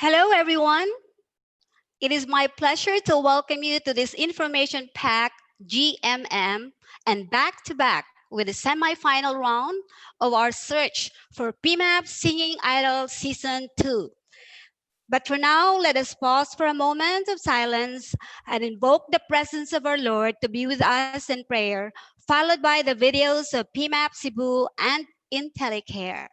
Hello, everyone. It is my pleasure to welcome you to this information-packed GMM and back-to-back with the semi-final round of our search for PMAP Singing Idol Season 2. But for now, let us pause for a moment of silence and invoke the presence of our Lord to be with us in prayer, followed by the videos of PMAP CEBU and IntelliCare.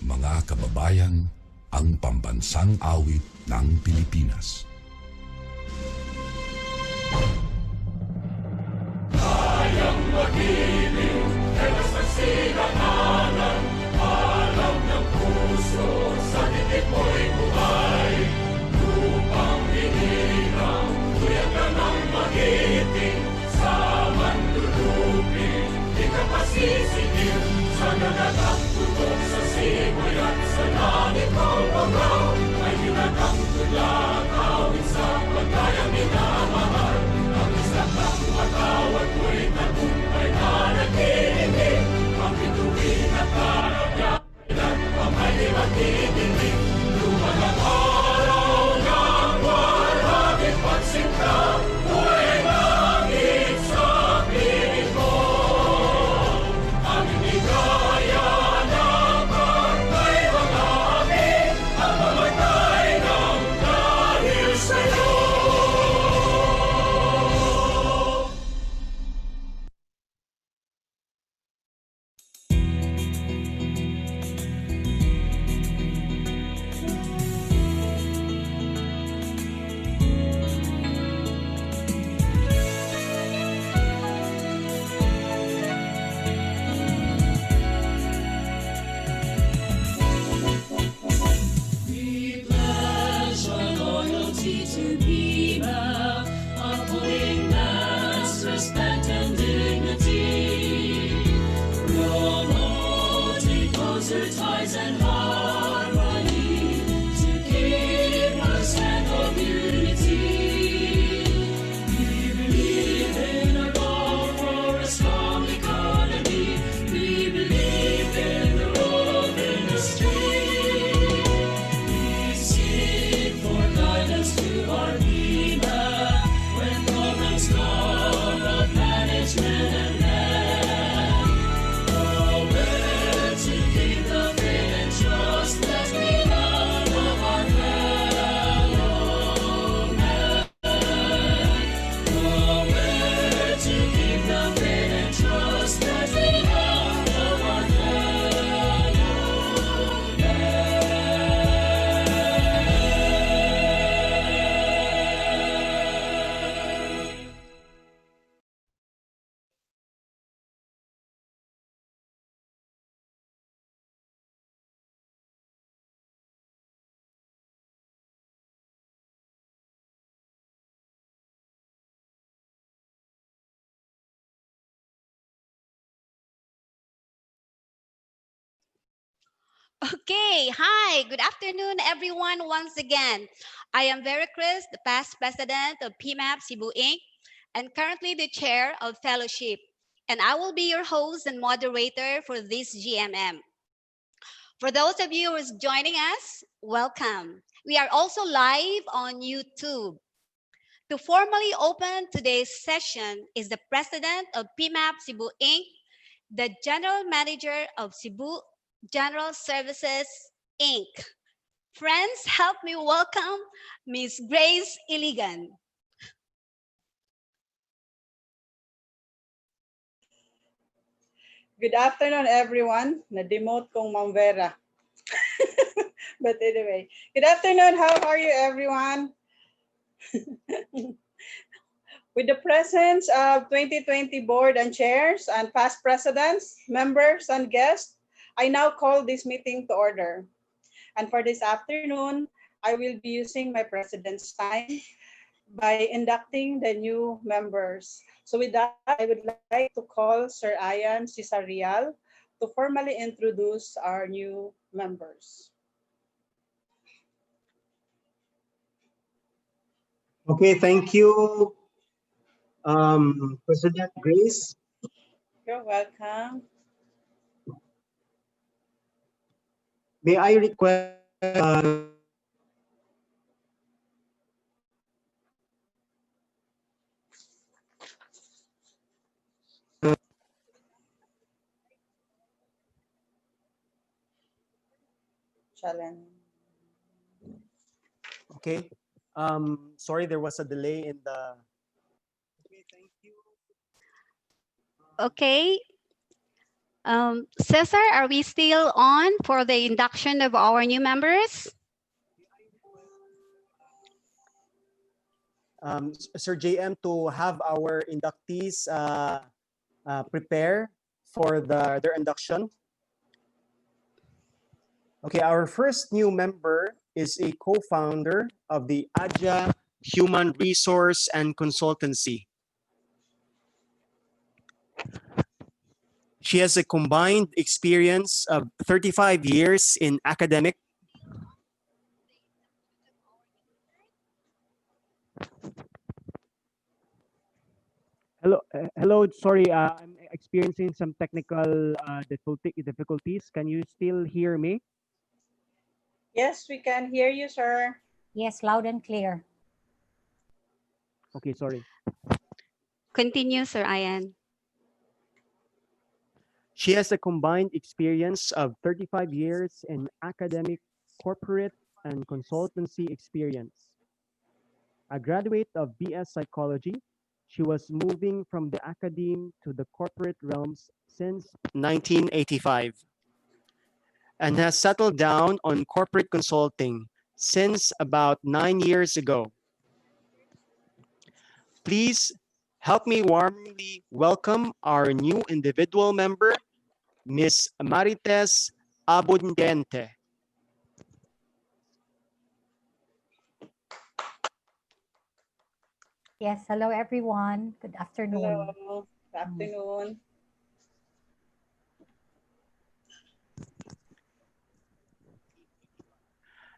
Mga kababayan, ang pambansang awit ng Pilipinas. Kayang magiliw, helas ng sinananan, alam ng puso, sa dikit mo'y buhay. Lupang hinirang, tuyag ka ng magiting, sa manlulupin, di ka pasisigil, sa nagagang tutok sa simoy at sa langit ng pangaw, ay hinagang tulakaw. Okay, hi, good afternoon, everyone, once again. I am Vera Chris, the past president of PMAP CEBU Inc., and currently the chair of fellowship. And I will be your host and moderator for this GMM. For those of you who are joining us, welcome. We are also live on YouTube. To formally open today's session is the president of PMAP Cebu Inc., the general manager of Cebu General Services Inc. Friends, help me welcome Miss Grace Iligan. Good afternoon, everyone. Na-demote kong Ma'am Vera. But anyway, good afternoon. How are you, everyone? With the presence of 2020 board and chairs and past presidents, members, and guests, I now call this meeting to order. And for this afternoon, I will be using my president's time by inducting the new members. So with that, I would like to call Sir Ian Cisarial to formally introduce our new members. Okay, thank you, President Grace. You're welcome. May I request Challenge. okay. Sorry, there was a delay in the. Okay, thank you. Okay, Cesar, are we still on for the induction of our new members? Sir JM, to have our inductees prepare for their induction. Okay, our first new member is a co-founder of the AJA Human Resource and Consultancy. She has a combined experience of 35 years in academic. Hello. Sorry, I'm experiencing some technical difficulties. Can you still hear me? Yes, we can hear you, sir. Yes, loud and clear. Okay, sorry. Continue, Sir Ian. She has a combined experience of 35 years in academic, corporate, and consultancy experience. A graduate of BS Psychology, she was moving from the academe to the corporate realms since 1985 and has settled down on corporate consulting since about 9 years ago. Please help me warmly welcome our new individual member, Ms. Marites Abundiente. Yes, hello everyone. Good afternoon. Hello. Good afternoon.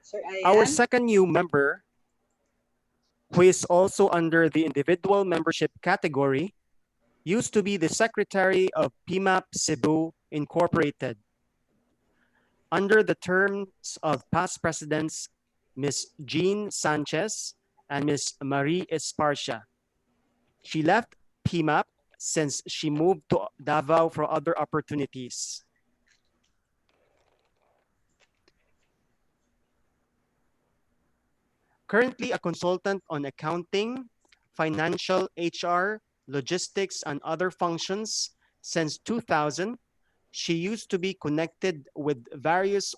Sir Our Ian. second new member, who is also under the individual membership category, used to be the secretary of PMAP CEBU Incorporated. Under the terms of past presidents, Ms. Jean Sanchez and Ms. Marie Esparcia. She left PMAP since she moved to Davao for other opportunities. Currently a consultant on accounting, financial, HR, logistics, and other functions since 2000, she used to be connected with various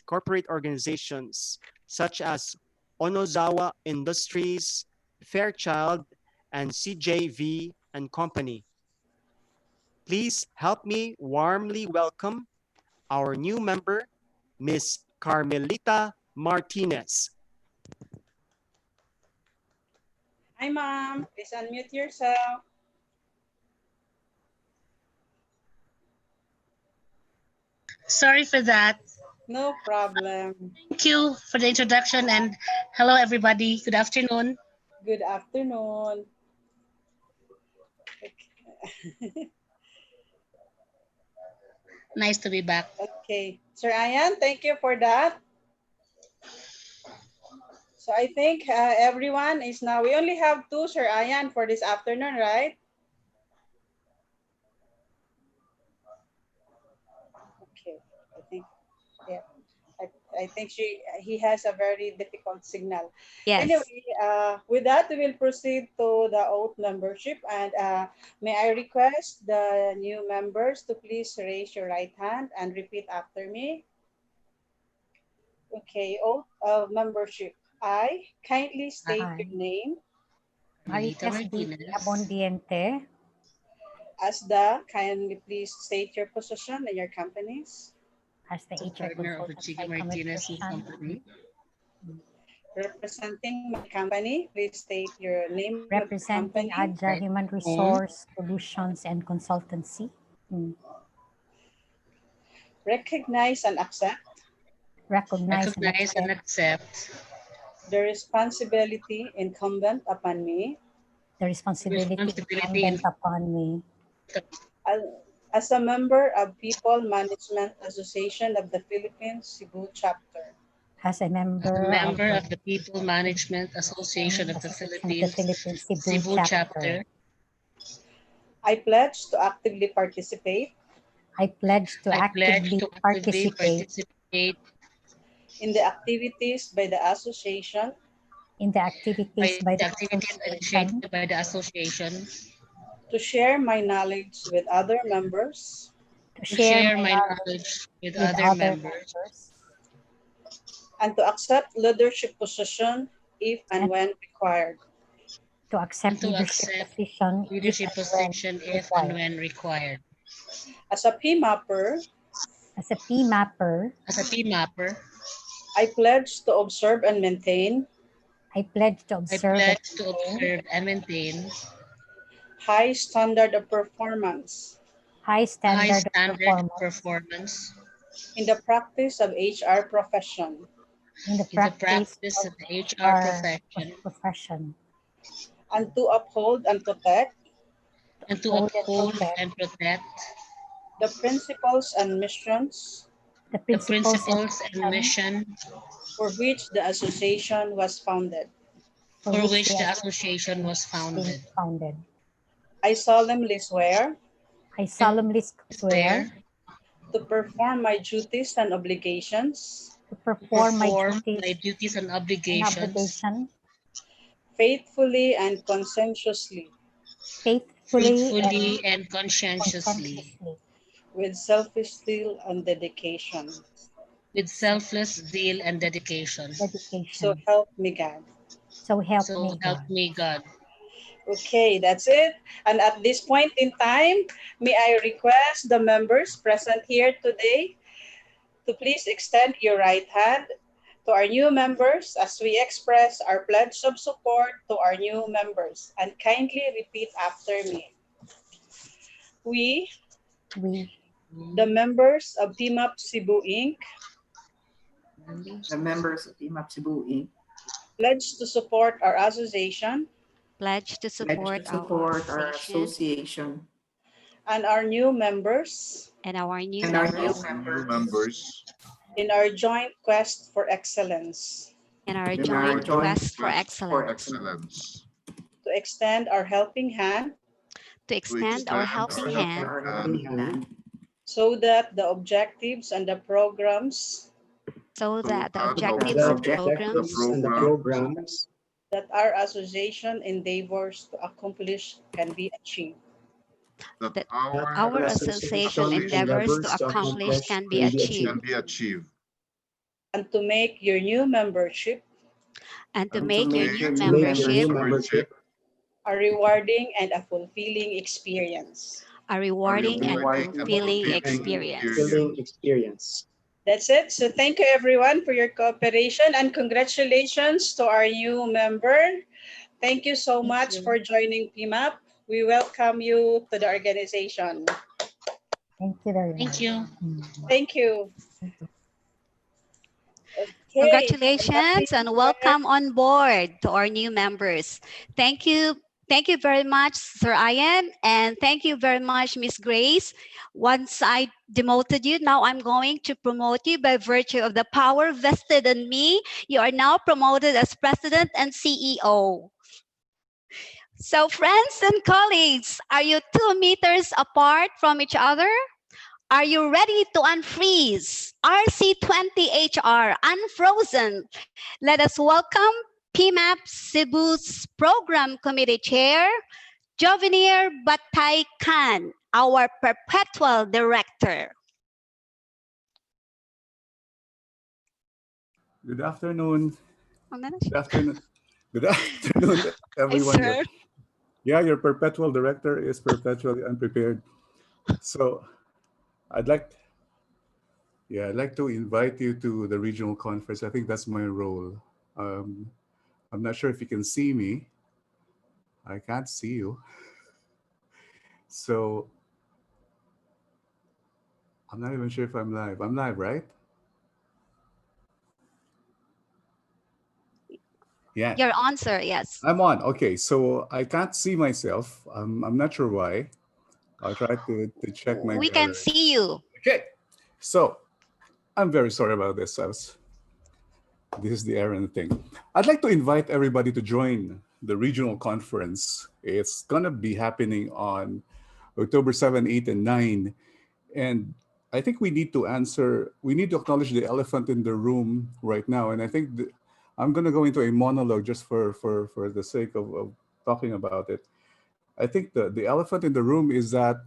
corporate organizations such as Onozawa Industries, Fairchild, and CJV and Company. Please help me warmly welcome our new member, Ms. Carmelita Martinez. Hi, ma'am. Please unmute yourself. Sorry for that. No problem. Thank you for the introduction and hello everybody. Good afternoon. Good afternoon. Okay. Nice to be back. Okay. Sir Ayan, thank you for that. So I think everyone is now, we only have two, Sir Ayan, for this afternoon, right? Okay. I think, yeah. I think he has a very difficult signal. Yes. Anyway, with that, we will proceed to the oath membership. And may I request the new members to please raise your right hand and repeat after me. Okay, oath of membership. I kindly state I, your name Carmelita Marites B. Martinez. Abondiente, as the, kindly please state your position and your companies. as the As a HR partner of the consultant Chigi Martinez and psychometrician, Company. Representing my company, please state your name of the representing company. Agile Human Resource Solutions and Consultancy. Recognize and accept Recognize and Recognize and accept accept the responsibility incumbent upon me the the responsibility responsibility incumbent upon me as as a member of People Management Association of the Philippines, Cebu chapter. as a as a member of member the of the People Management Association of the Association of the Philippines, Philippines Cebu Cebu chapter. chapter. I pledge to actively participate I pledge to I pledge actively to actively participate participate in the activities by the association in the activities by by the the activities association, initiated by the association, to share my knowledge with other members to to share share my my knowledge knowledge with with other other members, members, and to accept leadership position if and and when required. to and accept to leadership accept position if leadership and when position if and required. when required. As a PMAPper, As a PMAPper, As a team mapper, I pledge to observe and maintain I pledge to I observe and pledge to maintain observe and maintain high standard of performance high a high standard of standard of performance performance in the practice of HR profession in the in the practice practice of of the HR our profession, profession, and to uphold and protect and to hold and uphold protect and protect the principles and missions the the principles and principles and mission mission for which the association was founded. for for which which the the association association was has been founded. founded. I solemnly swear I I solemnly swear swear to perform my duties and obligations to to perform my perform my duties duties and and obligations obligation faithfully and conscientiously, faithfully and faithfully and conscientiously, conscientiously, with selfish zeal and dedication. with selfless zeal and dedication. So dedication. help me God. So help So me help God. me God. Okay, that's it. And at this point in time, may I request the members present here today to please extend your right hand to our new members as we express our pledge of support to our new members, and kindly repeat after me. We, We, the members of PMAP Cebu Inc., The members of PMAP CEBU Inc. pledge to support our association Pledge to pledge support to our support our association association and our new members and our new and our new members New members members in our joint quest for excellence, in our in our joint joint quest for quest for excellence, excellence to extend our helping hand to to extend our extend helping our extend hand helping our hand helping hand so that the objectives and the programs so so that the that so that objectives the and the programs objectives and the programs programs that our association endeavors to accomplish can be achieved. that that that our our our association association endeavors to association endeavors to accomplish accomplish can be can be achieved, can achieved, be achieved, And to make your new membership and to and and to to make your make new make to your make your new membership membership membership a rewarding and a fulfilling experience. a a a rewarding and rewarding and rewarding fulfilling fulfilling and experience. experience. fulfilling experience. That's it. So thank you everyone for your cooperation and congratulations to our new member. Thank you so Thank much you. for joining PMAP. We welcome you to the organization. thank you very Thank much. you. Thank you. Okay, Congratulations and welcome on board to our new members. Thank you. Thank you very much, Sir Ian, and thank you very much, Miss Grace. Once I demoted you, now I'm going to promote you by virtue of the power vested in me. You are now promoted as President and CEO. So, friends and colleagues, are you 2 meters apart from each other? Are you ready to unfreeze? RC20HR Unfrozen. Let us welcome PMAP Cebu's Program Committee Chair, Jovenir Batay Khan, our Perpetual Director. Good afternoon. Ano na Good siya? afternoon. Good afternoon, Hi, everyone. sir. Yeah, your perpetual director is perpetually unprepared. So I'd like, I'd like to invite you to the regional conference. I think that's my role. Um, I'm not sure if you can see me. I can't see you. So I'm not even sure if I'm live. I'm live, right? Yeah, Your answer, yes. I'm on. Okay, so I can't see myself. I'm not sure why. I'll try to check my We can gallery. see you. Okay, so I'm very sorry about this. This is the errand thing. I'd like to invite everybody to join the regional conference. It's gonna be happening on October 7, 8, and 9. And I think we need to acknowledge the elephant in the room right now. And I think I'm gonna go into a monologue just for the sake of talking about it. I think the elephant in the room is that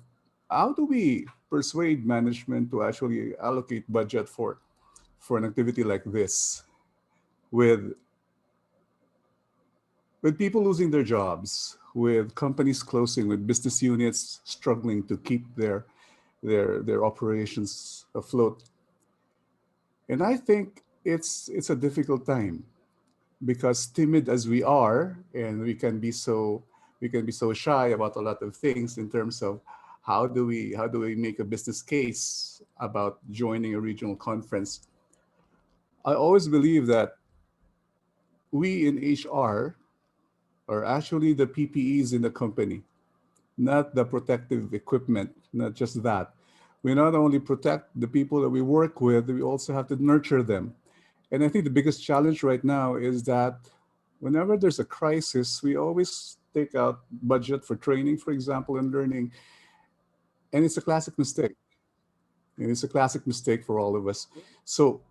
how do we persuade management to actually allocate budget for an activity like this with people losing their jobs, with companies closing, with business units struggling to keep their operations afloat. And I think it's a difficult time because timid as we are, and we can be so shy about a lot of things in terms of how do we make a business case about joining a regional conference. I always believe that we in HR are actually the PPEs in the company, not the protective equipment, not just that. We not only protect the people that we work with, we also have to nurture them. And I think the biggest challenge right now is that whenever there's a crisis, we always take out budget for training, for example, and learning. And it's a classic mistake. And it's a classic mistake for all of us. So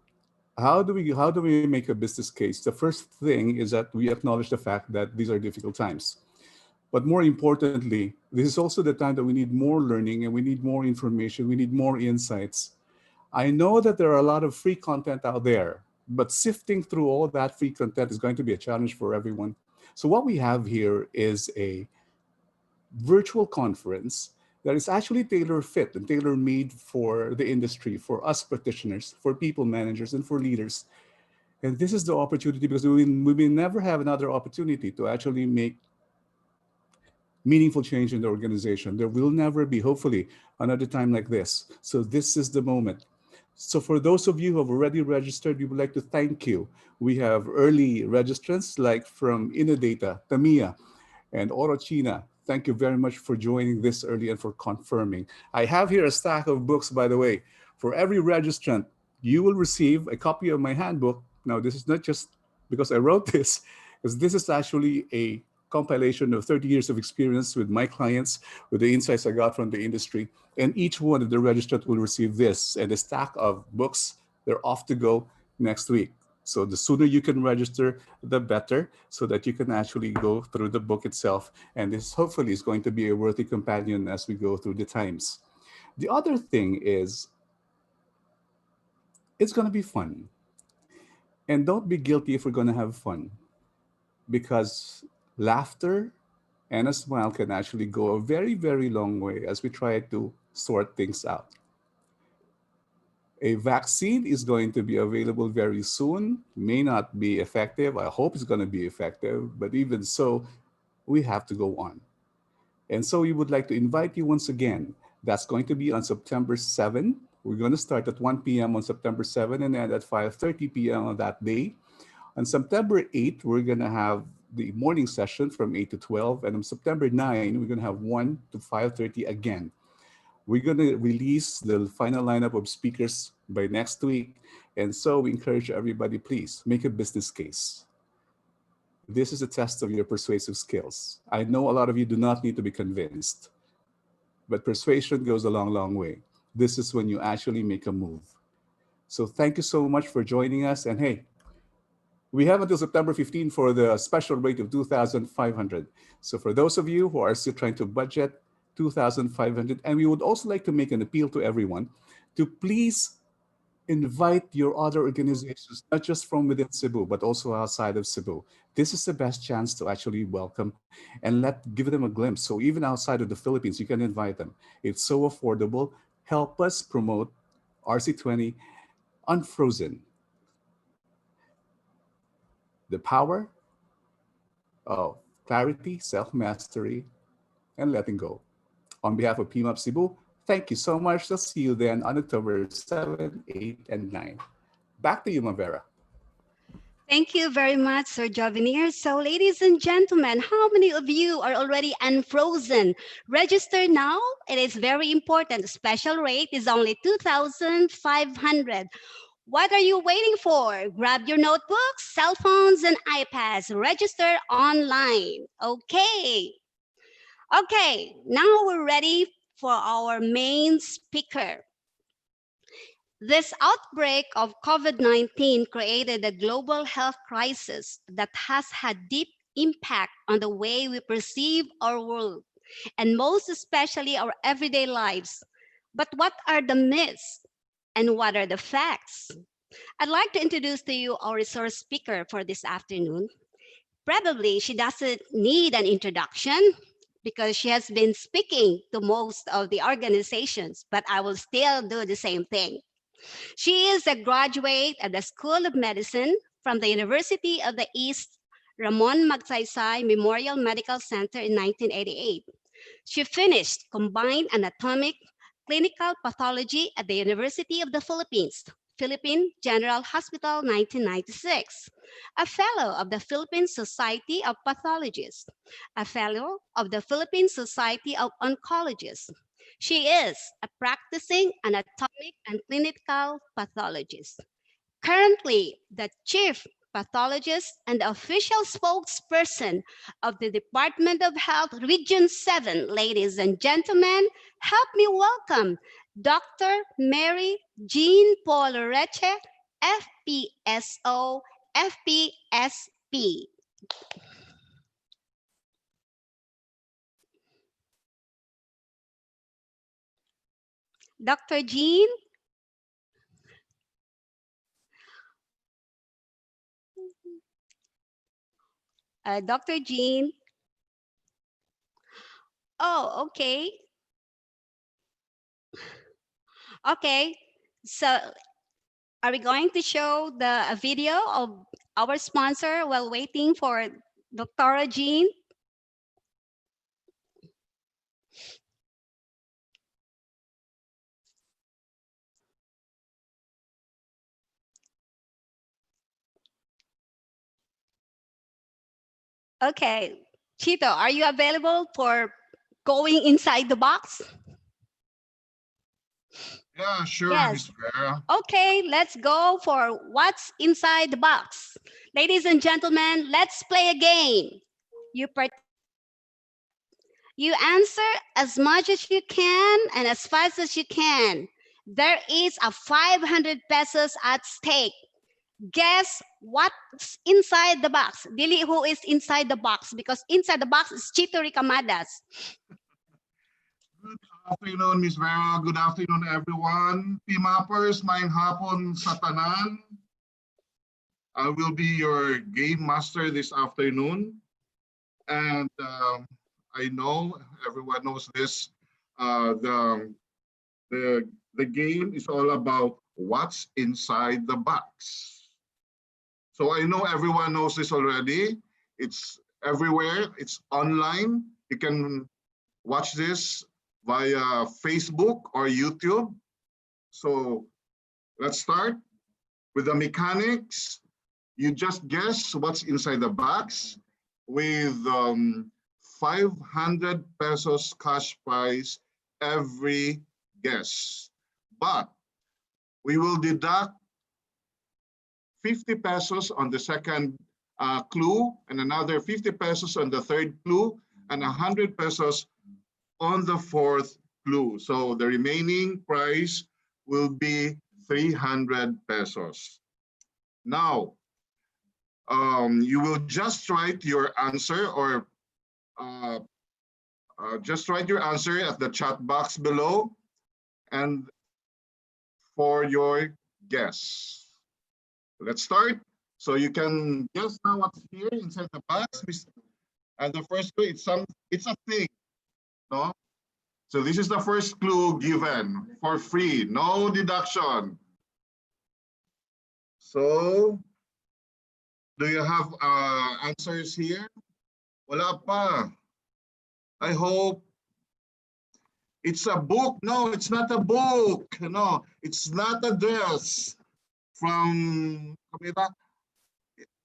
how do we make a business case? The first thing is that we acknowledge the fact that these are difficult times. But more importantly, this is also the time that we need more learning and we need more information, we need more insights. I know that there are a lot of free content out there, but sifting through all that free content is going to be a challenge for everyone. So what we have here is a virtual conference that is actually tailor fit and tailor made for the industry, for us practitioners, for people managers, and for leaders. And this is the opportunity because we may never have another opportunity to actually make meaningful change in the organization. There will never be, hopefully, another time like this. So this is the moment. So for those of you who have already registered, we would like to thank you. We have early registrants like from Innodata, Tamiya, and Orochina. Thank you very much for joining this early and for confirming. I have here a stack of books, by the way. For every registrant, you will receive a copy of my handbook. Now, this is not just because I wrote this, because this is actually a compilation of 30 years of experience with my clients, with the insights I got from the industry. And each one of the registrants will receive this and a stack of books. They're off to go next week. So the sooner you can register, the better, so that you can actually go through the book itself. And this hopefully is going to be a worthy companion as we go through the times. The other thing is, it's going to be fun. And don't be guilty if we're going to have fun, because laughter and a smile can actually go a very, very long way as we try to sort things out. A vaccine is going to be available very soon, may not be effective. I hope it's going to be effective, but even so, we have to go on. And so we would like to invite you once again. That's going to be on September 7th. We're going to start at 1 p.m. on September 7 and end at 5:30 p.m. on that day. On September 8, we're going to have the morning session from 8 to 12. And on September 9, we're going to have 1 to 5:30 again. We're going to release the final lineup of speakers by next week. And so we encourage everybody, please make a business case. This is a test of your persuasive skills. I know a lot of you do not need to be convinced, but persuasion goes a long, long way. This is when you actually make a move. So thank you so much for joining us. And hey, we have until September 15 for the special rate of 2,500. So for those of you who are still trying to budget 2,500, and we would also like to make an appeal to everyone to please invite your other organizations, not just from within Cebu, but also outside of Cebu. This is the best chance to actually welcome and give them a glimpse. So even outside of the Philippines, you can invite them. It's so affordable. Help us promote RC20 Unfrozen. The power of clarity, self-mastery, and letting go. On behalf of PMAP Cebu, thank you so much. I'll see you then on October 7, 8, and 9. Back to you, Mavera. Thank you very much, Sir Jovenir. So, ladies and gentlemen, how many of you are already unfrozen? Register now. It is very important. The special rate is only 2,500. What are you waiting for? Grab your notebooks, cell phones, and iPads. Register online. Okay. Okay, now we're ready for our main speaker. This outbreak of COVID-19 created a global health crisis that has had deep impact on the way we perceive our world, and most especially our everyday lives. But what are the myths and what are the facts? I'd like to introduce to you our resource speaker for this afternoon. Probably she doesn't need an introduction because she has been speaking to most of the organizations, but I will still do the same thing. She is a graduate of the School of Medicine from the University of the East Ramon Magsaysay Memorial Medical Center in 1988. She finished combined anatomic clinical pathology at the University of the Philippines, Philippine General Hospital 1996, a fellow of the Philippine Society of Pathologists, a fellow of the Philippine Society of Oncologists. She is a practicing anatomic and clinical pathologist. Currently, the chief pathologist and the official spokesperson of the Department of Health Region 7. Ladies and gentlemen, help me welcome Dr. Mary Jean Paul Reche, FPSO, FPSP. Dr. Jean? Dr. Jean? Oh, okay. Okay, so are we going to show a video of our sponsor while waiting for Dr. Jean? Okay, Chito, are you available for going inside the box? Yeah, sure, Yes. Miss Vera. Okay, let's go for what's inside the box. Ladies and gentlemen, let's play a game. You answer as much as you can and as fast as you can. There is a 500 pesos at stake. Guess what's inside the box? Dili, who is inside the box? Because inside the box is Chito Ricamadas. Good afternoon, Miss Vera. Good afternoon, everyone. PMAPers, maayong hapon sa tanan. I will be your game master this afternoon. And I know everyone knows this. The game is all about what's inside the box. So I know everyone knows this already. It's everywhere. It's online. You can watch this via Facebook or YouTube. So let's start with the mechanics. You just guess what's inside the box with 500 pesos cash prize every guess. But we will deduct 50 pesos on the second clue and another 50 pesos on the third clue and 100 pesos on the fourth clue. So the remaining price will be 300 pesos. Now, you will just write your answer or just write your answer at the chat box below and for your guess. Let's start. So you can guess now what's here inside the box. And the first clue, it's a thing, no? So this is the first clue given for free, no deduction. So, do you have answers here? Wala pa. I hope it's a book. No, it's not a book. No, it's not a dress from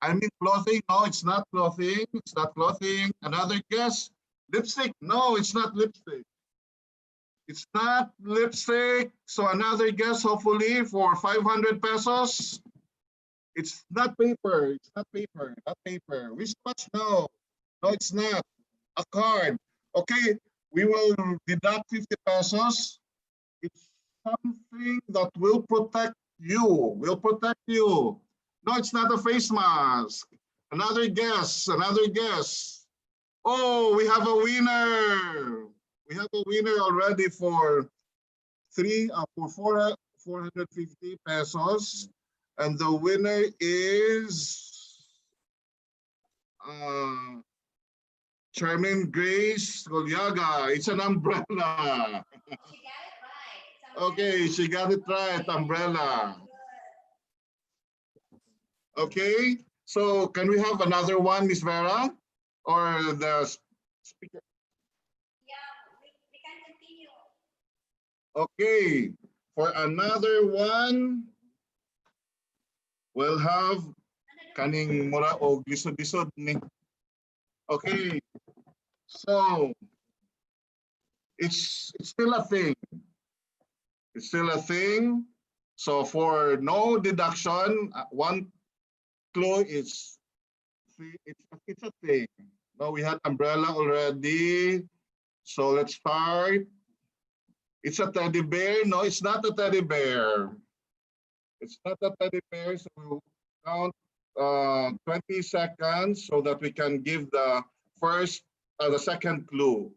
I mean clothing. No, it's not clothing. It's not clothing. Another guess. Lipstick. No, it's not lipstick. It's not lipstick. So another guess, hopefully, for 500 pesos. It's not paper. It's not paper. Not paper. Wristwatch? No. No, it's not. A card. Okay, we will deduct 50 pesos. It's something that will protect you. Will protect you. No, it's not a face mask. Another guess. Another guess. Oh, we have a winner. We have a winner already for 450 pesos. And the winner is Chairman Grace Golyaga. It's an umbrella. She got it right. Okay, she got it right, umbrella. Okay, so can we have another one, Miss Vera? Or the speaker? Yeah, we can continue. Okay, for another one, we'll have kaning mura o gisod-gisod ni. Okay, so it's still a thing. It's still a thing. So for no deduction, one clue is it's a thing. No, we had umbrella already. So let's start. It's a teddy bear. No, it's not a teddy bear. It's not a teddy bear. So we'll count 20 seconds so that we can give the second clue.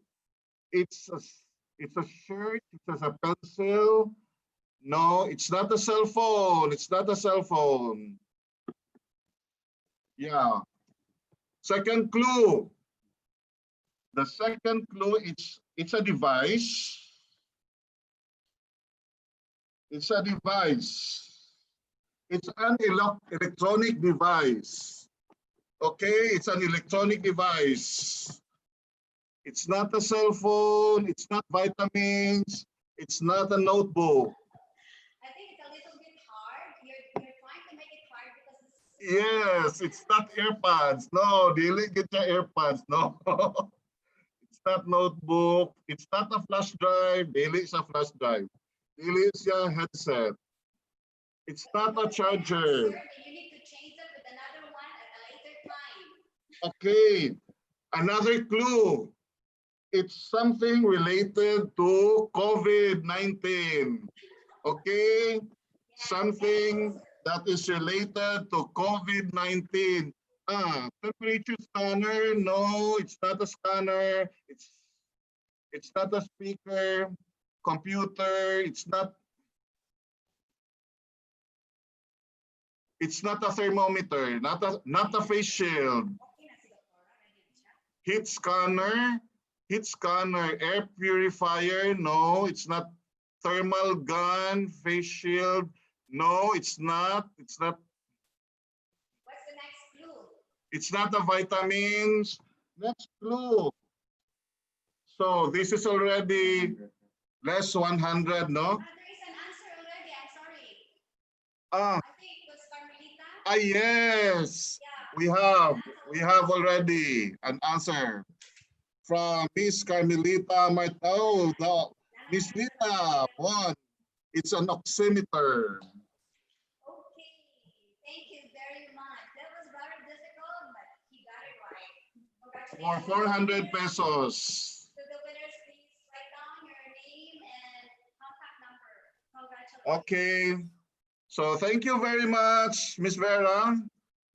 It's a shirt. It's a pencil. No, it's not a cell phone. It's not a cell phone. Yeah. Second clue. The second clue, it's a device. It's a device. It's an electronic device. Okay, it's an electronic device. It's not a cell phone. It's not vitamins. It's not a notebook. I think it's a little bit hard. You're trying to make it hard because this is Yes, it's not earpads. No, dili get your earpads. No. It's not notebook. It's not a flash drive. Dili is a flash drive. Dili is your headset. It's not a charger. you need to change it with another one at a later time. Okay, another clue. It's something related to COVID-19. Okay, something that is related to COVID-19. Temperature scanner? No, it's not a scanner. It's not a speaker, computer. It's not a thermometer, not a face shield. Heat scanner, air purifier. No, it's not. Thermal gun, face shield. No, it's not. What's the next clue? It's not a vitamins. Next clue. So this is already less 100, no? There is an answer already. Ah, yes. We have already an answer from Miss Carmelita Martao. No, Miss Lita won. It's an oximeter. Okay, thank you very much. That was very difficult, but he got it right. For Congratulations. 400 pesos. To the winners, please write down your name and contact number. Congratulations. Okay. So thank you very much, Miss Vera.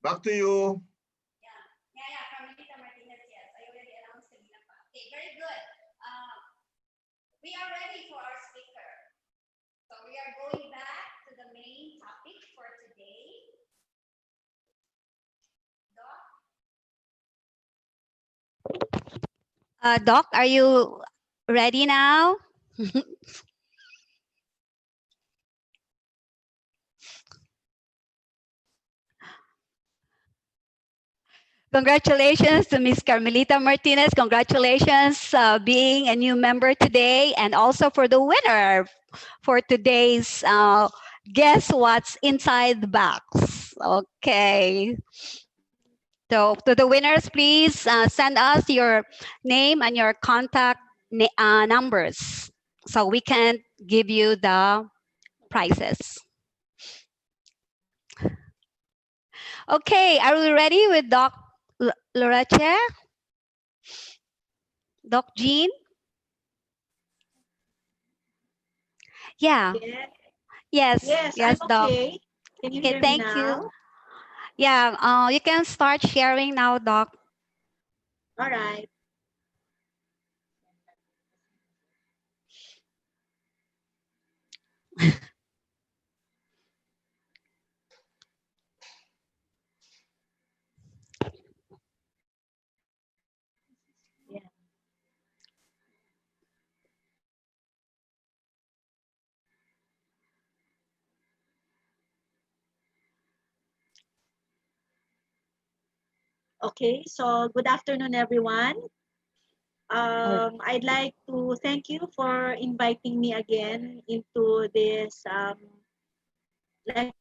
Back to you. Yeah, Carmelita Martinez, yes. I already announced it. Okay, very good. We are ready for our speaker. So we are going back to the main topic for today. Doc, are you ready now? Congratulations to Ms. Carmelita Martinez. Congratulations being a new member today, and also for the winner for today's Guess What's Inside the Box. Okay. So to the winners, please send us your name and your contact numbers so we can give you the prizes. Okay, are we ready with Doc Loreche? Doc Jean? Yeah. Yes. Yes, I'm Doc. okay. Can you Okay, hear me thank you. now? Yeah, you can start sharing now, Doc. All right. Yeah. Okay, so good afternoon, everyone. I'd like to thank you for inviting me again into this lecture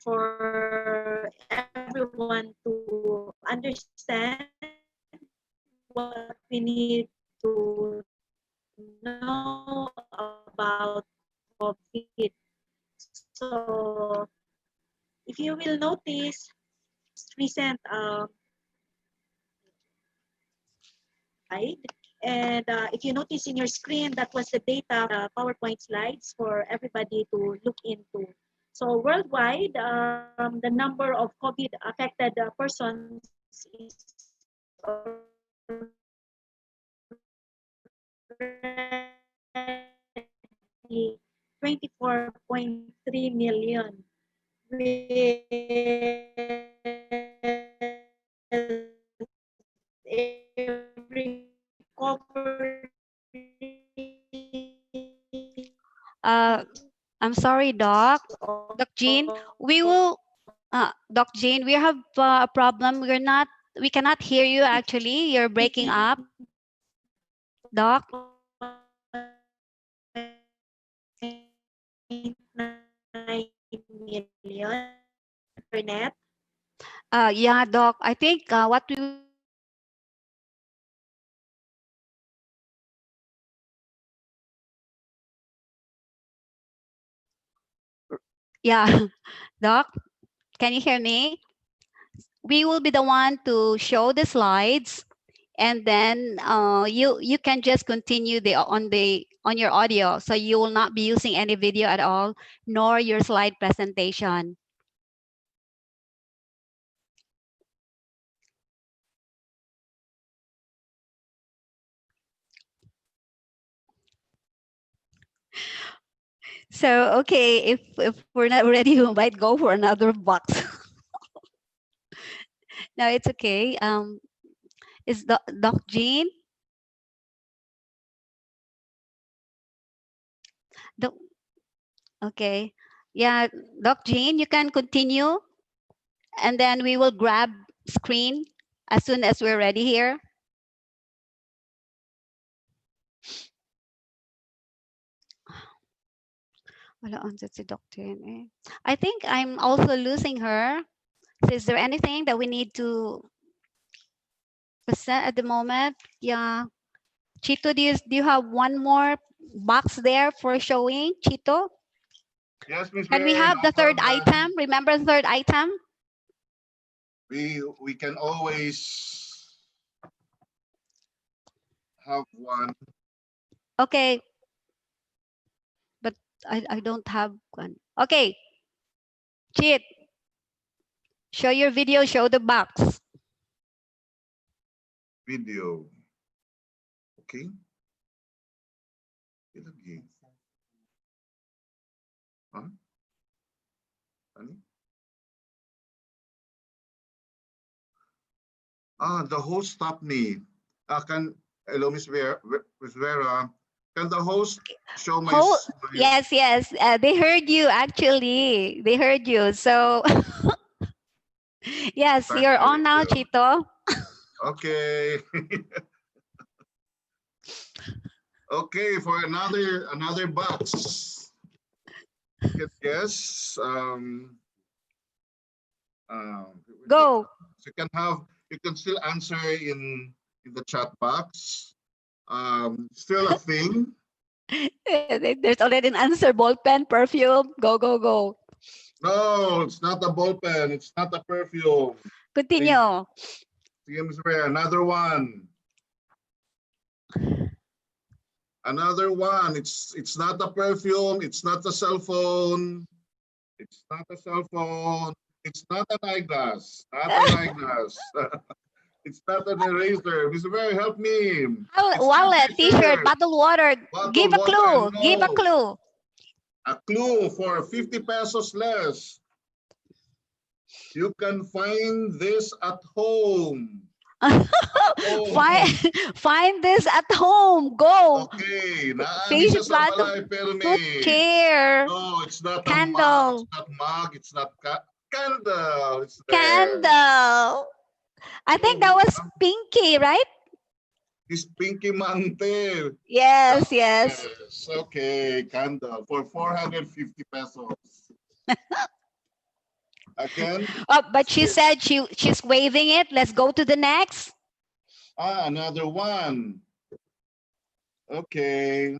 for everyone to understand what we need to know about COVID. So, if you will notice, recent slide. And if you notice in your screen, that was the data, PowerPoint slides for everybody to look into. So worldwide, the number of COVID-affected persons is already 24.3 million, with a Uh, I'm sorry, Doc. Doc Jean, we will, Doc Jean, we have a problem. We cannot hear you actually. You're breaking up, Doc. Internet. Yeah, Doc. I think what we yeah, Doc, can you hear me? We will be the one to show the slides, and then you can just continue on your audio, so you will not be using any video at all, nor your slide presentation. So okay, if we're not ready, we might go for another box. No, it's okay. Is Doc Jean? Doc, okay. Yeah, Doc Jean, you can continue, and then we will grab screen as soon as we're ready here. Wala onset si Dr. eh. I think I'm also losing her. So is there anything that we need to present at the moment? Yeah. Chito, do you have one more box there for showing? Chito? Yes, Miss Can we Vera, have no the third problem. item? Remember the third item? We can always have one. Okay. But I don't have one. Okay. Chit. Show your video, show the box. Video. Okay. Ilagay. Huh? Ano? The host stopped me. Hello, Miss Vera. Miss Vera. Can the host show my? Yes, yes. They heard you actually. They heard you. So yes, Thank you're on now, you. Chito. Okay. Okay, for another box. You can guess. Go. You can still answer in the chat box. Still a thing. There's already an answer. Ball pen, perfume. Go, go, go. No, it's not a ball pen. It's not a perfume. Continue. Another one. Another one. It's not a perfume. It's not a cell phone. It's not a cell phone. It's not an eyeglass. Not an eyeglass. It's not an eraser. Mr. Vera, help me. Wallet, T-shirt, bottled water. Give a clue. No. Give a clue. A clue for 50 pesos less. You can find this at home. Find this at home. Go. Okay. Fish plato. Chair. No, it's not candle. A mug. It's not candle. It's there. Candle. I think that was Pinky, right? It's Pinky Mante. Yes, yes. Okay, candle for 450 pesos. Again? But she said she's waving it. Let's go to the next. Another one. Okay.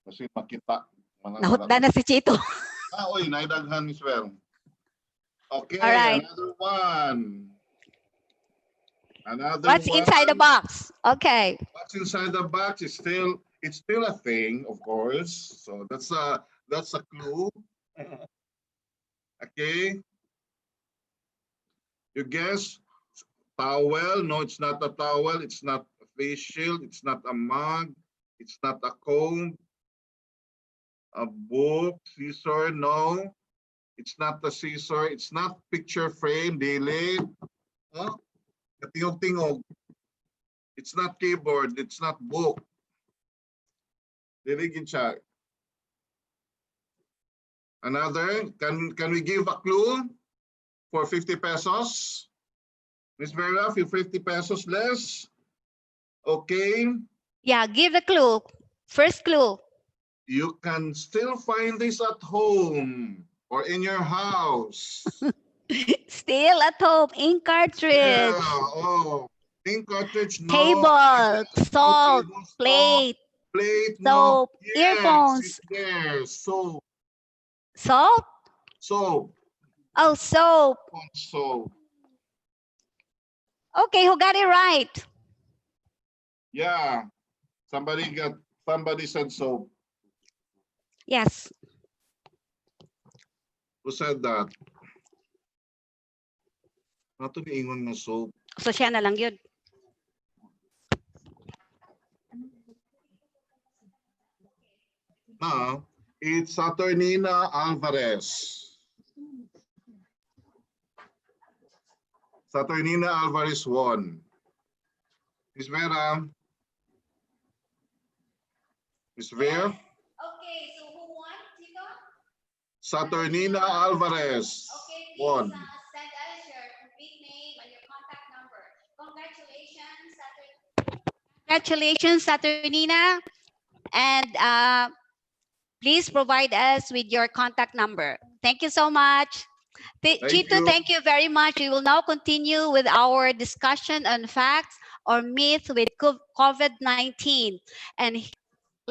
Kasi makita. Nahutda na si Chito. Oy, naidaghan as well. Okay, all right. Another one. What's inside the box? Okay. What's inside the box is still a thing, of course. So that's a clue. Okay. You guess towel? No, it's not a towel. It's not a face shield. It's not a mug. It's not a comb. A book, scissor? No. It's not a scissor. It's not picture frame. Dili. Huh? Tingog-tingog. It's not keyboard. It's not book. Dili siya. Another? Can we give a clue for 50 pesos? Miss Vera, 50 pesos less. Okay. Yeah, give a clue. First clue. You can still find this at home or in your house. Still at home. Ink cartridge. Yeah, ink cartridge. No. Table. Salt. Plate. Plate. Soap. No. Yes, Earphones. Yes. Soap. Salt? Soap. Oh, soap. Soap. Okay, who got it right? Yeah. Somebody said soap. Yes. Who said that? Nato niingon nga soap. So siya na lang yun. Now, it's Saturnina Alvarez. Saturnina Alvarez won. Miss Vera. Miss Vera. Okay, so who won, Tito? Saturnina Alvarez won. Send us your complete name and your contact number. Congratulations, Saturnina. And Please provide us with your contact number. Thank you so much. Thank Chito, you. thank you very much. We will now continue with our discussion on facts or myths with COVID-19. And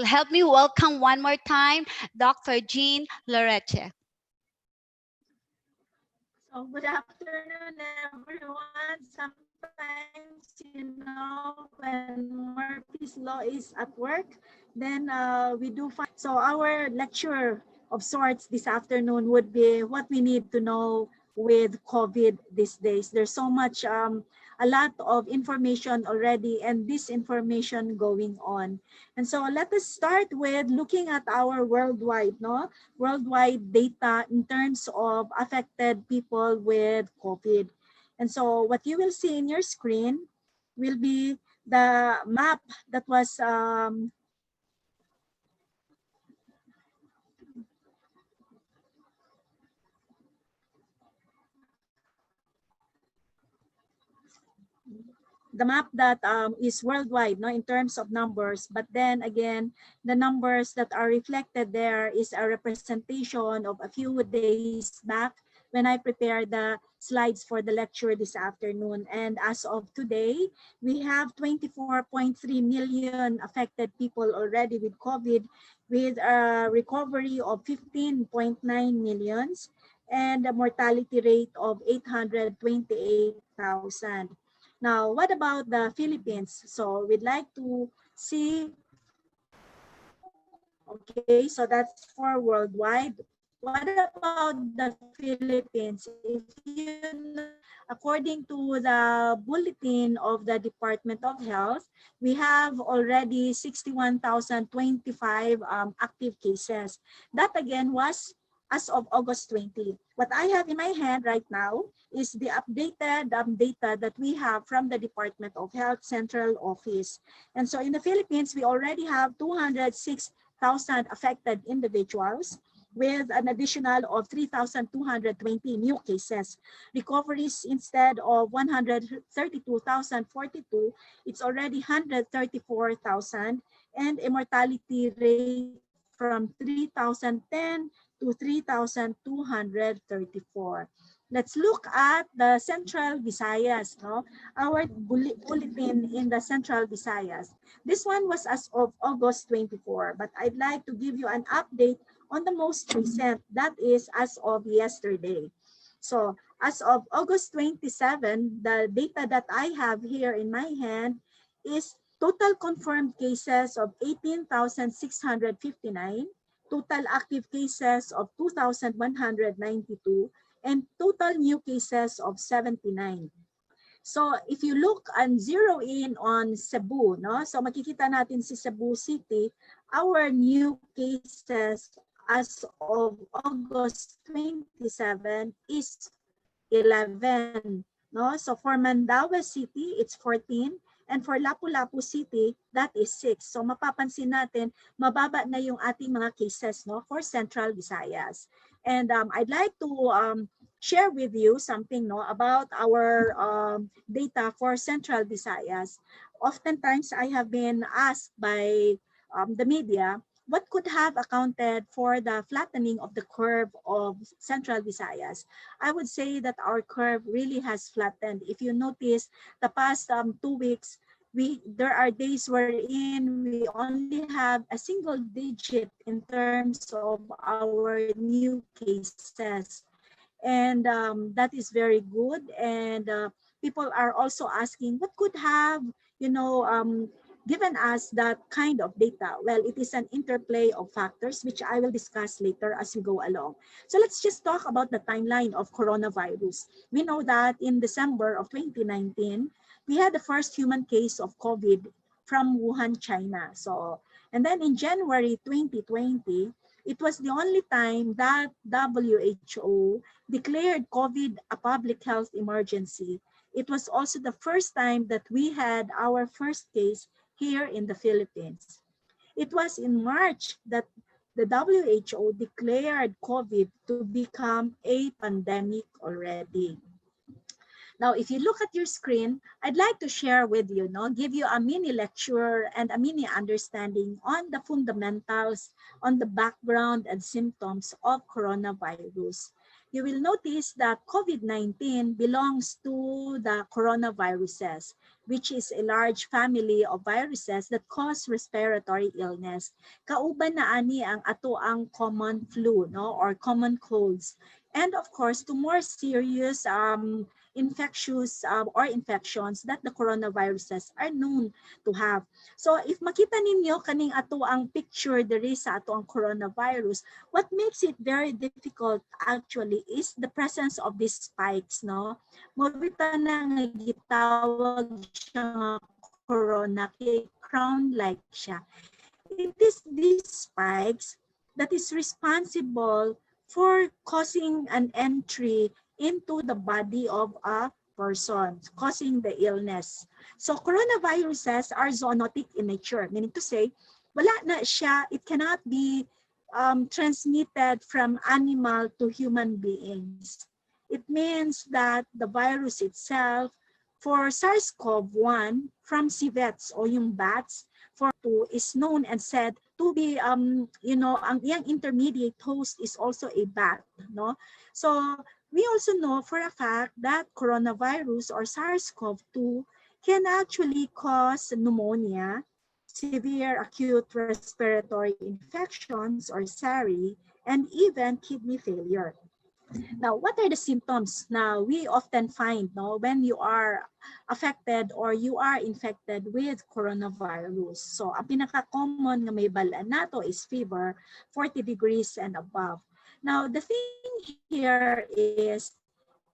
help me welcome one more time, Dr. Jean Loreche. So good afternoon, everyone. Sometimes, when Murphy's Law is at work, then we do find. So our lecture of sorts this afternoon would be what we need to know with COVID these days. There's so much, a lot of information already and disinformation going on. And so let us start with looking at our worldwide data in terms of affected people with COVID. And so what you will see in your screen will be the map that was is worldwide, no, in terms of numbers. But then again, the numbers that are reflected there is a representation of a few days back when I prepared the slides for the lecture this afternoon. And as of today, we have 24.3 million affected people already with COVID, with a recovery of 15.9 millions and a mortality rate of 828,000. Now, what about the Philippines? So we'd like to see, okay, so that's for worldwide. What about the Philippines? If you know, according to the bulletin of the Department of Health, we have already 61,025 active cases. That again was as of August 20. What I have in my hand right now is the updated data that we have from the Department of Health Central Office. And so in the Philippines, we already have 206,000 affected individuals with an additional of 3,220 new cases. Recoveries instead of 132,042, it's already 134,000, and a mortality rate from 3,010 to 3,234. Let's look at the Central Visayas, no? Our bulletin in the Central Visayas. This one was as of August 24, but I'd like to give you an update on the most recent, that is as of yesterday. So as of August 27, the data that I have here in my hand is total confirmed cases of 18,659, total active cases of 2,192, and total new cases of 79. So if you look and zero in on Cebu, no? So makikita natin si Cebu City, our new cases as of August 27 is 11. No? So for Mandaue City, it's 14. And for Lapu-Lapu City, that is 6. So mapapansin natin, mababa na yung ating mga cases, no, for Central Visayas. And I'd like to share with you something, no, about our data for Central Visayas. Oftentimes, I have been asked by the media, what could have accounted for the flattening of the curve of Central Visayas? I would say that our curve really has flattened. If you notice, the past 2 weeks, there are days wherein we only have a single digit in terms of our new cases. And that is very good. And people are also asking, what could have, given us that kind of data? Well, it is an interplay of factors, which I will discuss later as we go along. So let's just talk about the timeline of coronavirus. We know that in December of 2019, we had the first human case of COVID from Wuhan, China. So, and then in January 2020, it was the only time that WHO declared COVID a public health emergency. It was also the first time that we had our first case here in the Philippines. It was in March that the WHO declared COVID to become a pandemic already. Now, if you look at your screen, I'd like to share with you, give you a mini lecture and a mini understanding on the fundamentals, on the background and symptoms of coronavirus. You will notice that COVID-19 belongs to the coronaviruses, which is a large family of viruses that cause respiratory illness. Kauban na ani ang ato ang common flu, or common colds. And of course, to more serious infectious or infections that the coronaviruses are known to have. So if makita ninyo kaning ato ang picture diri sa ato ang coronavirus, what makes it very difficult actually is the presence of these spikes, no? Mabita na nga gitawag siya nga corona kay crown-like siya. It is these spikes that is responsible for causing an entry into the body of a person, causing the illness. So coronaviruses are zoonotic in nature, meaning to say, wala na siya, it cannot be transmitted from animal to human beings. It means that the virus itself, for SARS-CoV-1, from civets o yung bats, for two is known and said to be ang iyang intermediate host is also a bat, no? So we also know for a fact that coronavirus or SARS-CoV-2 can actually cause pneumonia, severe acute respiratory infections or SARI, and even kidney failure. Now, what are the symptoms now we often find when you are affected or you are infected with coronavirus? So, ang pinaka-common nga may balaan nato is fever, 40 degrees and above. Now, the thing here is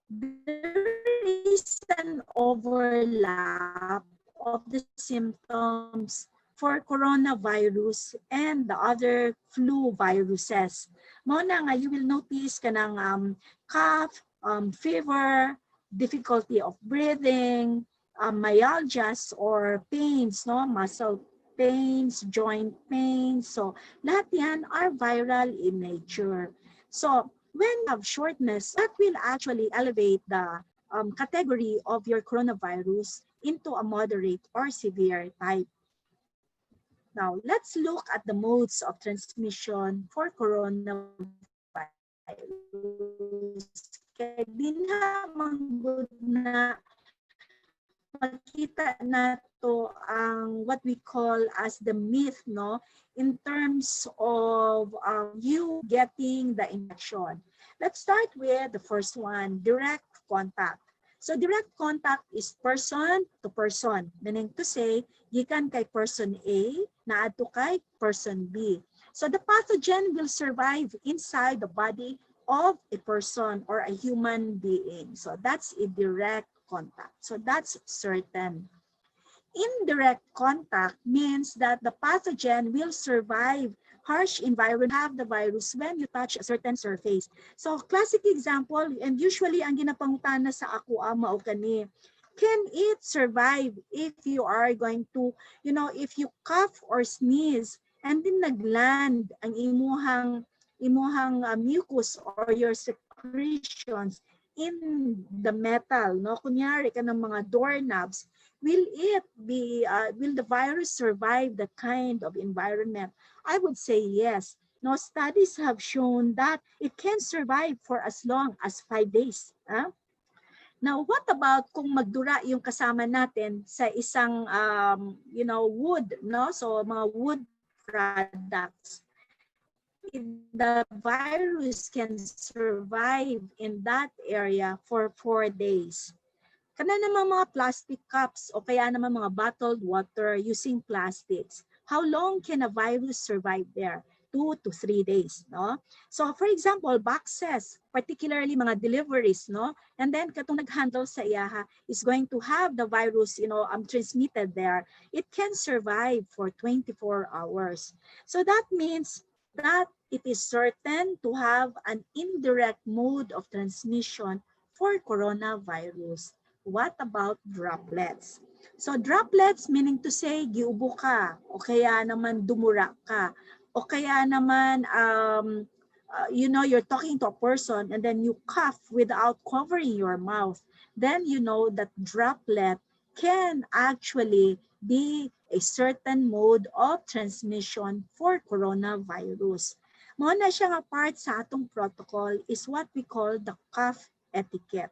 there is an overlap of the symptoms for coronavirus and the other flu viruses. Mao na nga you will notice kanang cough, fever, difficulty of breathing, myalgias or pains, muscle pains, joint pains. So lahat yan are viral in nature. So when you have shortness, that will actually elevate the category of your coronavirus into a moderate or severe type. Now, let's look at the modes of transmission for coronavirus. Kaya dinha manggod na makita nato ang what we call as the myth, in terms of you getting the infection. Let's start with the first one, direct contact. So direct contact is person to person, meaning to say, gikan kay person A, naadto kay person B. So the pathogen will survive inside the body of a person or a human being. So that's a direct contact. So that's certain. Indirect contact means that the pathogen will survive harsh environment, have the virus when you touch a certain surface. So classic example, and usually ang ginapangutana sa ako mao kani, can it survive if you are going to, if you cough or sneeze and then nagland ang imuhang mucus or your secretions in the metal, kunyari ka ng mga doorknobs, will the virus survive that kind of environment? I would say yes. No, studies have shown that it can survive for as long as 5 days. Now, what about kung magdura yung kasama natin sa isang wood, so mga wood products? The virus can survive in that area for 4 days. Kana naman mga plastic cups o kaya naman mga bottled water using plastics. How long can a virus survive there? 2 to 3 days, So for example, boxes, particularly mga deliveries, and then katong nag-handle sa iyaha is going to have the virus, transmitted there. It can survive for 24 hours. So that means that it is certain to have an indirect mode of transmission for coronavirus. What about droplets? So droplets meaning to say giubo ka o kaya naman dumura ka o kaya naman you're talking to a person and then you cough without covering your mouth. then you know that droplet can actually be a certain mode of transmission for coronavirus. Mao na siya nga part sa atong protocol is what we call the cough etiquette.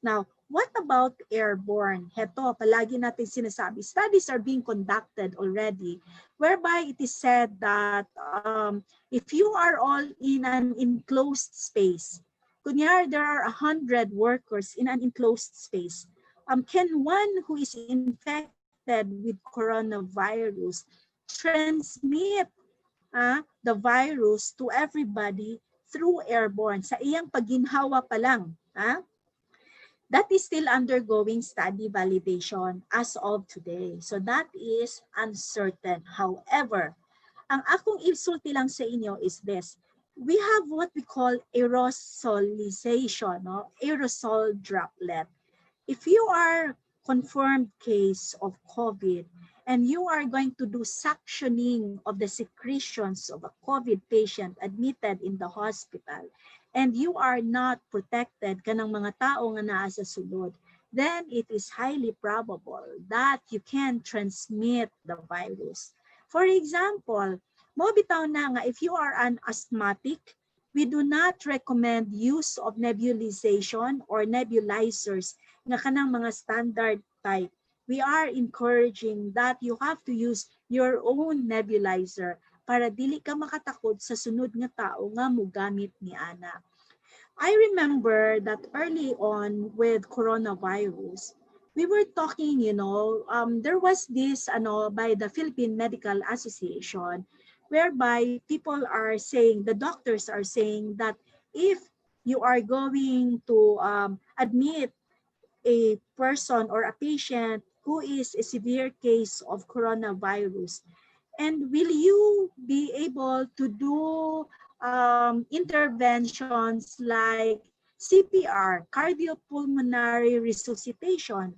Now, what about airborne? Heto, palagi natin sinasabi, studies are being conducted already whereby it is said that if you are all in an enclosed space, kunyari there are 100 workers in an enclosed space, can one who is infected with coronavirus transmit the virus to everybody through airborne sa iyang pagginhawa pa lang? That is still undergoing study validation as of today. So that is uncertain. However, ang akong isulti lang sa inyo is this. We have what we call aerosolization, no? Aerosol droplet. If you are confirmed case of COVID and you are going to do suctioning of the secretions of a COVID patient admitted in the hospital and you are not protected kanang mga tao nga naa sa sulod, then it is highly probable that you can transmit the virus. For example, mo bitaw na nga if you are an asthmatic, we do not recommend use of nebulization or nebulizers nga kanang mga standard type. We are encouraging that you have to use your own nebulizer para dili ka makatakod sa sunod nga tao nga mogamit ni ana. I remember that early on with coronavirus, we were talking, there was this by the Philippine Medical Association whereby people are saying, the doctors are saying that if you are going to admit a person or a patient who is a severe case of coronavirus, and will you be able to do interventions like CPR, cardiopulmonary resuscitation?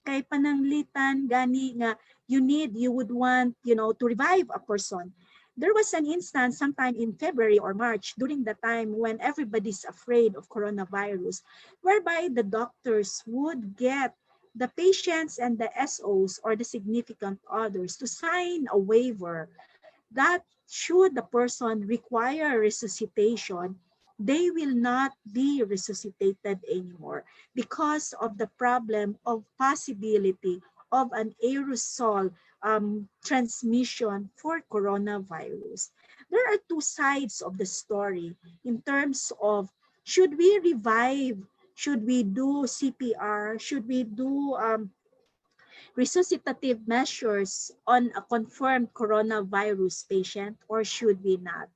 Kay pananglitan gani nga you would want, to revive a person. There was an instance sometime in February or March during the time when everybody's afraid of coronavirus, whereby the doctors would get the patients and the SOs or the significant others to sign a waiver that should the person require resuscitation, they will not be resuscitated anymore because of the problem of possibility of an aerosol transmission for coronavirus. There are two sides of the story in terms of should we revive, should we do CPR, should we do resuscitative measures on a confirmed coronavirus patient, or should we not?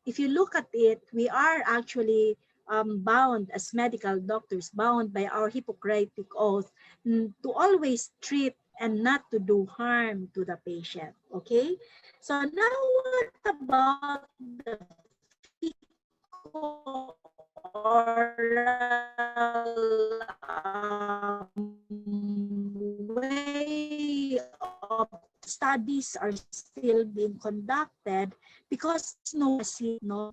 If you look at it, we are actually bound as medical doctors, bound by our Hippocratic oath to always treat and not to do harm to the patient. Okay? So now what about the way of studies are still being conducted because no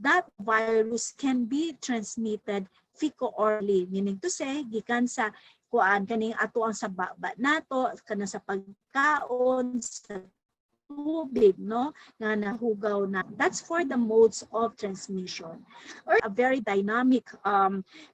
that virus can be transmitted fecal-orally, meaning to say gikan sa kuan kaning ato ang sa baba nato kana sa pagkaon sa tubig, no, nga nahugaw na. That's for the modes of transmission. Or a very dynamic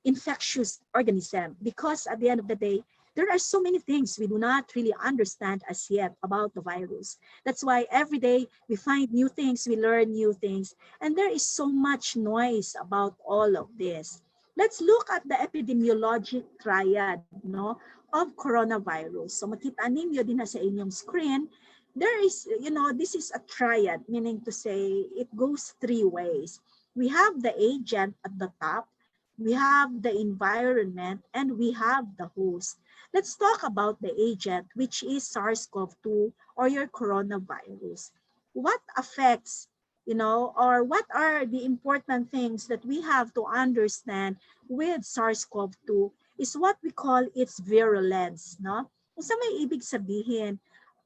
infectious organism, because at the end of the day, there are so many things we do not really understand as yet about the virus. That's why every day we find new things, we learn new things, and there is so much noise about all of this. Let's look at the epidemiologic triad, no, of coronavirus. So makita ninyo din na sa inyong screen, there is, this is a triad, meaning to say it goes three ways. We have the agent at the top, we have the environment, and we have the host. Let's talk about the agent, which is SARS-CoV-2 or your coronavirus. What affects, or what are the important things that we have to understand with SARS-CoV-2 is what we call its virulence, no? Kung sa may ibig sabihin,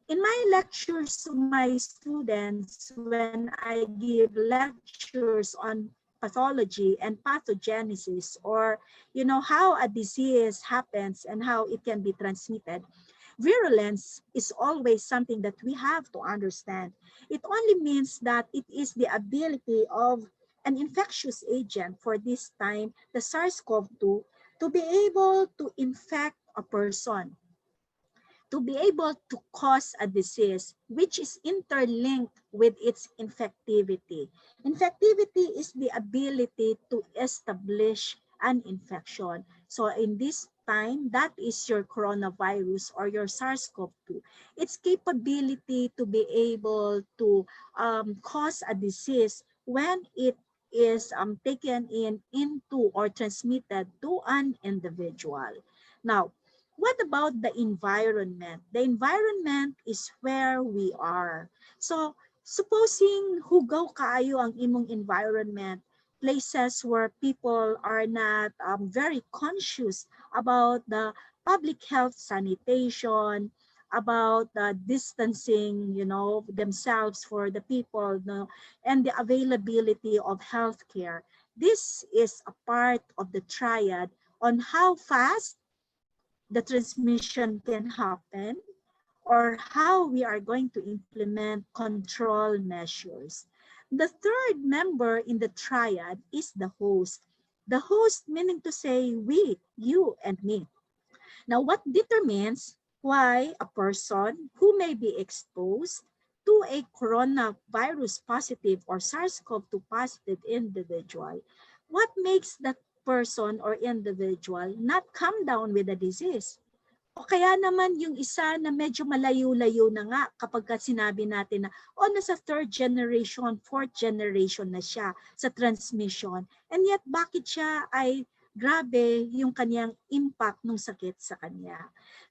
in my lectures to my students, when I give lectures on pathology and pathogenesis, or how a disease happens and how it can be transmitted, virulence is always something that we have to understand. It only means that it is the ability of an infectious agent, for this time the SARS-CoV-2, to be able to infect a person, to be able to cause a disease which is interlinked with its infectivity. Infectivity is the ability to establish an infection. So in this time, that is your coronavirus or your SARS-CoV-2. Its capability to be able to cause a disease when it is taken into or transmitted to an individual. Now, what about the environment? The environment is where we are. So, supposing hugaw kaayo ang imong environment, places where people are not very conscious about the public health sanitation, about the distancing, themselves for the people, and the availability of healthcare. This is a part of the triad on how fast the transmission can happen, or how we are going to implement control measures. The third member in the triad is the host. The host meaning to say we, you, and me. Now, what determines why a person who may be exposed to a coronavirus positive or SARS-CoV-2 positive individual, what makes that person or individual not come down with the disease? O kaya naman yung isa na medyo malayo-layo na nga kapag sinabi natin na nasa third generation, fourth generation na siya sa transmission. And yet bakit siya ay grabe yung kanyang impact ng sakit sa kanya?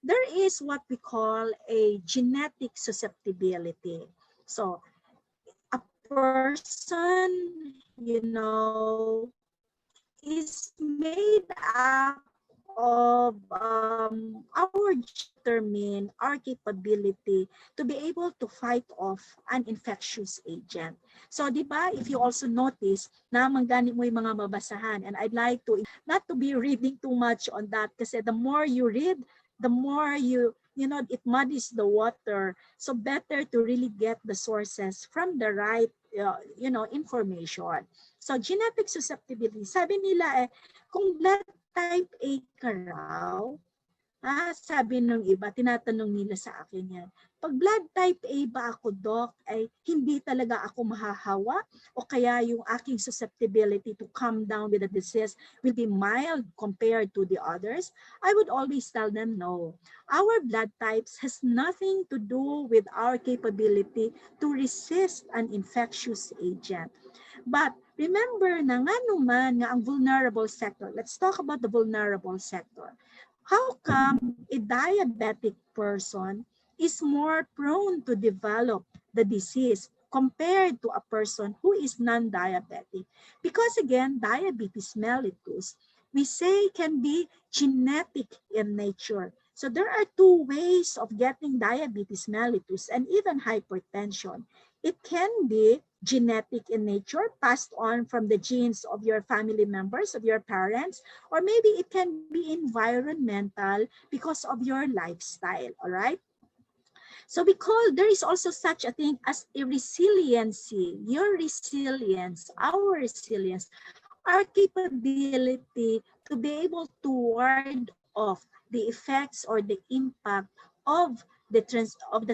There is what we call a genetic susceptibility. So, a person, is made up of our determine our capability to be able to fight off an infectious agent. So, di ba, if you also notice na manggani mo yung mga mabasahan, and I'd like to not to be reading too much on that kasi the more you read, the more it muddies the water. So better to really get the sources from the right, information. So genetic susceptibility, sabi nila kung blood type A ka raw, sabi nung iba, tinatanong nila sa akin yan, pag blood type A ba ako, Doc, ay hindi talaga ako mahahawa o kaya yung aking susceptibility to come down with the disease will be mild compared to the others? I would always tell them no. Our blood types has nothing to do with our capability to resist an infectious agent. But remember na nga naman nga ang vulnerable sector, let's talk about the vulnerable sector. How come a diabetic person is more prone to develop the disease compared to a person who is non-diabetic? Because again, diabetes mellitus, we say can be genetic in nature. So there are two ways of getting diabetes mellitus and even hypertension. It can be genetic in nature, passed on from the genes of your family members, of your parents, or maybe it can be environmental because of your lifestyle, all right? So because there is also such a thing as a resiliency, your resilience, our resilience, our capability to be able to ward off the effects or the impact of the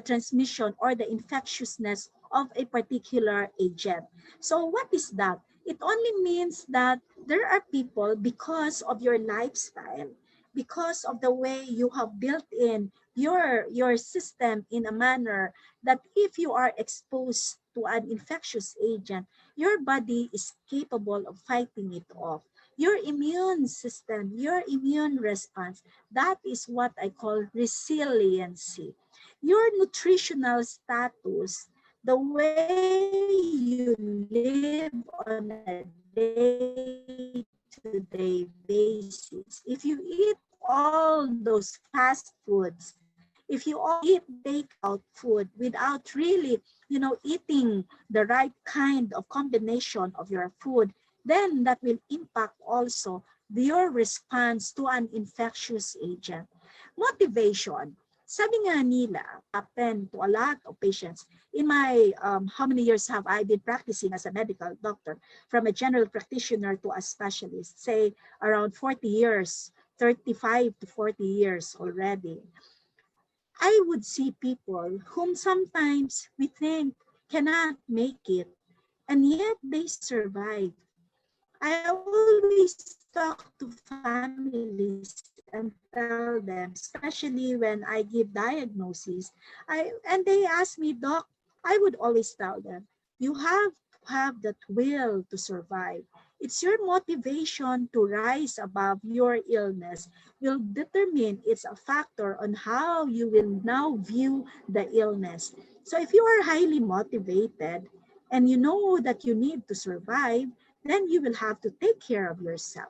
transmission or the infectiousness of a particular agent. So what is that? It only means that there are people, because of your lifestyle, because of the way you have built in your system in a manner that if you are exposed to an infectious agent, your body is capable of fighting it off. Your immune system, your immune response, that is what I call resiliency. Your nutritional status, the way you live on a day-to-day basis, if you eat all those fast foods, if you all eat takeout food without really, eating the right kind of combination of your food, then that will impact also your response to an infectious agent. Motivation. Sabi nga nila, happen to a lot of patients. In my, how many years have I been practicing as a medical doctor, from a general practitioner to a specialist, say around 40 years, 35 to 40 years already. I would see people whom sometimes we think cannot make it, and yet they survive. I always talk to families and tell them, especially when I give diagnosis, and they ask me, Doc, I would always tell them, you have to have that will to survive. It's your motivation to rise above your illness will determine, it's a factor on how you will now view the illness. So if you are highly motivated and you know that you need to survive, then you will have to take care of yourself.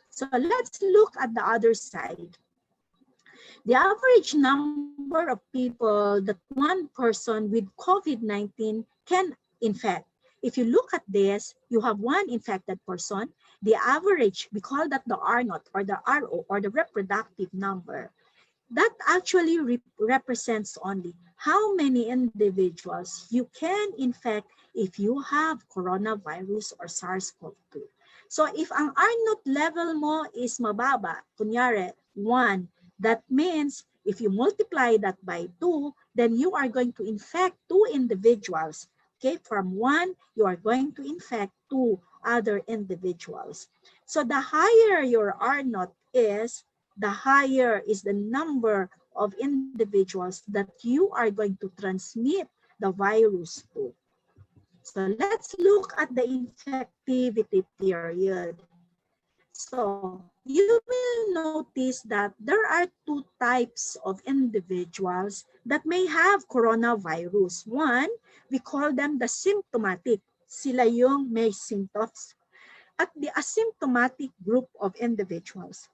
So let's look at the other side. The average number of people that one person with COVID-19 can infect. If you look at this, you have one infected person. The average, we call that the R naught or the RO or the reproductive number. That actually represents only how many individuals you can infect if you have coronavirus or SARS-CoV-2. So if ang R naught level mo is mababa, kunyari 1, that means if you multiply that by 2, then you are going to infect 2 individuals. Okay, from 1, you are going to infect 2 other individuals. So the higher your R naught is, the higher is the number of individuals that you are going to transmit the virus to. So let's look at the infectivity period. So you will notice that there are 2 types of individuals that may have coronavirus. One, we call them the symptomatic. Sila yung may symptoms. At the asymptomatic group of individuals,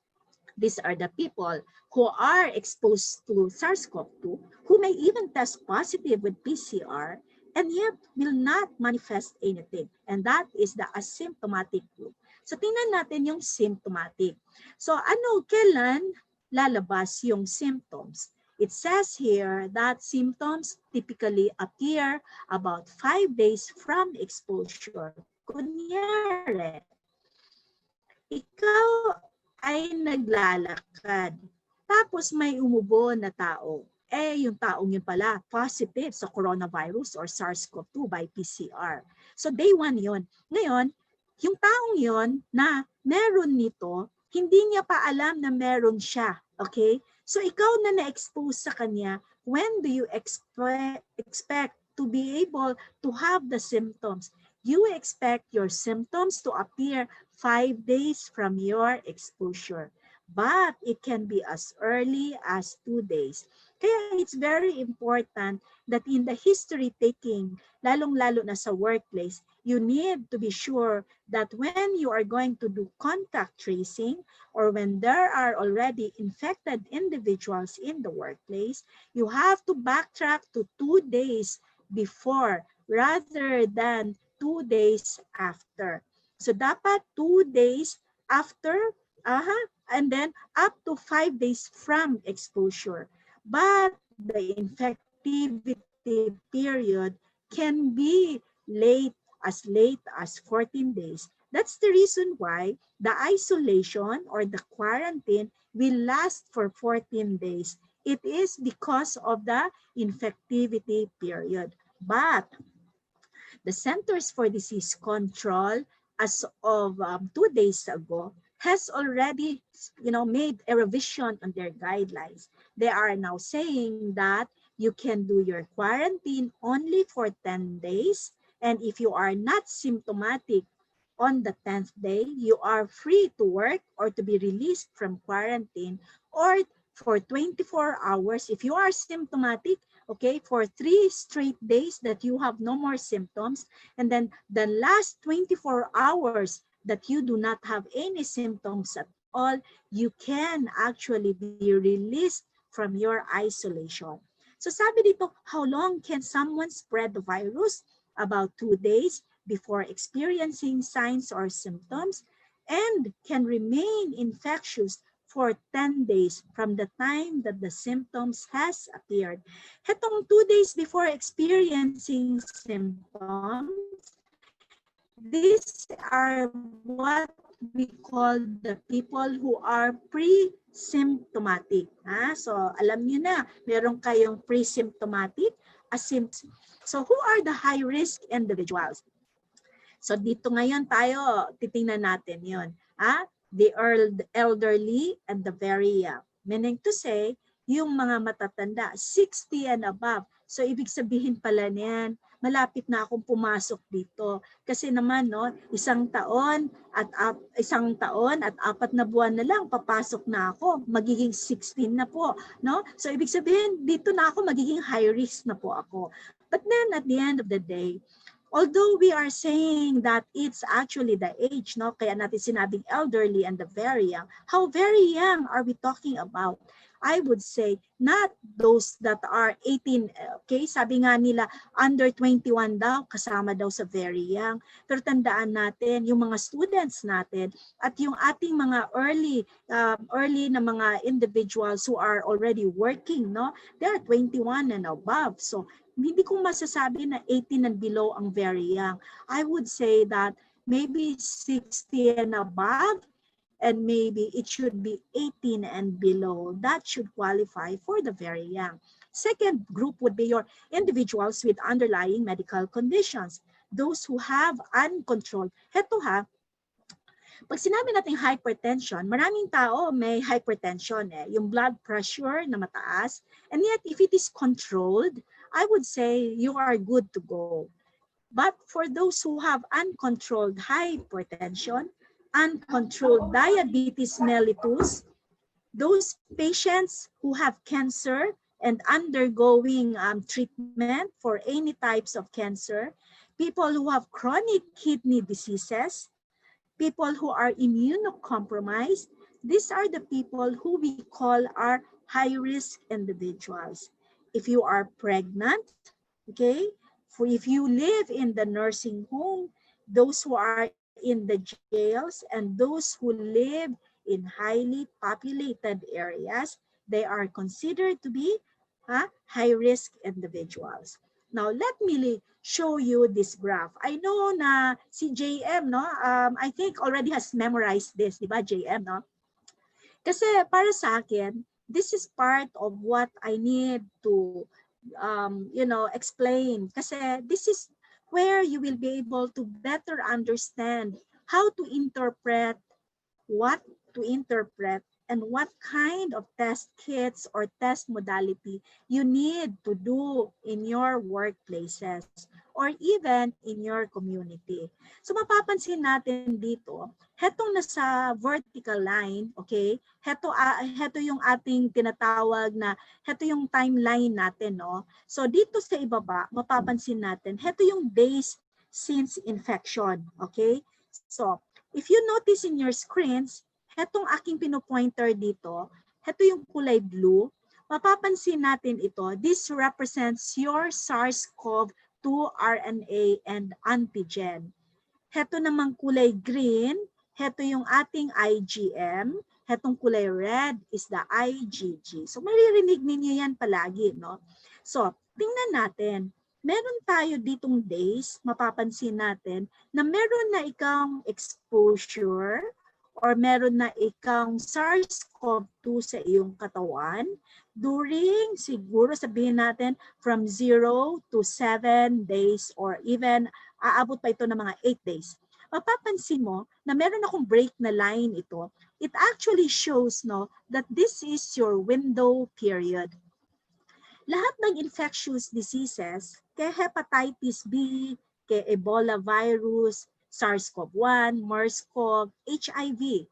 these are the people who are exposed to SARS-CoV-2, who may even test positive with PCR, and yet will not manifest anything. And that is the asymptomatic group. So tingnan natin yung symptomatic. So kailan lalabas yung symptoms? It says here that symptoms typically appear about 5 days from exposure. Kunyari, ikaw ay naglalakad, tapos may umubo na tao. Yung taong yun pala, positive sa coronavirus or SARS-CoV-2 by PCR. So day 1 yun. Ngayon, yung taong yun na meron nito, hindi niya pa alam na meron siya. Okay? So ikaw na na-expose sa kanya, when do you expect to be able to have the symptoms? You expect your symptoms to appear 5 days from your exposure. But it can be as early as 2 days. Kaya it's very important that in the history taking, lalong-lalo na sa workplace, you need to be sure that when you are going to do contact tracing or when there are already infected individuals in the workplace, you have to backtrack to 2 days before rather than 2 days after. So dapat 2 days after, and then up to 5 days from exposure. But the infectivity period can be late as 14 days. That's the reason why the isolation or the quarantine will last for 14 days. It is because of the infectivity period. But the Centers for Disease Control, as of 2 days ago, has already, made a revision on their guidelines. They are now saying that you can do your quarantine only for 10 days. And if you are not symptomatic on the 10th day, you are free to work or to be released from quarantine, or for 24 hours, if you are symptomatic, okay, for 3 straight days that you have no more symptoms, and then the last 24 hours that you do not have any symptoms at all, you can actually be released from your isolation. So sabi dito, how long can someone spread the virus? About 2 days. before experiencing signs or symptoms and can remain infectious for 10 days from the time that the symptoms has appeared. Hetong 2 days before experiencing symptoms, these are what we call the people who are pre-symptomatic. So alam niyo na, meron kayong pre-symptomatic, So who are the high-risk individuals? So dito ngayon tayo, titingnan natin yon. The elderly and the very young. Meaning to say, yung mga matatanda, 60 and above. So ibig sabihin pala niyan, malapit na akong pumasok dito. Kasi naman, no, isang taon at 4 na buwan na lang, papasok na ako. Magiging 16 na po. No? So ibig sabihin, dito na ako, magiging high risk na po ako. But then at the end of the day, although we are saying that it's actually the age, no? Kaya natin sinabing elderly and the very young. How very young are we talking about? I would say not those that are 18, okay? Sabi nga nila, under 21 daw, kasama daw sa very young. Pero tandaan natin, yung mga students natin at yung ating mga early na mga individuals who are already working, no? They are 21 and above. So hindi ko masasabi na 18 and below ang very young. I would say that maybe 60 and above, and maybe it should be 18 and below. That should qualify for the very young. Second group would be your individuals with underlying medical conditions. Those who have uncontrolled. Heto ha, pag sinabi natin hypertension, maraming tao may hypertension, yung blood pressure na mataas. And yet, if it is controlled, I would say you are good to go. But for those who have uncontrolled hypertension, uncontrolled diabetes mellitus, those patients who have cancer and undergoing treatment for any types of cancer, people who have chronic kidney diseases, people who are immunocompromised, these are the people who we call our high-risk individuals. If you are pregnant, okay, if you live in the nursing home, those who are in the jails, and those who live in highly populated areas, they are considered to be high-risk individuals. Now, let me show you this graph. I know na si JM, no? I think already has memorized this, di ba, JM, no? Kasi para sa akin, this is part of what I need to, explain. Kasi this is where you will be able to better understand how to interpret, what to interpret, and what kind of test kits or test modality you need to do in your workplaces or even in your community. So mapapansin natin dito, hetong nasa vertical line, okay? Heto yung ating tinatawag na, heto yung timeline natin, no? So dito sa ibaba, mapapansin natin, heto yung days since infection, okay? So if you notice in your screens, hetong aking pinopointer dito, heto yung kulay blue, mapapansin natin ito, this represents your SARS-CoV-2 RNA and antigen. Heto namang kulay green, heto yung ating IgM, hetong kulay red is the IgG. So maririnig ninyo yan palagi, no? So, tingnan natin. Meron tayo ditong days, mapapansin natin, na meron na ikang exposure or meron na ikang SARS-CoV-2 sa iyong katawan during, siguro sabihin natin, from 0 to 7 days or even aabot pa ito ng mga 8 days. Mapapansin mo na meron akong break na line ito. It actually shows, no, that this is your window period. Lahat ng infectious diseases, kay hepatitis B, kay Ebola virus, SARS-CoV-1, MERS-CoV, HIV,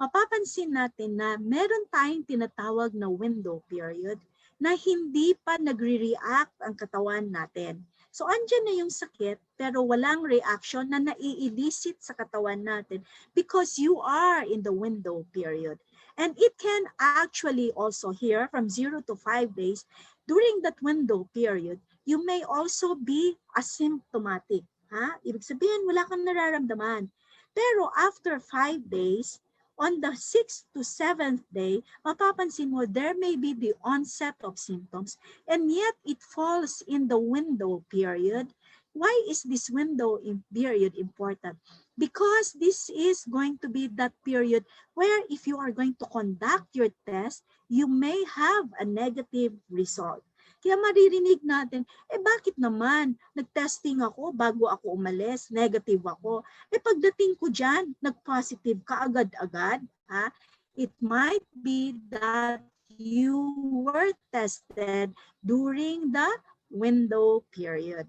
mapapansin natin na meron tayong tinatawag na window period na hindi pa nagre-react ang katawan natin. So andyan na yung sakit pero walang reaction na nai-elicit sa katawan natin because you are in the window period. And it can actually also here from 0 to 5 days, during that window period, you may also be asymptomatic. Ha? Ibig sabihin, wala kang nararamdaman. Pero after 5 days, on the 6th to 7th day, mapapansin mo, there may be the onset of symptoms, and yet it falls in the window period. Why is this window period important? Because this is going to be that period where if you are going to conduct your test, you may have a negative result. Kaya maririnig natin, bakit naman nag-testing ako bago ako umalis, negative ako. Pagdating ko dyan, nag-positive ka agad-agad. Ha? It might be that you were tested during the window period.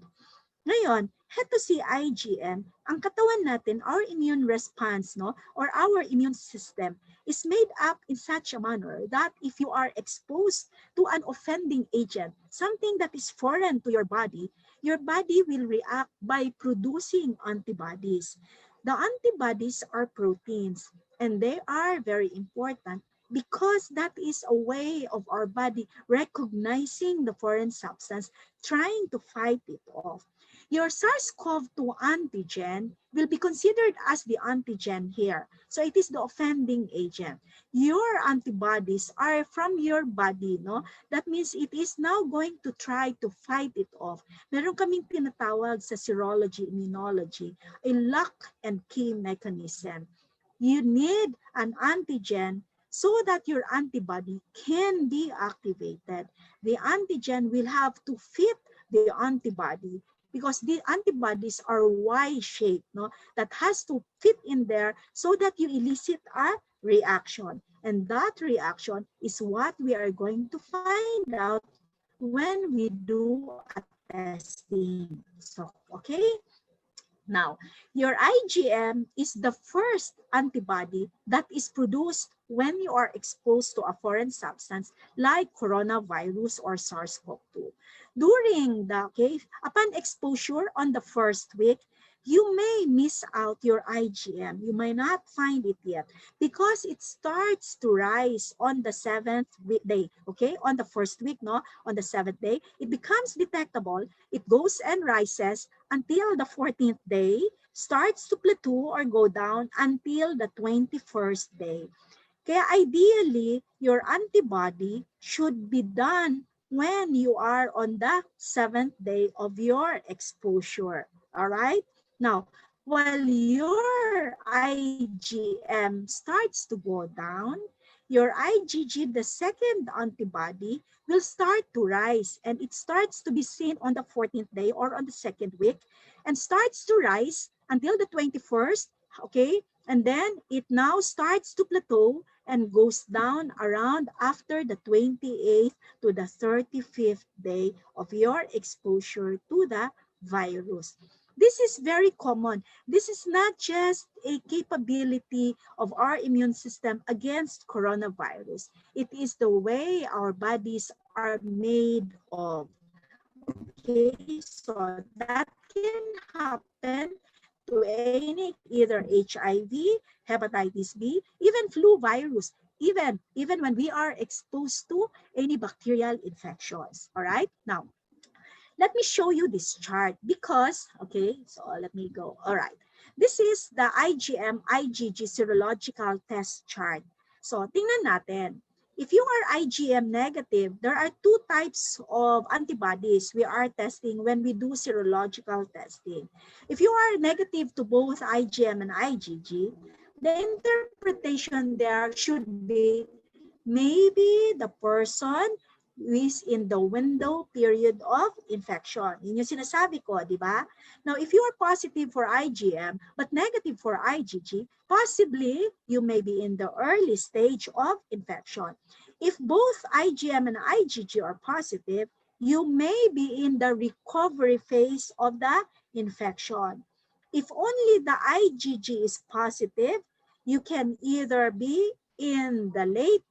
Ngayon, heto si IgM, ang katawan natin, our immune response, no, or our immune system is made up in such a manner that if you are exposed to an offending agent, something that is foreign to your body will react by producing antibodies. The antibodies are proteins, and they are very important because that is a way of our body recognizing the foreign substance, trying to fight it off. Your SARS-CoV-2 antigen will be considered as the antigen here. So it is the offending agent. Your antibodies are from your body, no? That means it is now going to try to fight it off. Meron kaming tinatawag sa serology, immunology, a lock and key mechanism. You need an antigen so that your antibody can be activated. The antigen will have to fit the antibody because the antibodies are Y-shaped, no? That has to fit in there so that you elicit a reaction. And that reaction is what we are going to find out when we do a testing. So, okay? Now, your IgM is the first antibody that is produced when you are exposed to a foreign substance like coronavirus or SARS-CoV-2. During the, upon exposure on the first week, you may miss out your IgM. You may not find it yet because it starts to rise on the 7th day, okay? On the first week, no? On the 7th day, it becomes detectable. It goes and rises until the 14th day, starts to plateau or go down until the 21st day. Kaya ideally, your antibody should be done when you are on the 7th day of your exposure. All right? Now, while your IgM starts to go down, your IgG, the second antibody, will start to rise, and it starts to be seen on the 14th day or on the second week and starts to rise until the 21st, okay? And then it now starts to plateau and goes down around after the 28th to the 35th day of your exposure to the virus. This is very common. This is not just a capability of our immune system against coronavirus. It is the way our bodies are made of. Okay, so that can happen to any, either HIV, hepatitis B, even flu virus, even when we are exposed to any bacterial infections. All right? Now, let me show you this chart because, okay, so let me go. All right. This is the IgM, IgG serological test chart. So, tingnan natin. If you are IgM negative, there are two types of antibodies we are testing when we do serological testing. If you are negative to both IgM and IgG, the interpretation there should be maybe the person is in the window period of infection. Yun yung sinasabi ko, di ba? Now, if you are positive for IgM but negative for IgG, possibly you may be in the early stage of infection. If both IgM and IgG are positive, you may be in the recovery phase of the infection. If only the IgG is positive, you can either be in the late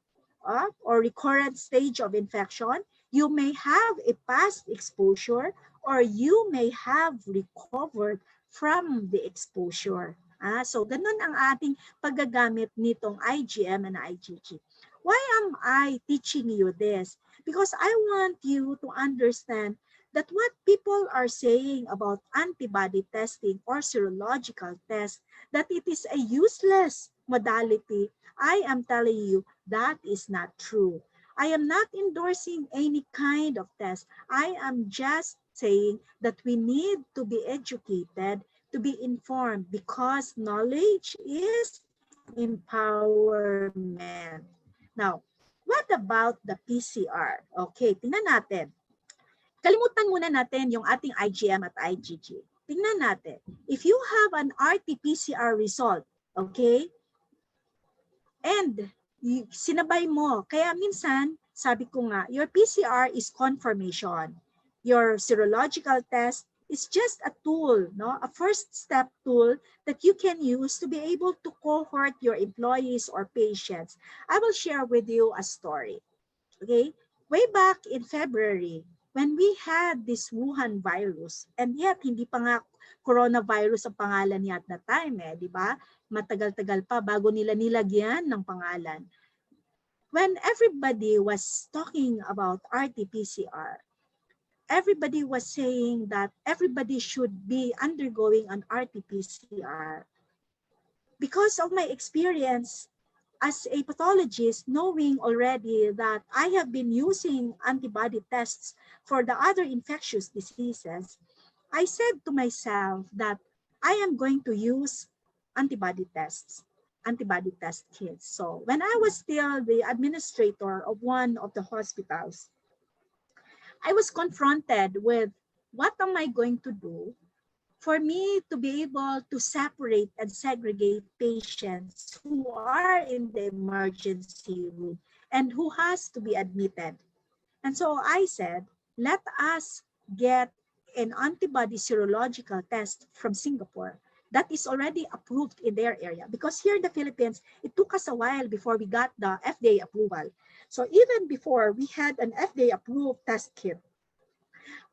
or recurrent stage of infection, you may have a past exposure or you may have recovered from the exposure. So ganun ang ating paggagamit nitong IgM and IgG. Why am I teaching you this? Because I want you to understand that what people are saying about antibody testing or serological test, that it is a useless modality, I am telling you that is not true. I am not endorsing any kind of test. I am just saying that we need to be educated, to be informed, because knowledge is empowerment. Now, what about the PCR? Okay, tingnan natin. Kalimutan muna natin yung ating IgM at IgG. Tingnan natin. If you have an RT-PCR result, okay, and sinabay mo, kaya minsan, sabi ko nga, your PCR is confirmation. Your serological test is just a tool, no? A first step tool that you can use to be able to cohort your employees or patients. I will share with you a story. Okay, way back in February, when we had this Wuhan virus, and yet hindi pa nga coronavirus ang pangalan niya at that time, di ba? Matagal-tagal pa bago nila nilagyan ng pangalan. When everybody was talking about RT-PCR, everybody was saying that everybody should be undergoing an RT-PCR. Because of my experience as a pathologist, knowing already that I have been using antibody tests for the other infectious diseases, I said to myself that I am going to use antibody tests, antibody test kits. So when I was still the administrator of one of the hospitals, I was confronted with what am I going to do for me to be able to separate and segregate patients who are in the emergency room and who has to be admitted. And so I said, let us get an antibody serological test from Singapore that is already approved in their area. Because here in the Philippines, it took us a while before we got the FDA approval. So even before we had an FDA approved test kit,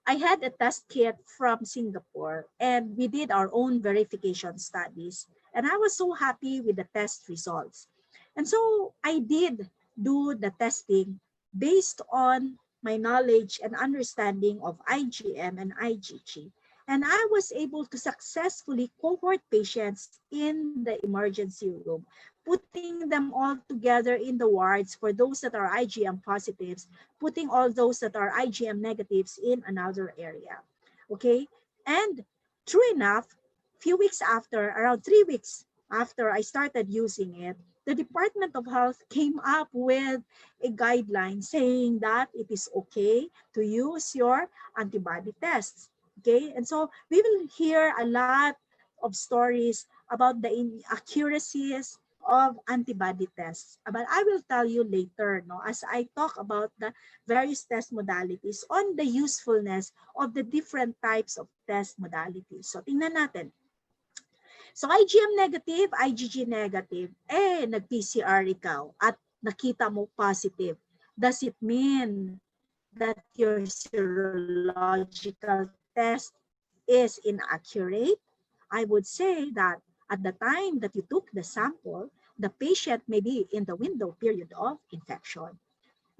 I had a test kit from Singapore and we did our own verification studies. And I was so happy with the test results. And so I did do the testing based on my knowledge and understanding of IgM and IgG. And I was able to successfully cohort patients in the emergency room, putting them all together in the wards for those that are IgM positives, putting all those that are IgM negatives in another area. Okay? And true enough, few weeks after, around 3 weeks after I started using it, the Department of Health came up with a guideline saying that it is okay to use your antibody tests. Okay? And so we will hear a lot of stories about the inaccuracies of antibody tests. But I will tell you later, no, as I talk about the various test modalities on the usefulness of the different types of test modalities. So tingnan natin. So IgM negative, IgG negative, nag-PCR ikaw at nakita mo positive. Does it mean that your serological test is inaccurate? I would say that at the time that you took the sample, the patient may be in the window period of infection.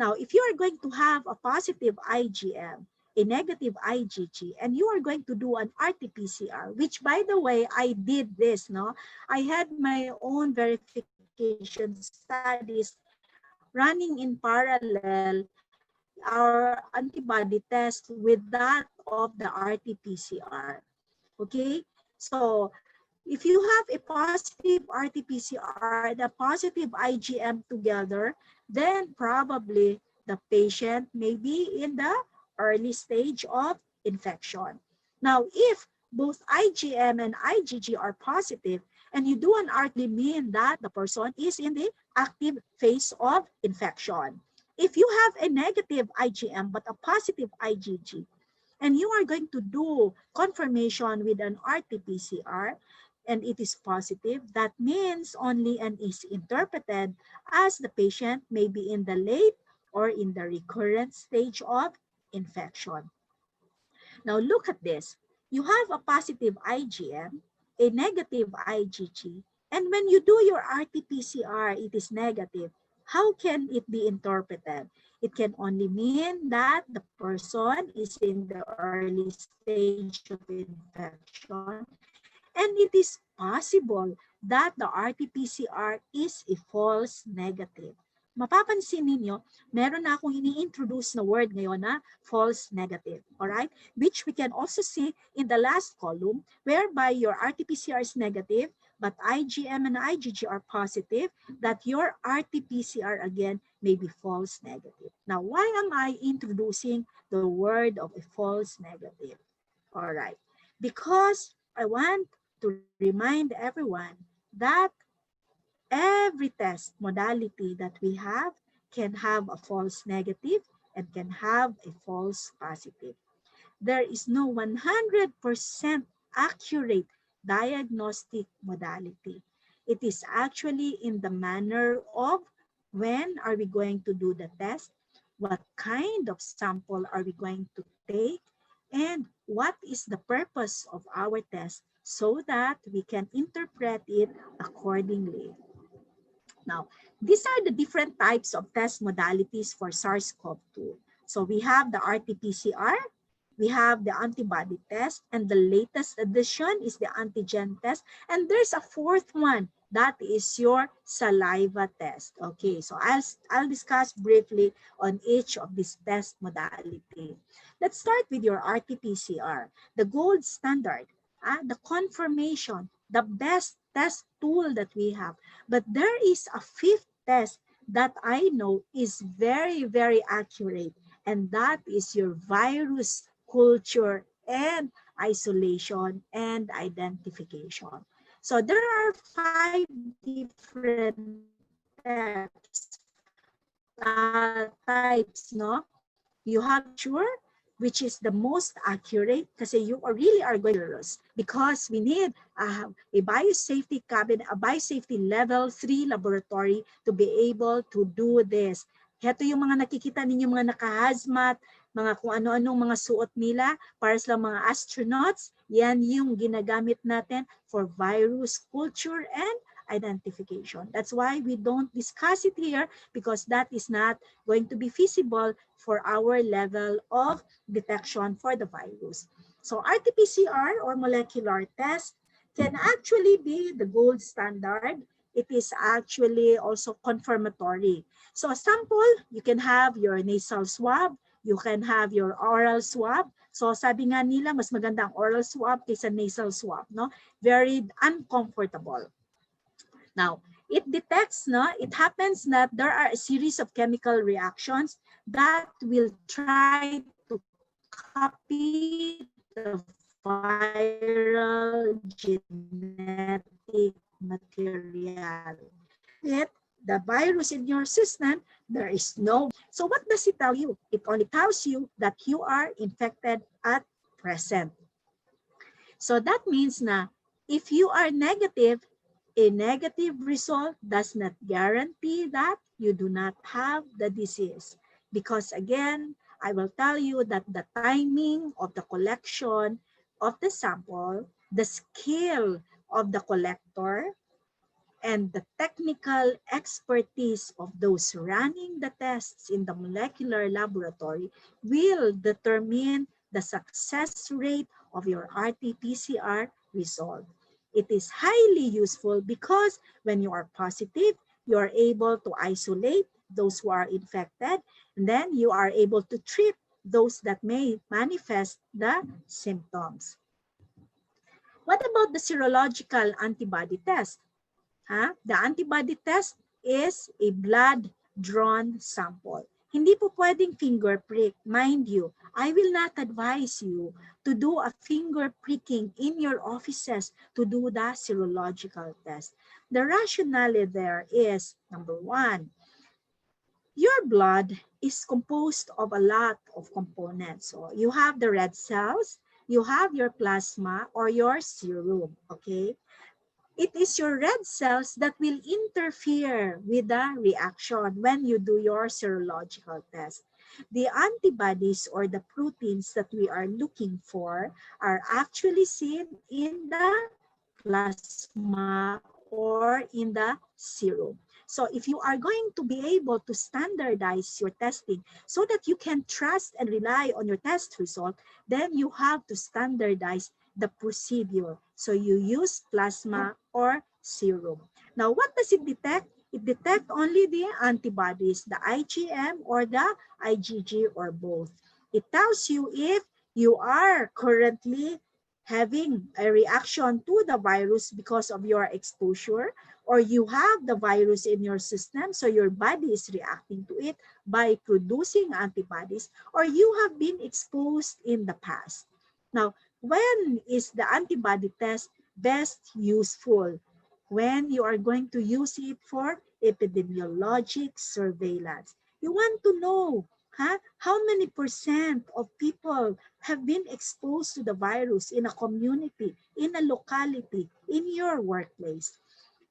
Now, if you are going to have a positive IgM, a negative IgG, and you are going to do an RT-PCR, which by the way, I did this, no? I had my own verification studies running in parallel our antibody test with that of the RT-PCR. Okay? So if you have a positive RT-PCR and a positive IgM together, then probably the patient may be in the early stage of infection. Now, if both IgM and IgG are positive and you do an RT, mean that the person is in the active phase of infection. If you have a negative IgM but a positive IgG, and you are going to do confirmation with an RT-PCR and it is positive, that means only and is interpreted as the patient may be in the late or in the recurrent stage of infection. Now look at this. You have a positive IgM, a negative IgG, and when you do your RT-PCR, it is negative. How can it be interpreted? It can only mean that the person is in the early stage of infection, and it is possible that the RT-PCR is a false negative. Mapapansin ninyo, meron na akong ini-introduce na word ngayon na false negative, all right? Which we can also see in the last column, whereby your RT-PCR is negative, but IgM and IgG are positive, that your RT-PCR again may be false negative. Now, why am I introducing the word of a false negative? All right, because I want to remind everyone that every test modality that we have can have a false negative and can have a false positive. There is no 100% accurate diagnostic modality. It is actually in the manner of when are we going to do the test, what kind of sample are we going to take, and what is the purpose of our test so that we can interpret it accordingly. Now, these are the different types of test modalities for SARS-CoV-2. So we have the RT-PCR, we have the antibody test, and the latest addition is the antigen test. And there's a fourth one, that is your saliva test. Okay, so I'll discuss briefly on each of these test modality. Let's start with your RT-PCR, the gold standard, the confirmation, the best test tool that we have. But there is a fifth test that I know is very, very accurate, and that is your virus culture and isolation and identification. So there are 5 different types, no? You have culture, which is the most accurate kasi you are really are going to because we need a biosafety cabinet, a biosafety level 3 laboratory to be able to do this. Heto yung mga nakikita ninyo mga naka-hazmat, mga kung ano-anong mga suot nila para sa mga astronauts, yan yung ginagamit natin for virus culture and identification. That's why we don't discuss it here because that is not going to be feasible for our level of detection for the virus. So RT-PCR or molecular test can actually be the gold standard. It is actually also confirmatory. So a sample, you can have your nasal swab, you can have your oral swab. So sabi nga nila, mas maganda ang oral swab kaysa nasal swab, no? Very uncomfortable. Now, it detects, no, it happens that there are a series of chemical reactions that will try to copy the viral genetic material. It, the virus in your system, there is no. So what does it tell you? It only tells you that you are infected at present. So that means na if you are negative, a negative result does not guarantee that you do not have the disease. Because again, I will tell you that the timing of the collection of the sample, the skill of the collector, and the technical expertise of those running the tests in the molecular laboratory will determine the success rate of your RT-PCR result. It is highly useful because when you are positive, you are able to isolate those who are infected, and then you are able to treat those that may manifest the symptoms. What about the serological antibody test? The antibody test is a blood-drawn sample. Hindi po pwedeng finger prick. Mind you, I will not advise you to do a finger pricking in your offices to do the serological test. The rationale there is, number one, your blood is composed of a lot of components. So you have the red cells, you have your plasma or your serum, okay? It is your red cells that will interfere with the reaction when you do your serological test. The antibodies or the proteins that we are looking for are actually seen in the plasma or in the serum. So if you are going to be able to standardize your testing so that you can trust and rely on your test result, then you have to standardize the procedure. So you use plasma or serum. Now, what does it detect? It detects only the antibodies, the IgM or the IgG or both. It tells you if you are currently having a reaction to the virus because of your exposure, or you have the virus in your system, so your body is reacting to it by producing antibodies, or you have been exposed in the past. Now, when is the antibody test best useful? When you are going to use it for epidemiologic surveillance. You want to know how many percent of people have been exposed to the virus in a community, in a locality, in your workplace.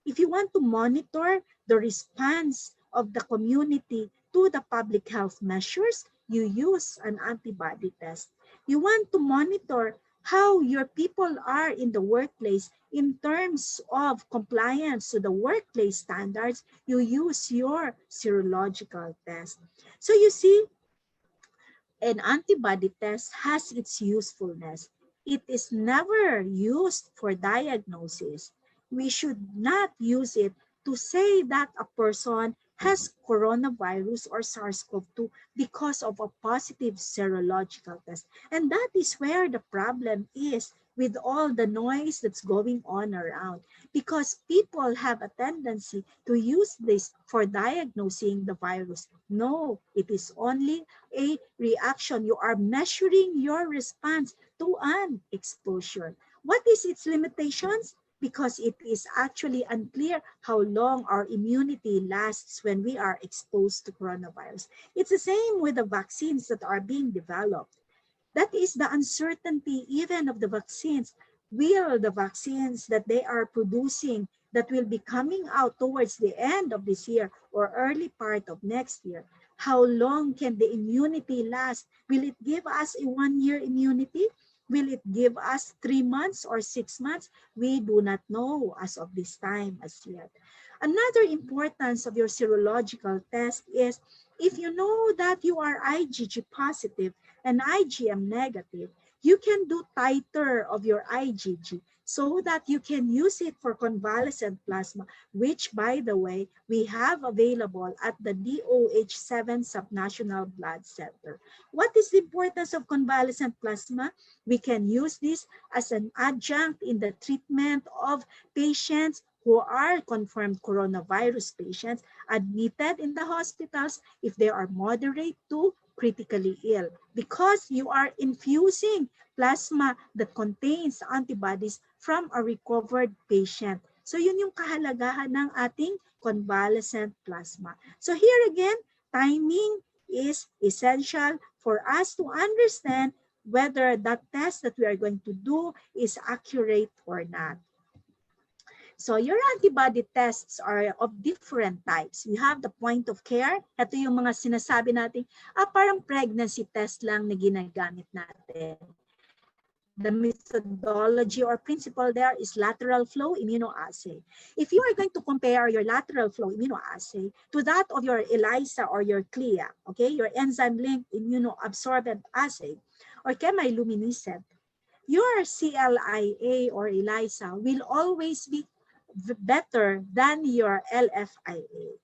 If you want to monitor the response of the community to the public health measures, you use an antibody test. You want to monitor how your people are in the workplace in terms of compliance to the workplace standards, you use your serological test. So you see, an antibody test has its usefulness. It is never used for diagnosis. We should not use it to say that a person has coronavirus or SARS-CoV-2 because of a positive serological test. And that is where the problem is with all the noise that's going on around, because people have a tendency to use this for diagnosing the virus. No, it is only a reaction. You are measuring your response to an exposure. What is its limitations? Because it is actually unclear how long our immunity lasts when we are exposed to coronavirus. It's the same with the vaccines that are being developed. That is the uncertainty even of the vaccines. Will the vaccines that they are producing that will be coming out towards the end of this year or early part of next year, how long can the immunity last? Will it give us a 1-year immunity? Will it give us 3 months or 6 months? We do not know as of this time as yet. Another importance of your serological test is if you know that you are IgG positive and IgM negative, you can do titer of your IgG so that you can use it for convalescent plasma, which, by the way, we have available at the DOH-7 Subnational Blood Center. What is the importance of convalescent plasma? We can use this as an adjunct in the treatment of patients who are confirmed coronavirus patients admitted in the hospitals if they are moderate to critically ill, because you are infusing plasma that contains antibodies from a recovered patient. So yun yung kahalagahan ng ating convalescent plasma. So here again, timing is essential for us to understand whether that test that we are going to do is accurate or not. So your antibody tests are of different types. We have the point of care. Ito yung mga sinasabi natin, parang pregnancy test lang na ginagamit natin. The methodology or principle there is lateral flow immunoassay. If you are going to compare your lateral flow immunoassay to that of your ELISA or your CLIA, okay, your enzyme-linked immunoabsorbent assay or chemiluminescent, your CLIA or ELISA will always be better than your LFIA.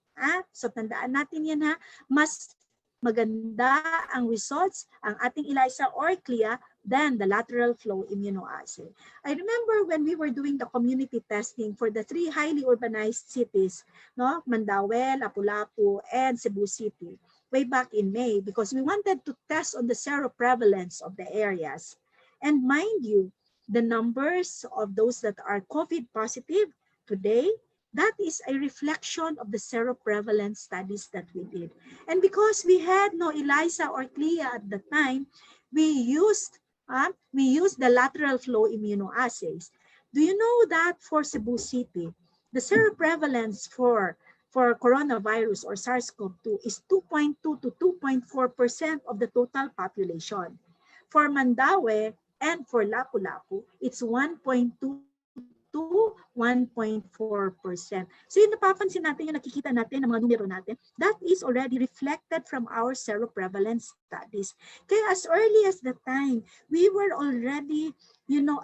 So tandaan natin yan ha, mas maganda ang results ang ating ELISA or CLIA than the lateral flow immunoassay. I remember when we were doing the community testing for the 3 highly urbanized cities, no, Mandaue, Lapu-Lapu, and Cebu City, way back in May, because we wanted to test on the seroprevalence of the areas. And mind you, the numbers of those that are COVID positive today, that is a reflection of the seroprevalence studies that we did. And because we had no ELISA or CLIA at the time, we used the lateral flow immunoassays. Do you know that for Cebu City, the seroprevalence for coronavirus or SARS-CoV-2 is 2.2 to 2.4% of the total population. For Mandaue and for Lapu-Lapu, it's 1.2 to to 1.4%. So yung napapansin natin, yung nakikita natin, ng mga numero natin, that is already reflected from our seroprevalence studies. Kaya as early as the time, we were already,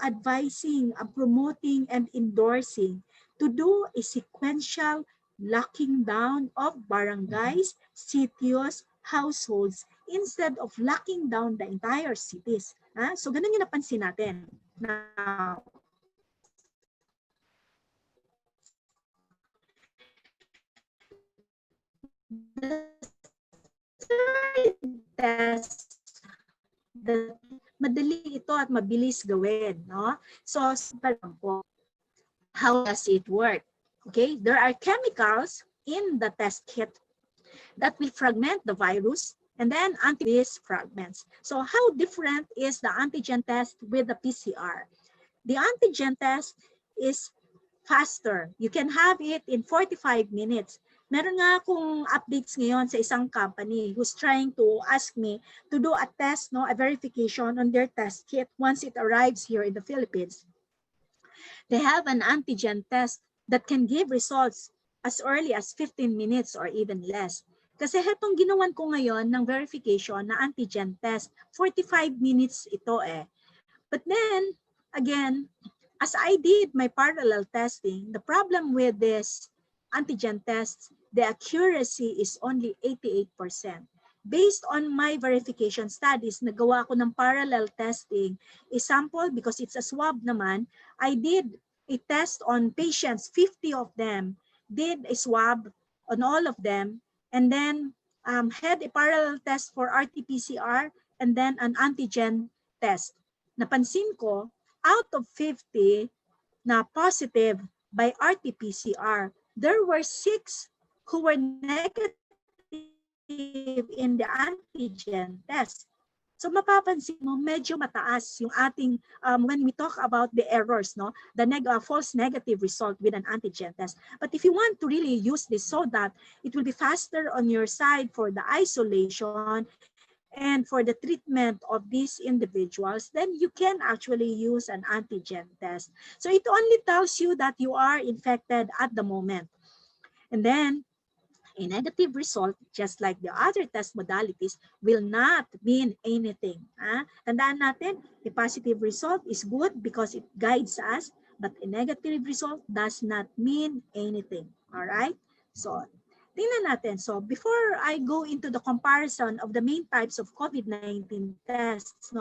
advising, promoting, and endorsing to do a sequential locking down of barangays, sitios, households, instead of locking down the entire cities. So ganun yung napansin natin. Now, the third test, madali ito at mabilis gawin, no? So, po, how does it work? Okay, there are chemicals in the test kit that will fragment the virus and then these fragments. So how different is the antigen test with the PCR? The antigen test is faster. You can have it in 45 minutes. Meron nga akong updates ngayon sa isang company who's trying to ask me to do a test, a verification on their test kit once it arrives here in the Philippines. They have an antigen test that can give results as early as 15 minutes or even less. Kasi hetong ginawan ko ngayon ng verification na antigen test, 45 minutes ito eh. But then, again, as I did my parallel testing, the problem with this antigen tests, the accuracy is only 88%. Based on my verification studies, nagawa ko ng parallel testing, a sample, because it's a swab naman, I did a test on patients, 50 of them, did a swab on all of them, and then had a parallel test for RT-PCR and then an antigen test. Napansin ko, out of 50 na positive by RT-PCR, there were 6 who were negative in the antigen test. So mapapansin mo, medyo mataas yung ating, when we talk about the errors, the false negative result with an antigen test. But if you want to really use this so that it will be faster on your side for the isolation and for the treatment of these individuals, then you can actually use an antigen test. So it only tells you that you are infected at the moment. And then, a negative result, just like the other test modalities, will not mean anything. Tandaan natin, a positive result is good because it guides us, but a negative result does not mean anything. All right? So, tingnan natin. So, before I go into the comparison of the main types of COVID-19 tests,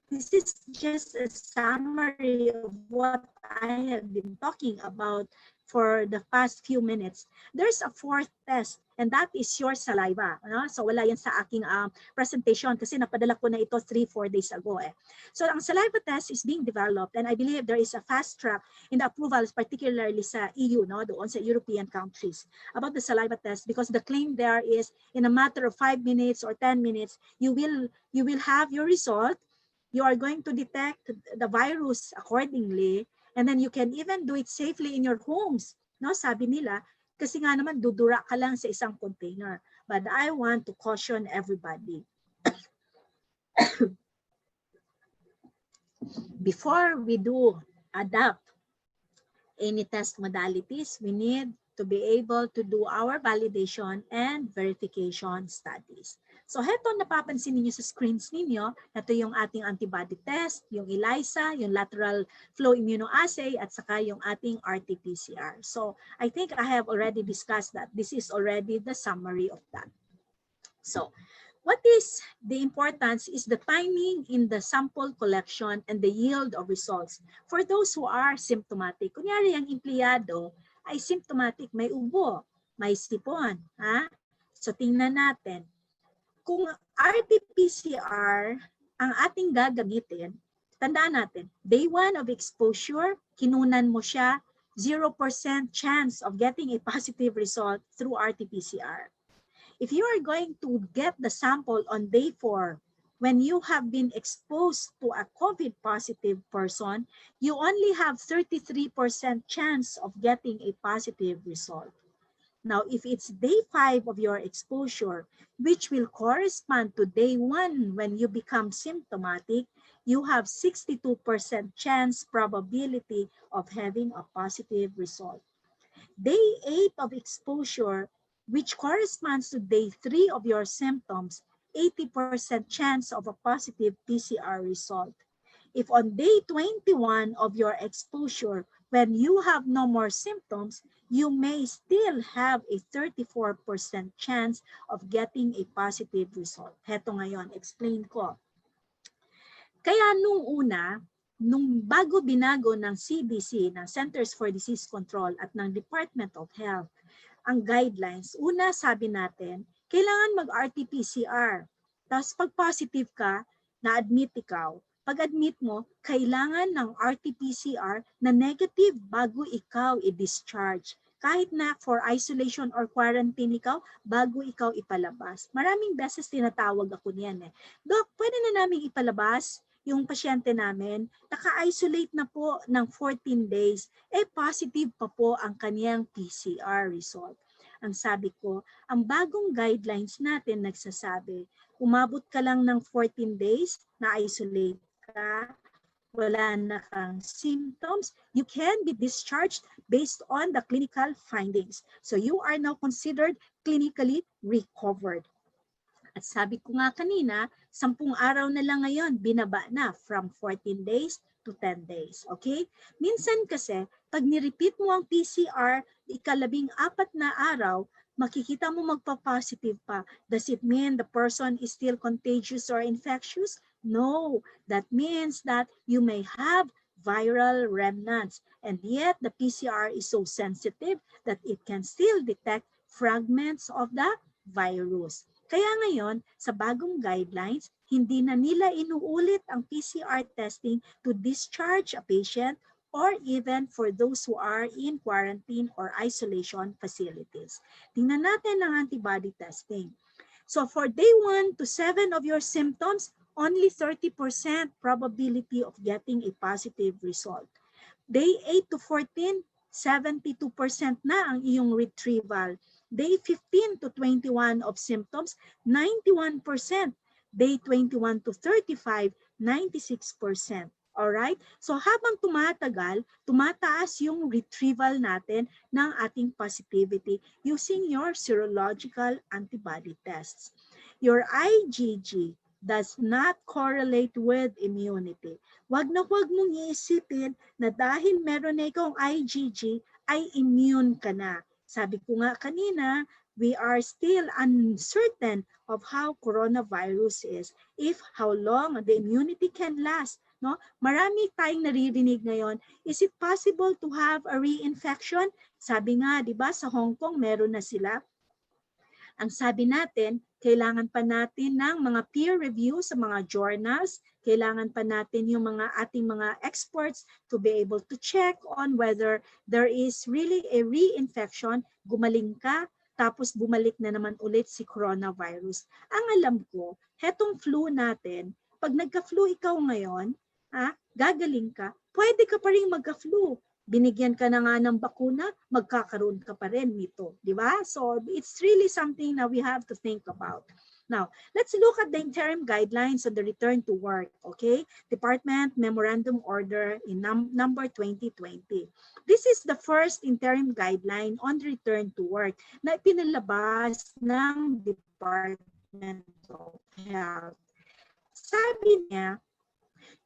this is just a summary of what I have been talking about for the past few minutes. There's a fourth test, and that is your saliva. So wala yan sa aking presentation kasi napadala ko na ito 3-4 days ago. So ang saliva test is being developed, and I believe there is a fast track in the approvals, particularly sa EU, doon sa European countries, about the saliva test, because the claim there is in a matter of 5 minutes or 10 minutes, you will have your result. You are going to detect the virus accordingly, and then you can even do it safely in your homes. Sabi nila, kasi nga naman dudura ka lang sa isang container. But I want to caution everybody. Before we do adapt any test modalities, we need to be able to do our validation and verification studies. So heto, napapansin niyo sa screens ninyo, ito yung ating antibody test, yung ELISA, yung lateral flow immunoassay, at saka yung ating RT-PCR. So I think I have already discussed that. This is already the summary of that. So what is the importance is the timing in the sample collection and the yield of results for those who are symptomatic. Kunyari, ang empleyado ay symptomatic, may ubo, may sipon. So tingnan natin. Kung RT-PCR ang ating gagamitin, tandaan natin, day 1 of exposure, kinunan mo siya, 0% chance of getting a positive result through RT-PCR. If you are going to get the sample on day 4, when you have been exposed to a COVID positive person, you only have 33% chance of getting a positive result. Now, if it's day 5 of your exposure, which will correspond to day 1 when you become symptomatic, you have 62% chance probability of having a positive result. Day 8 of exposure, which corresponds to day 3 of your symptoms, 80% chance of a positive PCR result. If on day 21 of your exposure, when you have no more symptoms, you may still have a 34% chance of getting a positive result. Heto ngayon, explain ko. Kaya nung una, nung bago binago ng CDC, ng Centers for Disease Control at ng Department of Health, ang guidelines, una sabi natin, kailangan mag-RT-PCR. Tapos pag positive ka, na-admit ikaw. Pag-admit mo, kailangan ng RT-PCR na negative bago ikaw i-discharge. Kahit na for isolation or quarantine ikaw, bago ikaw ipalabas. Maraming beses tinatawag ako niyan eh. Doc, pwede na namin ipalabas yung pasyente namin, naka-isolate na po ng 14 days, positive pa po ang kaniyang PCR result. Ang sabi ko, ang bagong guidelines natin nagsasabi, umabot ka lang ng 14 days, na-isolate ka, wala na kang symptoms, you can be discharged based on the clinical findings. So you are now considered clinically recovered. At sabi ko nga kanina, 10 araw na lang ngayon, binaba na from 14 days to 10 days. Okay? Minsan kasi, pag nirepeat mo ang PCR, ika-14 na araw, makikita mo magpa-positive pa. Does it mean the person is still contagious or infectious? No. That means that you may have viral remnants. And yet, the PCR is so sensitive that it can still detect fragments of the virus. Kaya ngayon, sa bagong guidelines, hindi na nila inuulit ang PCR testing to discharge a patient or even for those who are in quarantine or isolation facilities. Tingnan natin ang antibody testing. So for day 1 to 7 of your symptoms, only 30% probability of getting a positive result. Day 8 to 14, 72% na ang iyong retrieval. Day 15 to 21 of symptoms, 91%. Day 21 to 35, 96%. Alright? So habang tumatagal, tumataas yung retrieval natin ng ating positivity using your serological antibody tests. Your IgG does not correlate with immunity. Wag na wag mong iisipin na dahil meron na ikaw IgG, ay immune ka na. Sabi ko nga kanina, we are still uncertain of how coronavirus is, if how long the immunity can last. No? Marami tayong naririnig ngayon, is it possible to have a reinfection? Sabi nga, di ba, sa Hong Kong meron na sila. Ang sabi natin, kailangan pa natin ng mga peer review sa mga journals, kailangan pa natin yung mga ating mga experts to be able to check on whether there is really a reinfection, gumaling ka, tapos bumalik na naman ulit si coronavirus. Ang alam ko, hetong flu natin, pag nagka-flu ikaw ngayon, gagaling ka, pwede ka pa rin magka-flu. Binigyan ka na nga ng bakuna, magkakaroon ka pa rin nito, di ba? So it's really something that we have to think about. Now, let's look at the interim guidelines on the return to work, okay? Department Memorandum Order in number 2020. This is the first interim guideline on the return to work na pinalabas ng Department of Health. Sabi niya,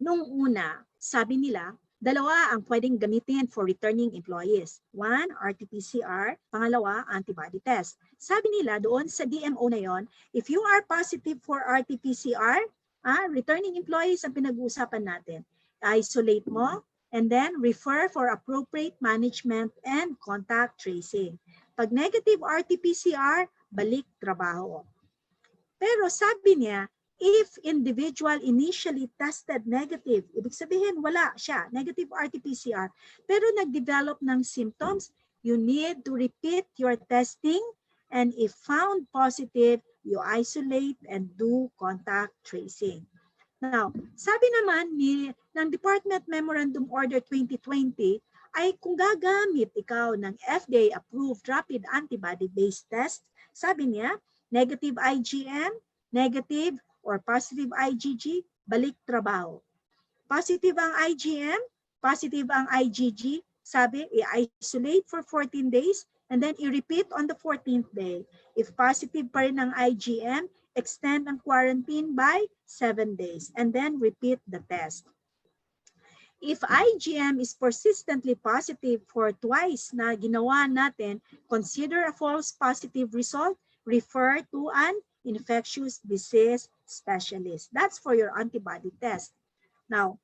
nung una, sabi nila, dalawa ang pwedeng gamitin for returning employees. One, RT-PCR. Pangalawa, antibody test. Sabi nila doon sa DMO na yon, if you are positive for RT-PCR, returning employees ang pinag-uusapan natin. Isolate mo and then refer for appropriate management and contact tracing. Pag negative RT-PCR, balik trabaho. Pero sabi niya, if individual initially tested negative, ibig sabihin wala siya, negative RT-PCR, pero nag-develop ng symptoms, you need to repeat your testing, and if found positive, you isolate and do contact tracing. Now, sabi naman ng Department Memorandum Order 2020, ay kung gagamit ikaw ng FDA-approved rapid antibody-based test, sabi niya, negative IgM, negative or positive IgG, balik trabaho. Positive ang IgM, positive ang IgG, sabi, i-isolate for 14 days and then i-repeat on the 14th day. If positive pa rin ang IgM, extend ang quarantine by 7 days and then repeat the test. If IgM is persistently positive for twice na ginawa natin, consider a false positive result, refer to an infectious disease specialist. That's for your antibody test. Now,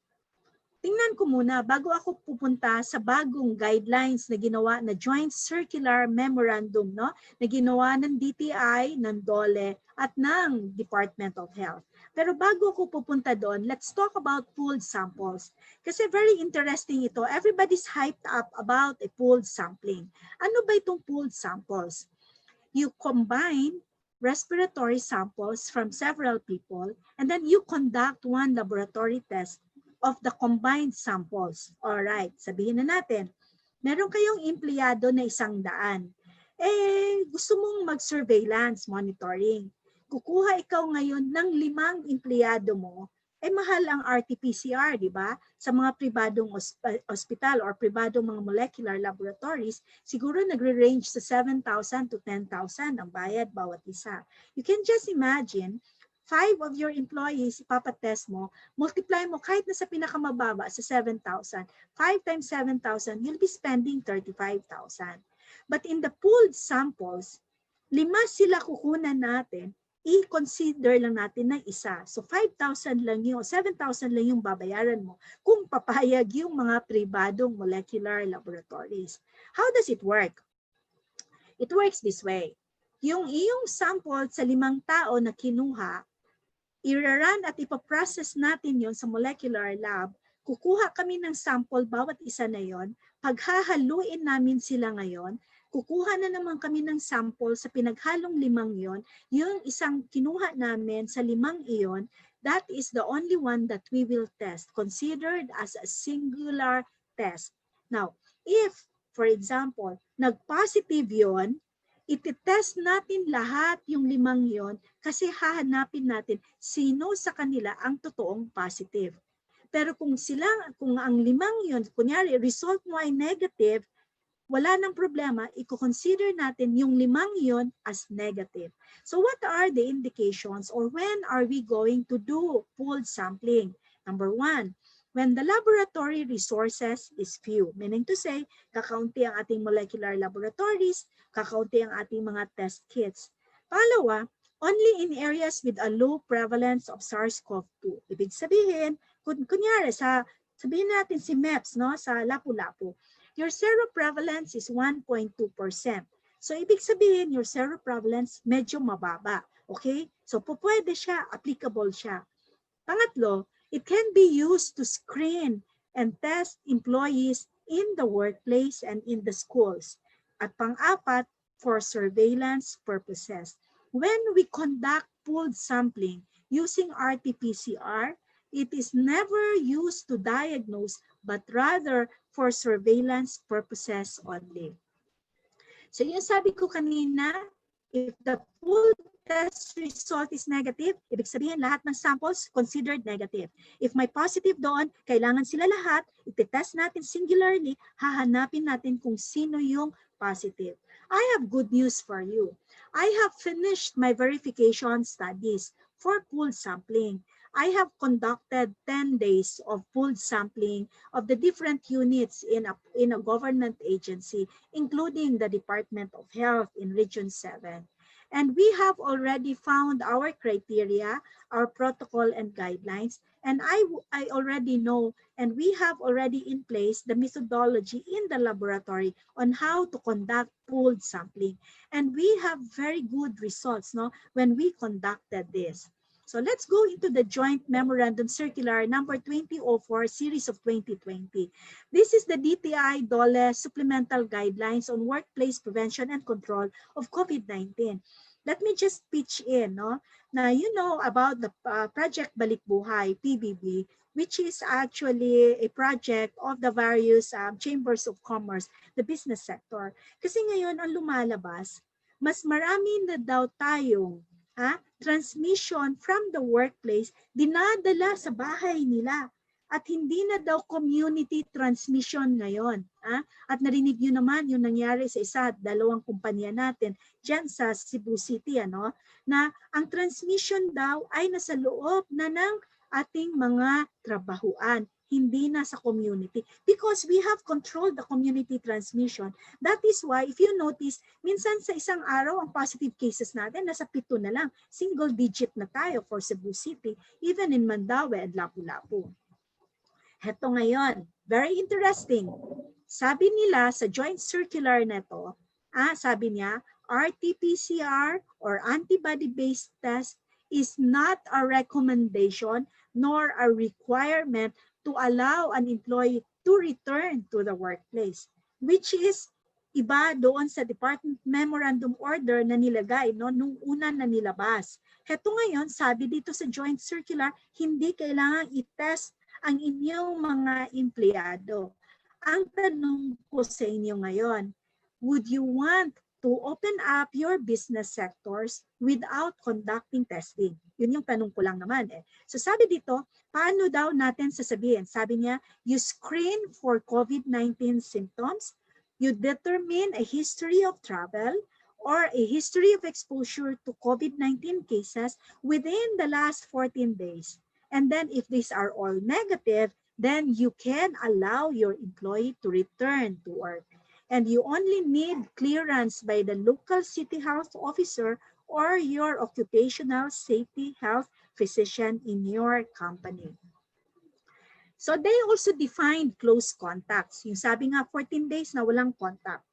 tingnan ko muna bago ako pupunta sa bagong guidelines na ginawa na Joint Circular Memorandum, no, na ginawa ng DTI, ng DOLE at ng Department of Health. Pero bago ako pupunta doon, let's talk about pooled samples. Kasi very interesting ito. Everybody's hyped up about a pooled sampling. Ano ba itong pooled samples? You combine respiratory samples from several people and then you conduct one laboratory test of the combined samples. Alright, sabihin na natin, meron kayong empleyado na 100. Gusto mong mag-surveillance monitoring. Kukuha ikaw ngayon ng 5 empleyado mo, mahal ang RT-PCR, di ba? Sa mga pribadong ospital or pribadong mga molecular laboratories, siguro nagre-range sa 7,000 to 10,000 ang bayad bawat isa. You can just imagine, 5 of your employees, ipapatest mo, multiply mo kahit na sa pinakamababa sa 7,000. 5 times 7,000, you'll be spending 35,000. But in the pooled samples, 5 sila kukunan natin, i-consider lang natin na isa. So 5,000 lang yun, 7,000 lang yung babayaran mo kung papayag yung mga pribadong molecular laboratories. How does it work? It works this way. Yung iyong sample sa 5 tao na kinuha, i-run at ipaprocess natin yon sa molecular lab, kukuha kami ng sample bawat isa na yon, paghahaluin namin sila ngayon, kukuha na naman kami ng sample sa pinaghalong 5 yon, yung isang kinuha namin sa 5 iyon, that is the only one that we will test, considered as a singular test. Now, if, for example, nag-positive yon, iti-test natin lahat yung 5 yon kasi hahanapin natin sino sa kanila ang totoong positive. Pero kung ang 5 yon, kunyari, result mo ay negative, wala nang problema, i-consider natin yung 5 yon as negative. So what are the indications or when are we going to do pooled sampling? Number 1, when the laboratory resources is few, meaning to say, kakaunti ang ating molecular laboratories, kakaunti ang ating mga test kits. Pangalawa, only in areas with a low prevalence of SARS-CoV-2. Ibig sabihin, kunyari, sabihin natin si MEPS, no, sa Lapu-Lapu, your seroprevalence is 1.2%. So, ibig sabihin, your seroprevalence medyo mababa. Okay? So, pwede siya, applicable siya. Pangatlo, it can be used to screen and test employees in the workplace and in the schools. At pang-apat, for surveillance purposes. When we conduct pooled sampling using RT-PCR, it is never used to diagnose, but rather for surveillance purposes only. So yung sabi ko kanina, if the pooled test result is negative, ibig sabihin lahat ng samples considered negative. If may positive doon, kailangan sila lahat, iti-test natin singularly, hahanapin natin kung sino yung positive. I have good news for you. I have finished my verification studies for pooled sampling. I have conducted 10 days of pooled sampling of the different units in a government agency, including the Department of Health in Region 7. And we have already found our criteria, our protocol and guidelines, and I already know, and we have already in place the methodology in the laboratory on how to conduct pooled sampling. And we have very good results, no, when we conducted this. So let's go into the Joint Memorandum Circular number 2004 series of 2020. This is the DTI-DOLE Supplemental Guidelines on Workplace Prevention and Control of COVID-19. let me just pitch in, no? Na you know about the Project Balik Buhay, PBB, which is actually a project of the various chambers of commerce, the business sector. Kasi ngayon, ang lumalabas, mas marami na daw tayong transmission from the workplace, dinadala sa bahay nila. At hindi na daw community transmission ngayon. At narinig nyo naman yung nangyari sa isa at dalawang kumpanya natin dyan sa Cebu City, na ang transmission daw ay nasa loob na ng ating mga trabahuan, hindi na sa community. Because we have controlled the community transmission. That is why, if you notice, minsan sa isang araw, ang positive cases natin, nasa 7 na lang. Single digit na tayo for Cebu City, even in Mandaue and Lapu-Lapu. Heto ngayon, very interesting. Sabi nila sa joint circular na to, sabi niya, RT-PCR or antibody-based test is not a recommendation nor a requirement to allow an employee to return to the workplace, which is iba doon sa Department Memorandum Order na nilagay nung una na nilabas. Heto ngayon, sabi dito sa joint circular, hindi kailangang i-test ang inyong mga empleyado. Ang tanong ko sa inyo ngayon, would you want to open up your business sectors without conducting testing? Yun yung tanong ko lang naman. So sabi dito, paano daw natin sasabihin? Sabi niya, you screen for COVID-19 symptoms, you determine a history of travel or a history of exposure to COVID-19 cases within the last 14 days. And then if these are all negative, then you can allow your employee to return to work. And you only need clearance by the local city health officer or your occupational safety health physician in your company. So they also defined close contacts. Yung sabi nga 14 days na walang contact.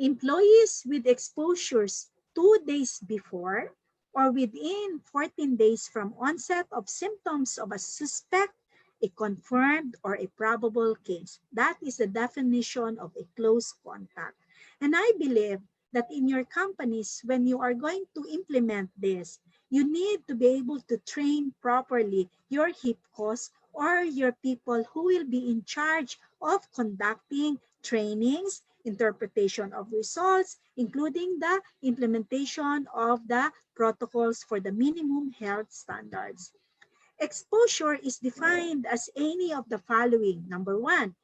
Employees with exposures 2 days before or within 14 days from onset of symptoms of a suspect, a confirmed, or a probable case. That is the definition of a close contact. And I believe that in your companies, when you are going to implement this, you need to be able to train properly your HIPCOs or your people who will be in charge of conducting trainings, interpretation of results, including the implementation of the protocols for the minimum health standards. Exposure is defined as any of the following. Number 1,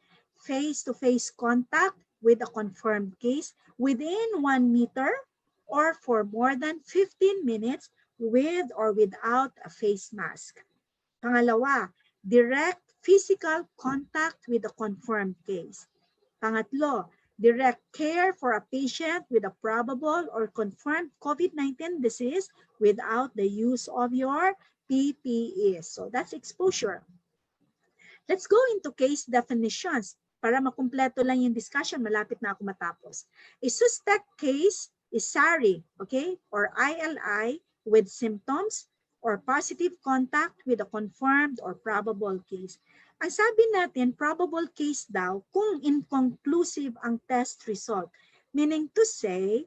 face-to-face contact with a confirmed case within 1 meter or for more than 15 minutes with or without a face mask. Pangalawa, direct physical contact with a confirmed case. Pangatlo, direct care for a patient with a probable or confirmed COVID-19 disease without the use of your PPE. So that's exposure. Let's go into case definitions para makumpleto lang yung discussion. Malapit na ako matapos. A suspect case is SARI, okay, or ILI with symptoms or positive contact with a confirmed or probable case. Ang sabi natin, probable case daw kung inconclusive ang test result. Meaning to say,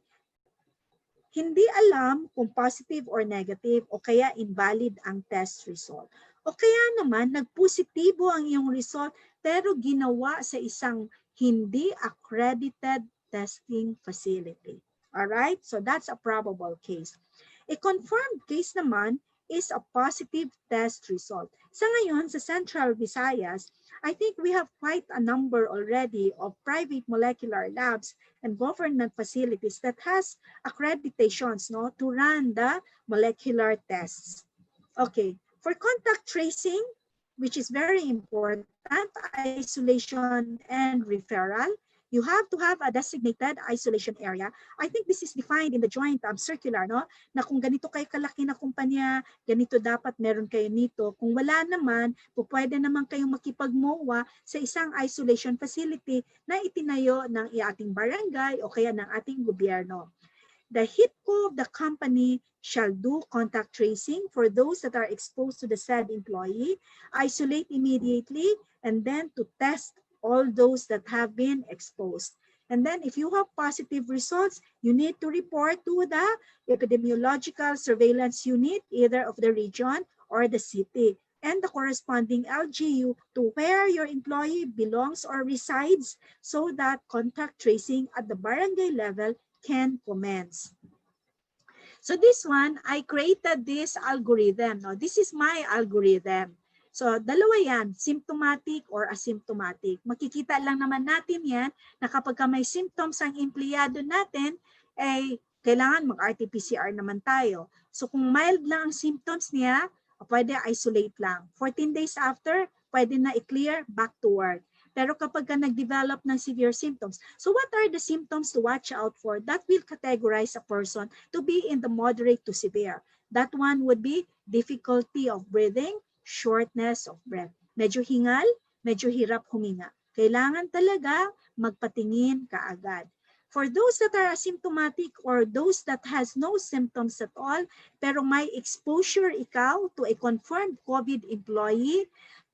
hindi alam kung positive or negative o kaya invalid ang test result. O kaya naman, nagpositibo ang iyong result pero ginawa sa isang hindi accredited testing facility. Alright? So that's a probable case. A confirmed case naman is a positive test result. Sa ngayon, sa Central Visayas, I think we have quite a number already of private molecular labs and government facilities that has accreditations to run the molecular tests. Okay, for contact tracing, which is very important, isolation and referral, you have to have a designated isolation area. I think this is defined in the joint circular, na kung ganito kayo kalaki na kumpanya, ganito dapat meron kayo nito. Kung wala naman, pwede naman kayong makipag-MOA sa isang isolation facility na itinayo ng ating barangay o kaya ng ating gobyerno. The HIPCO of the company shall do contact tracing for those that are exposed to the said employee, isolate immediately, and then to test all those that have been exposed. And then if you have positive results, you need to report to the epidemiological surveillance unit, either of the region or the city, and the corresponding LGU to where your employee belongs or resides, so that contact tracing at the barangay level can commence. So this one, I created this algorithm. No? This is my algorithm. So dalawa yan, symptomatic or asymptomatic. Makikita lang naman natin yan na kapag may symptoms ang empleyado natin, ay kailangan mag-RT-PCR naman tayo. So kung mild lang ang symptoms niya, pwede isolate lang. 14 days after, pwede na i-clear back to work. Pero kapag nag-develop ng severe symptoms, so what are the symptoms to watch out for? That will categorize a person to be in the moderate to severe. That one would be difficulty of breathing, shortness of breath. Medyo hingal, medyo hirap huminga. Kailangan talaga magpatingin kaagad. For those that are asymptomatic or those that has no symptoms at all, pero may exposure ikaw to a confirmed COVID employee,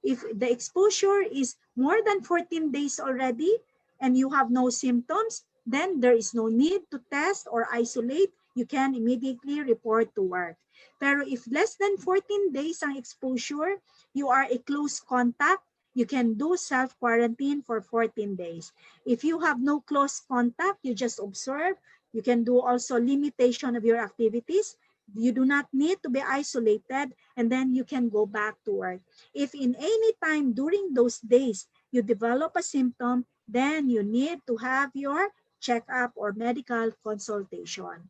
if the exposure is more than 14 days already and you have no symptoms, then there is no need to test or isolate. You can immediately report to work. Pero if less than 14 days ang exposure, you are a close contact, you can do self-quarantine for 14 days. If you have no close contact, you just observe. You can do also limitation of your activities. You do not need to be isolated, and then you can go back to work. If in any time during those days you develop a symptom, then you need to have your checkup or medical consultation.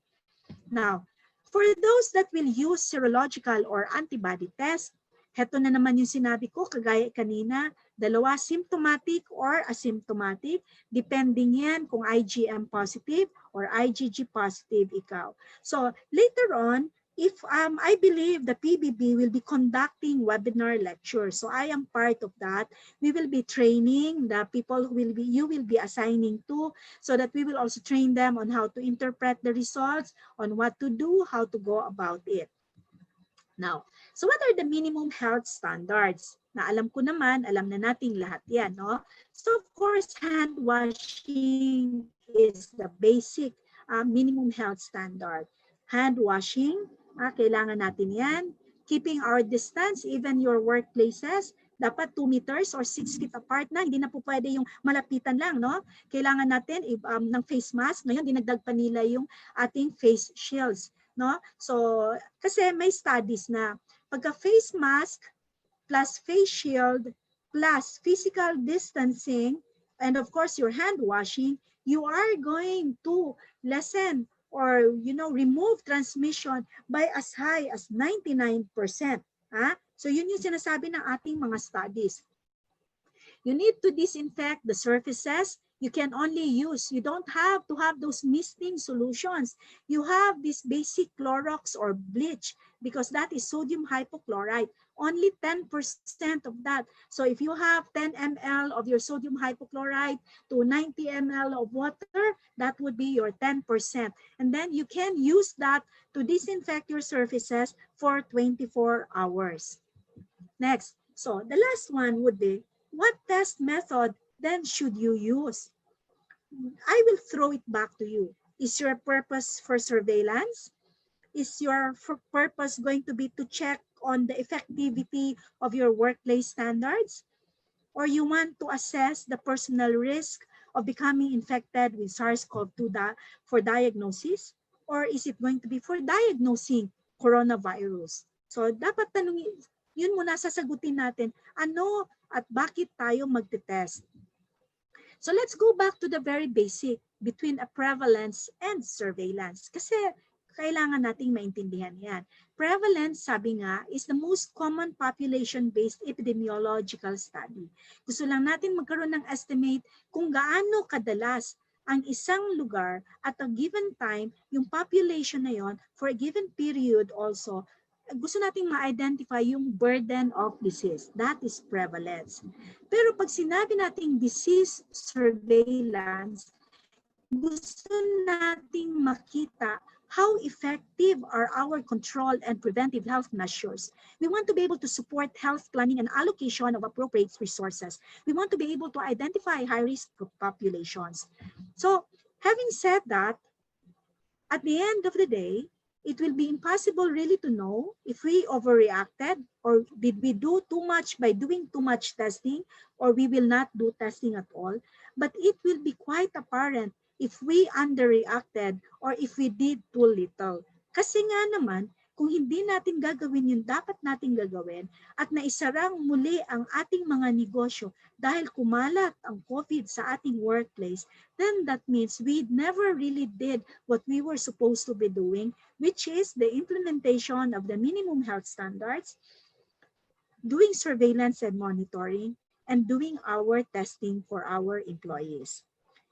Now, for those that will use serological or antibody test, heto na naman yung sinabi ko kagaya kanina, dalawa symptomatic or asymptomatic, depending yan kung IgM positive or IgG positive ikaw. So later on, if I believe the PBB will be conducting webinar lectures, so I am part of that. We will be training the people who you will be assigning to, so that we will also train them on how to interpret the results, on what to do, how to go about it. Now, so what are the minimum health standards? Na alam ko naman, alam na nating lahat yan, no? So of course, hand washing is the basic minimum health standard. Hand washing, kailangan natin yan. Keeping our distance, even your workplaces, dapat 2 meters or 6 feet apart na. Hindi na po pwede yung malapitan lang, no? Kailangan natin ng face mask. Ngayon, dinagdag pa nila yung ating face shields. No? So, kasi may studies na pagka face mask plus face shield plus physical distancing and of course your hand washing, you are going to lessen or remove transmission by as high as 99%. So yun yung sinasabi ng ating mga studies. You need to disinfect the surfaces. You can only use, you don't have to have those misting solutions. You have this basic Clorox or bleach because that is sodium hypochlorite. Only 10% of that. So if you have 10 ml of your sodium hypochlorite to 90 ml of water, that would be your 10%. And then you can use that to disinfect your surfaces for 24 hours. Next, so the last one would be, what test method then should you use? I will throw it back to you. Is your purpose for surveillance? Is your purpose going to be to check on the effectivity of your workplace standards? Or you want to assess the personal risk of becoming infected with SARS-CoV-2 for diagnosis? Or is it going to be for diagnosing coronavirus? So dapat tanungin, yun muna sasagutin natin, ano at bakit tayo magte-test? So let's go back to the very basic between a prevalence and surveillance. Kasi kailangan nating maintindihan yan. Prevalence, sabi nga, is the most common population-based epidemiological study. Gusto lang natin magkaroon ng estimate kung gaano kadalas ang isang lugar at a given time, yung population na yon for a given period also, gusto nating ma-identify yung burden of disease. That is prevalence. Pero pag sinabi nating disease surveillance, gusto nating makita how effective are our control and preventive health measures. We want to be able to support health planning and allocation of appropriate resources. We want to be able to identify high-risk populations. So having said that, at the end of the day, it will be impossible really to know if we overreacted or did we do too much by doing too much testing, or we will not do testing at all. But it will be quite apparent if we underreacted or if we did too little. Kasi nga naman, kung hindi natin gagawin yung dapat nating gagawin at naisarang muli ang ating mga negosyo dahil kumalat ang COVID sa ating workplace, then that means we never really did what we were supposed to be doing, which is the implementation of the minimum health standards, doing surveillance and monitoring, and doing our testing for our employees.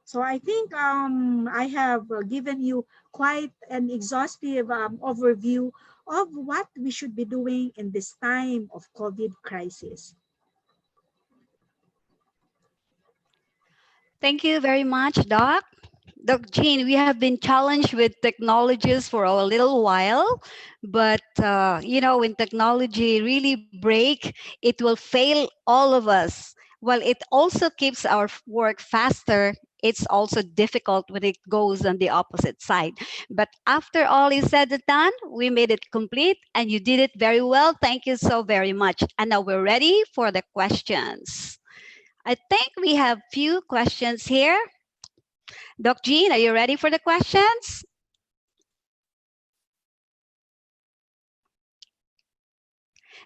So I think I have given you quite an exhaustive overview of what we should be doing in this time of COVID crisis. Thank you very much, Doc. Doc Jean, we have been challenged with technologies for a little while, but when technology really break, it will fail all of us. While it also keeps our work faster, it's also difficult when it goes on the opposite side. But after all is said and done, we made it complete and you did it very well. Thank you so very much. And now we're ready for the questions. I think we have few questions here. Doc Jean, are you ready for the questions?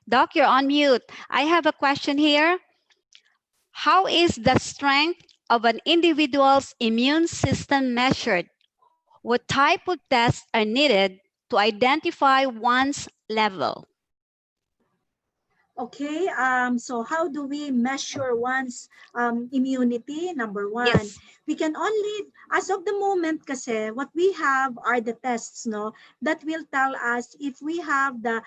Doc, you're on mute. I have a question here. How is the strength of an individual's immune system measured? What type of tests are needed to identify one's level? Okay, so how do we measure one's immunity? Number one, Yes. we can only, as of the moment kasi, what we have are the tests, no, that will tell us if we have the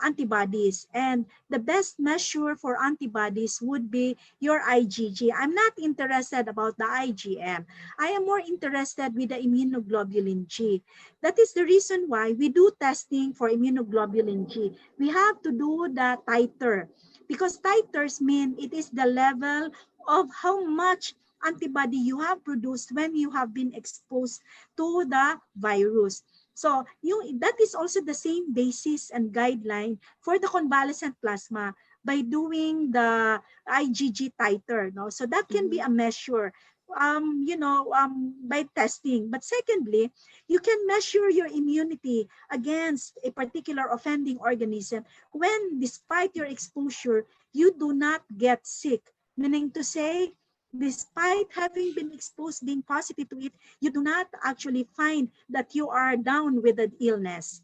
antibodies. And the best measure for antibodies would be your IgG. I'm not interested about the IgM. I am more interested with the immunoglobulin G. That is the reason why we do testing for immunoglobulin G. We have to do the titer, because titers mean it is the level of how much antibody you have produced when you have been exposed to the virus. So that is also the same basis and guideline for the convalescent plasma by doing the IgG titer. No? So that can be a measure by testing. But secondly, you can measure your immunity against a particular offending organism when, despite your exposure, you do not get sick. Meaning to say, despite having been exposed, being positive to it, you do not actually find that you are down with an illness.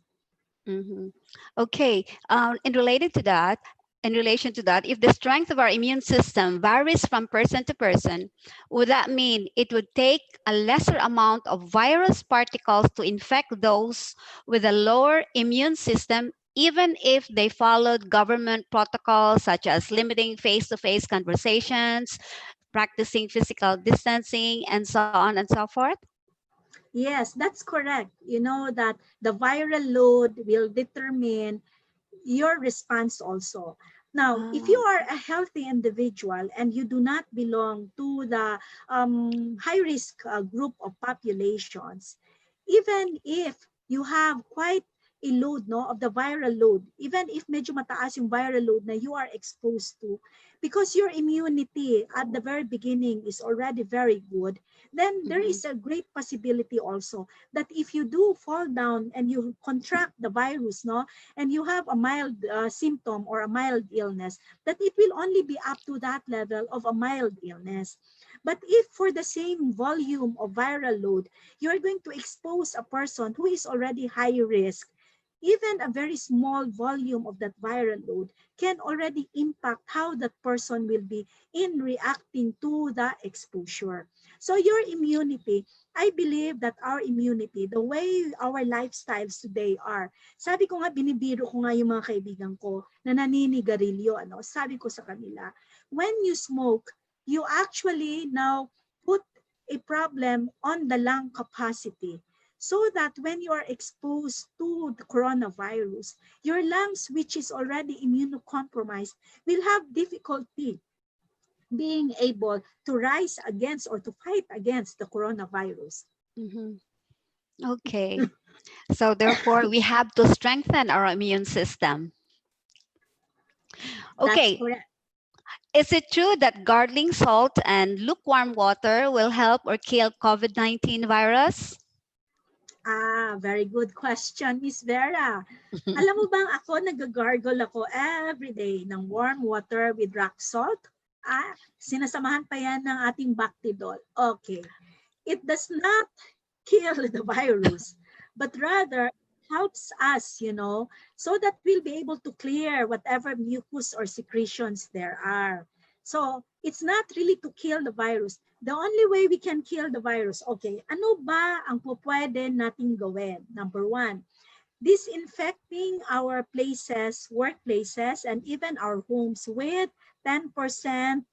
Mm-hmm. Okay, in relation to that, if the strength of our immune system varies from person to person, would that mean it would take a lesser amount of virus particles to infect those with a lower immune system, even if they followed government protocols such as limiting face-to-face conversations, practicing physical distancing, and so on and so forth? Yes, that's correct. You know that the viral load will determine your response also. Now, if you are a healthy individual and you do not belong to the high-risk group of populations, even if you have quite a load of the viral load, even if medyo mataas yung viral load na you are exposed to, because your immunity at the very beginning is already very good, then there is a great possibility also that if you do fall down and you contract the virus, and you have a mild symptom or a mild illness, that it will only be up to that level of a mild illness. But if for the same volume of viral load, you're going to expose a person who is already high risk, even a very small volume of that viral load can already impact how that person will be in reacting to the exposure. So your immunity, I believe that our immunity, the way our lifestyles today are, sabi ko nga, binibiro ko nga yung mga kaibigan ko na naninigarilyo, sabi ko sa kanila, when you smoke, you actually now put a problem on the lung capacity. so that when you are exposed to the coronavirus, your lungs, which is already immunocompromised, will have difficulty being able to rise against or to fight against the coronavirus. Okay. So therefore, we have to strengthen our immune system. That's Okay. correct. Is it true that gargling salt and lukewarm water will help or kill COVID-19 virus? Very good question, Miss Vera. Alam mo bang ako, nag-gargle ako every day ng warm water with rock salt? Sinasamahan pa yan ng ating Bactidol. Okay. It does not kill the virus, but rather helps us, so that we'll be able to clear whatever mucus or secretions there are. So it's not really to kill the virus. The only way we can kill the virus, okay, ano ba ang pwede nating gawin? Number one, disinfecting our places, workplaces, and even our homes with 10%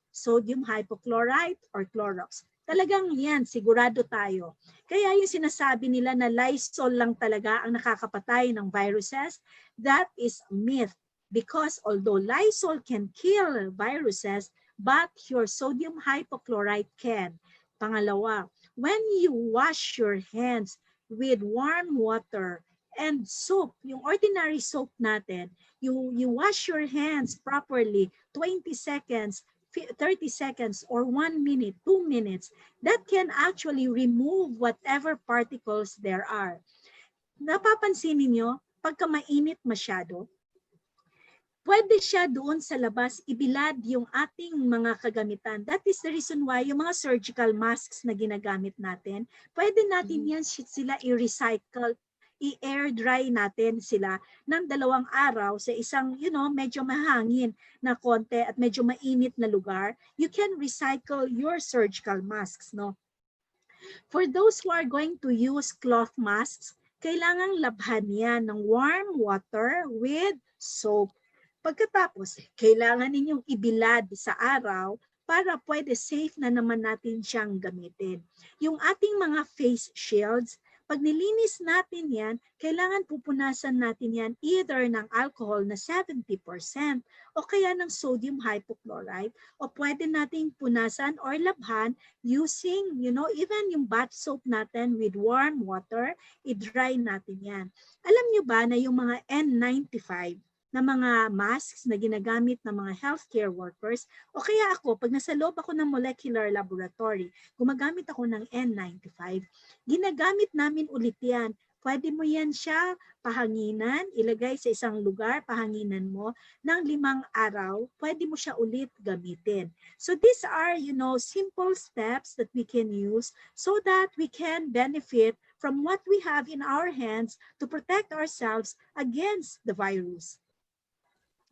sodium hypochlorite or Clorox. Talagang yan, sigurado tayo. Kaya yung sinasabi nila na Lysol lang talaga ang nakakapatay ng viruses, that is a myth. Because although Lysol can kill viruses, but your sodium hypochlorite can. Pangalawa, when you wash your hands with warm water and soap, yung ordinary soap natin, you wash your hands properly, 20 seconds, 30 seconds, or 1 minute, 2 minutes, that can actually remove whatever particles there are. Napapansin niyo, pagka mainit masyado, pwede siya doon sa labas ibilad yung ating mga kagamitan. That is the reason why yung mga surgical masks na ginagamit natin, pwede natin yan sila i-recycle, i-air dry natin sila ng 2 araw sa isang, medyo mahangin na konti at medyo mainit na lugar. You can recycle your surgical masks, no? For those who are going to use cloth masks, kailangang labhan yan ng warm water with soap. Pagkatapos, kailangan ninyong ibilad sa araw para pwede safe na naman natin siyang gamitin. Yung ating mga face shields, pag nilinis natin yan, kailangan pupunasan natin yan either ng alcohol na 70% o kaya ng sodium hypochlorite o pwede nating punasan or labhan using, even yung bath soap natin with warm water, i-dry natin yan. Alam nyo ba na yung mga N95 na mga masks na ginagamit ng mga healthcare workers, o kaya ako, pag nasa loob ako ng molecular laboratory, gumagamit ako ng N95, ginagamit namin ulit yan. Pwede mo yan siya pahanginan, ilagay sa isang lugar, pahanginan mo, ng 5 araw, pwede mo siya ulit gamitin. So these are, simple steps that we can use so that we can benefit from what we have in our hands to protect ourselves against the virus.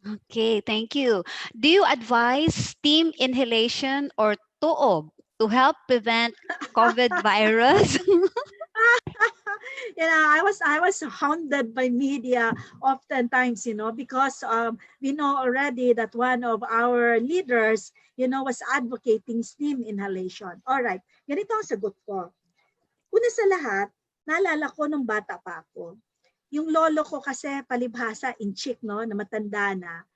Okay, thank you. Do you advise steam inhalation or tuob to help prevent COVID virus? I was hounded by media oftentimes, because we know already that one of our leaders, was advocating steam inhalation. All right, ganito ang sagot ko. Una sa lahat, naalala ko nung bata pa ako. Yung lolo ko kasi palibhasa inchik, no, na matanda na.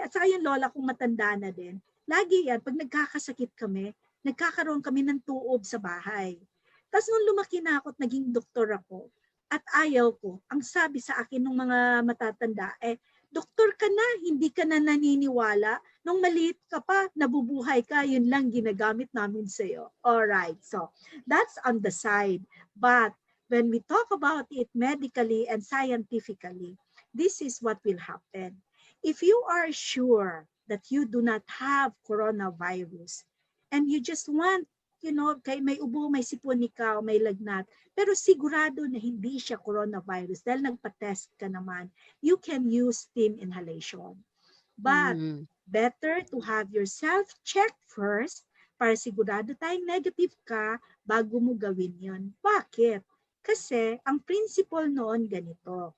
At saka yung lola kong matanda na din. Lagi yan, pag nagkakasakit kami, nagkakaroon kami ng tuob sa bahay. Tapos nung lumaki na ako at naging doktor ako, at ayaw ko, ang sabi sa akin ng mga matatanda, doktor ka na, hindi ka na naniniwala. Nung maliit ka pa, nabubuhay ka, yun lang ginagamit namin sa'yo. Alright, so that's on the side. But when we talk about it medically and scientifically, this is what will happen. If you are sure that you do not have coronavirus and you just want, kay may ubo, may sipon ikaw, may lagnat, pero sigurado na hindi siya coronavirus dahil nagpa-test ka naman, you can use steam inhalation. But better to have yourself checked first para sigurado tayong negative ka bago mo gawin yon. Bakit? Kasi ang principle noon ganito.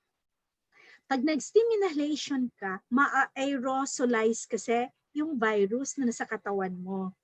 Pag nag-steam inhalation ka, ma-aerosolize kasi yung virus na nasa katawan mo.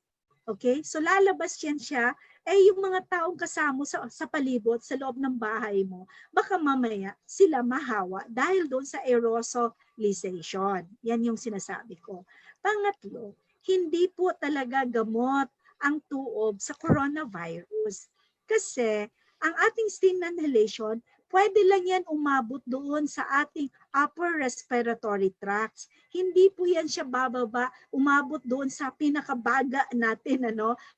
Okay? So lalabas yan siya, eh yung mga taong kasama sa palibot, sa loob ng bahay mo, baka mamaya sila mahawa dahil doon sa aerosolization. Yan yung sinasabi ko. Pangatlo, hindi po talaga gamot ang tuob sa coronavirus. Kasi ang ating steam inhalation, pwede lang yan umabot doon sa ating upper respiratory tracts. Hindi po yan siya bababa, umabot doon sa pinakabaga natin,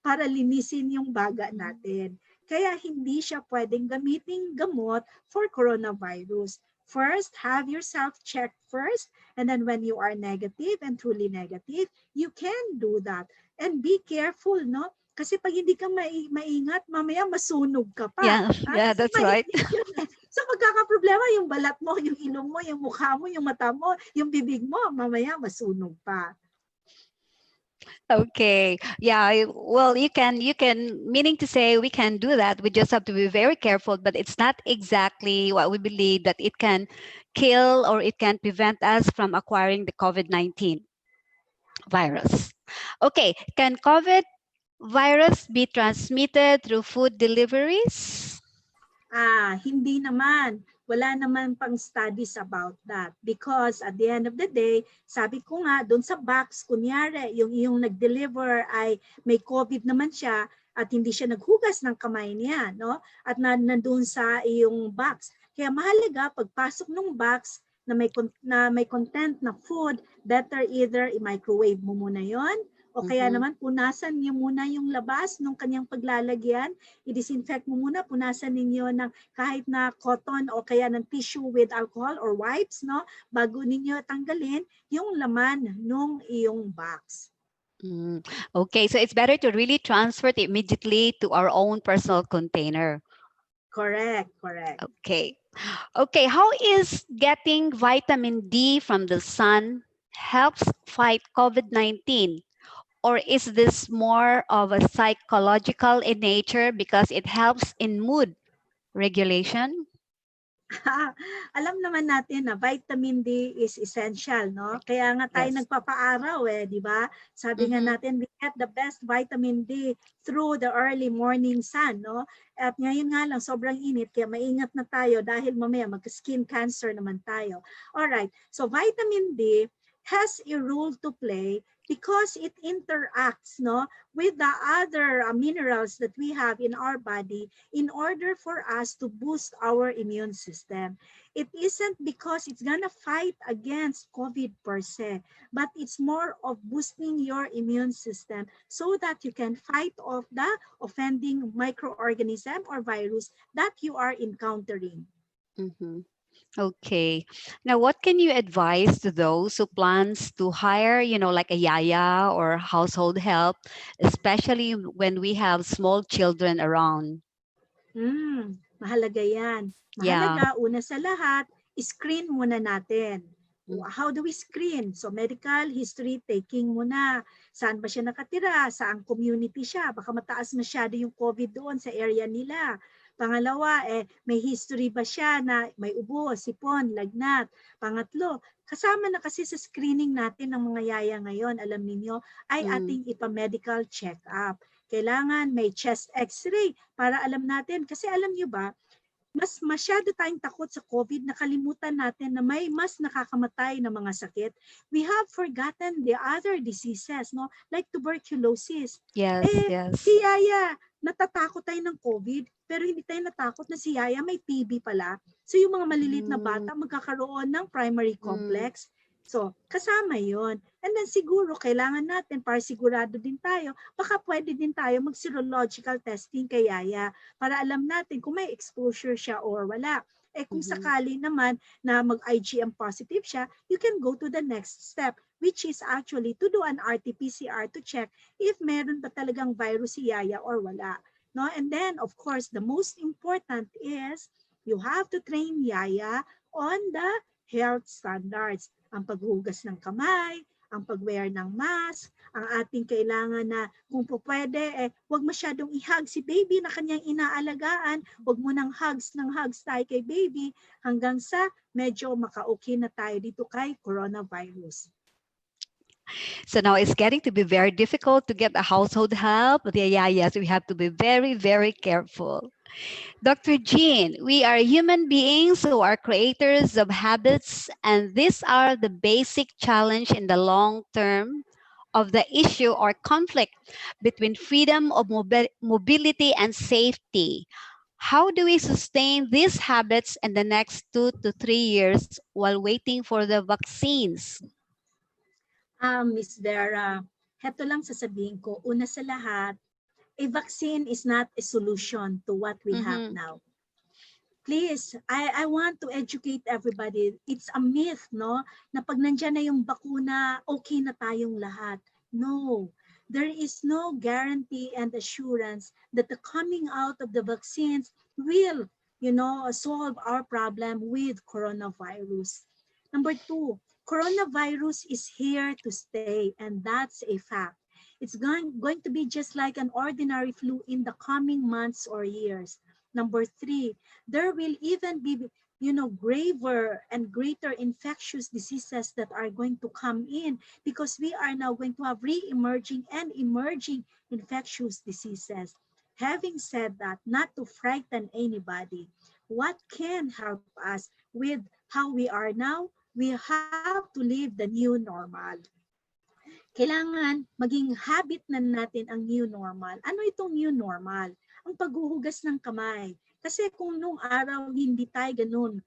para linisin yung baga natin. Kaya hindi siya pwedeng gamiting gamot for coronavirus. First, have yourself checked first, and then when you are negative and truly negative, you can do that. And be careful, no? Kasi pag hindi ka maingat, mamaya masunog ka pa. Yeah, yeah, Kasi that's right. mainit yun eh. So magkakaproblema yung balat mo, yung ilong mo, yung mukha mo, yung mata mo, yung bibig mo, mamaya masunog pa. Okay. Yeah. Well, meaning to say we can do that. We just have to be very careful, but it's not exactly what we believe that it can kill or it can prevent us from acquiring the COVID-19 virus. Okay. Can COVID virus be transmitted through food deliveries? Hindi naman. Wala naman pang studies about that because at the end of the day, sabi ko nga, doon sa box, kunyari, yung iyong nag-deliver ay may COVID naman siya at hindi siya naghugas ng kamay niya, no? At nandun sa iyong box. Kaya mahalaga, pagpasok ng box na may content na food, better either i-microwave mo muna yon o kaya naman punasan niyo muna yung labas ng kanyang paglalagyan, i-disinfect mo muna, punasan ninyo ng kahit na cotton o kaya ng tissue with alcohol or wipes, no? Bago ninyo tanggalin yung laman ng iyong box. Okay, so it's better to really transfer it immediately to our own personal container. Correct. Okay. Okay, how is getting vitamin D from the sun helps fight COVID-19? Or is this more of a psychological in nature because it helps in mood regulation? Alam naman natin na vitamin D is essential, no? Kaya nga tayo nagpapaaraw di ba? Sabi nga natin, we get the best vitamin D through the early morning sun, no? At ngayon nga lang, sobrang init, kaya maingat na tayo dahil mamaya mag-skin cancer naman tayo. Alright, so vitamin D has a role to play because it interacts with the other minerals that we have in our body in order for us to boost our immune system. It isn't because it's gonna fight against COVID per se, but it's more of boosting your immune system so that you can fight off the offending microorganism or virus that you are encountering. Okay. Now, what can you advise to those who plans to hire, like a yaya or household help, especially when we have small children around? Mahalaga yan. Mahalaga, una sa lahat, screen muna natin. How do we screen? So medical history taking muna. Saan ba siya nakatira? Saan community siya? Baka mataas masyado yung COVID doon sa area nila. Pangalawa, may history ba siya na may ubo, sipon, lagnat? Pangatlo, kasama na kasi sa screening natin ng mga yaya ngayon, alam niyo, ay ating ipa-medical check-up. Kailangan may chest x-ray para alam natin. Kasi alam niyo ba, mas masyado tayong takot sa COVID, nakalimutan natin na may mas nakakamatay na mga sakit. We have forgotten the other diseases, like tuberculosis. Yes. Si Yaya, natatakot tayo ng COVID, pero hindi tayo natakot na si Yaya may TB pala. So yung mga maliliit na bata magkakaroon ng primary complex. So, kasama yon. And then siguro, kailangan natin, para sigurado din tayo, baka pwede din tayo mag-serological testing kay Yaya para alam natin kung may exposure siya or wala. Kung sakali naman na mag-IgM positive siya, you can go to the next step, which is actually to do an RT-PCR to check if meron ba talagang virus si Yaya or wala. No? And then, of course, the most important is you have to train Yaya on the health standards. Ang paghugas ng kamay, ang pag-wear ng mask, ang ating kailangan na kung po pwede, huwag masyadong i-hug si baby na kanyang inaalagaan, huwag mo nang hugs tayo kay baby hanggang sa medyo maka-okay na tayo dito kay coronavirus. So now it's getting to be very difficult to get the household help. Yeah, yes, we have to be very, very careful. Dr. Jean, we are human beings who are creators of habits, and these are the basic challenge in the long term of the issue or conflict between freedom of mobility and safety. How do we sustain these habits in the next 2 to 3 years while waiting for the vaccines? Miss Vera, heto lang sasabihin ko, una sa lahat, a vaccine is not a solution to what we have Mhm. now. Please, I want to educate everybody. It's a myth, no? Na pag nandyan na yung bakuna, okay na tayong lahat. No. There is no guarantee and assurance that the coming out of the vaccines will, solve our problem with coronavirus. Number two, coronavirus is here to stay, and that's a fact. It's going to be just like an ordinary flu in the coming months or years. Number three, there will even be, graver and greater infectious diseases that are going to come in because we are now going to have re-emerging and emerging infectious diseases. Having said that, not to frighten anybody, what can help us with how we are now? We have to live the new normal. Kailangan maging habit na natin ang new normal. Ano itong new normal? Ang paghuhugas ng kamay. Kasi kung nung araw hindi tayo ganun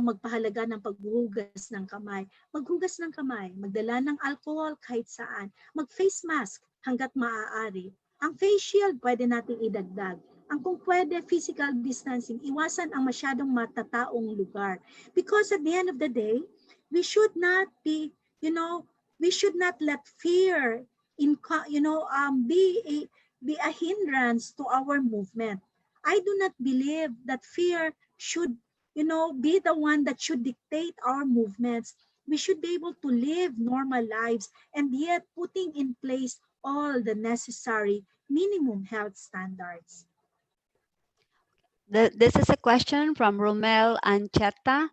magpahalaga ng paghuhugas ng kamay, maghugas ng kamay, magdala ng alcohol kahit saan, mag-face mask hanggat maaari. Ang face shield pwede nating idagdag. Ang kung pwede, physical distancing, iwasan ang masyadong matataong lugar. Because at the end of the day, we should not be, we should not let fear be a hindrance to our movement. I do not believe that fear should be the one that should dictate our movements. We should be able to live normal lives and yet putting in place all the necessary minimum health standards. This is a question from Romel Ancheta.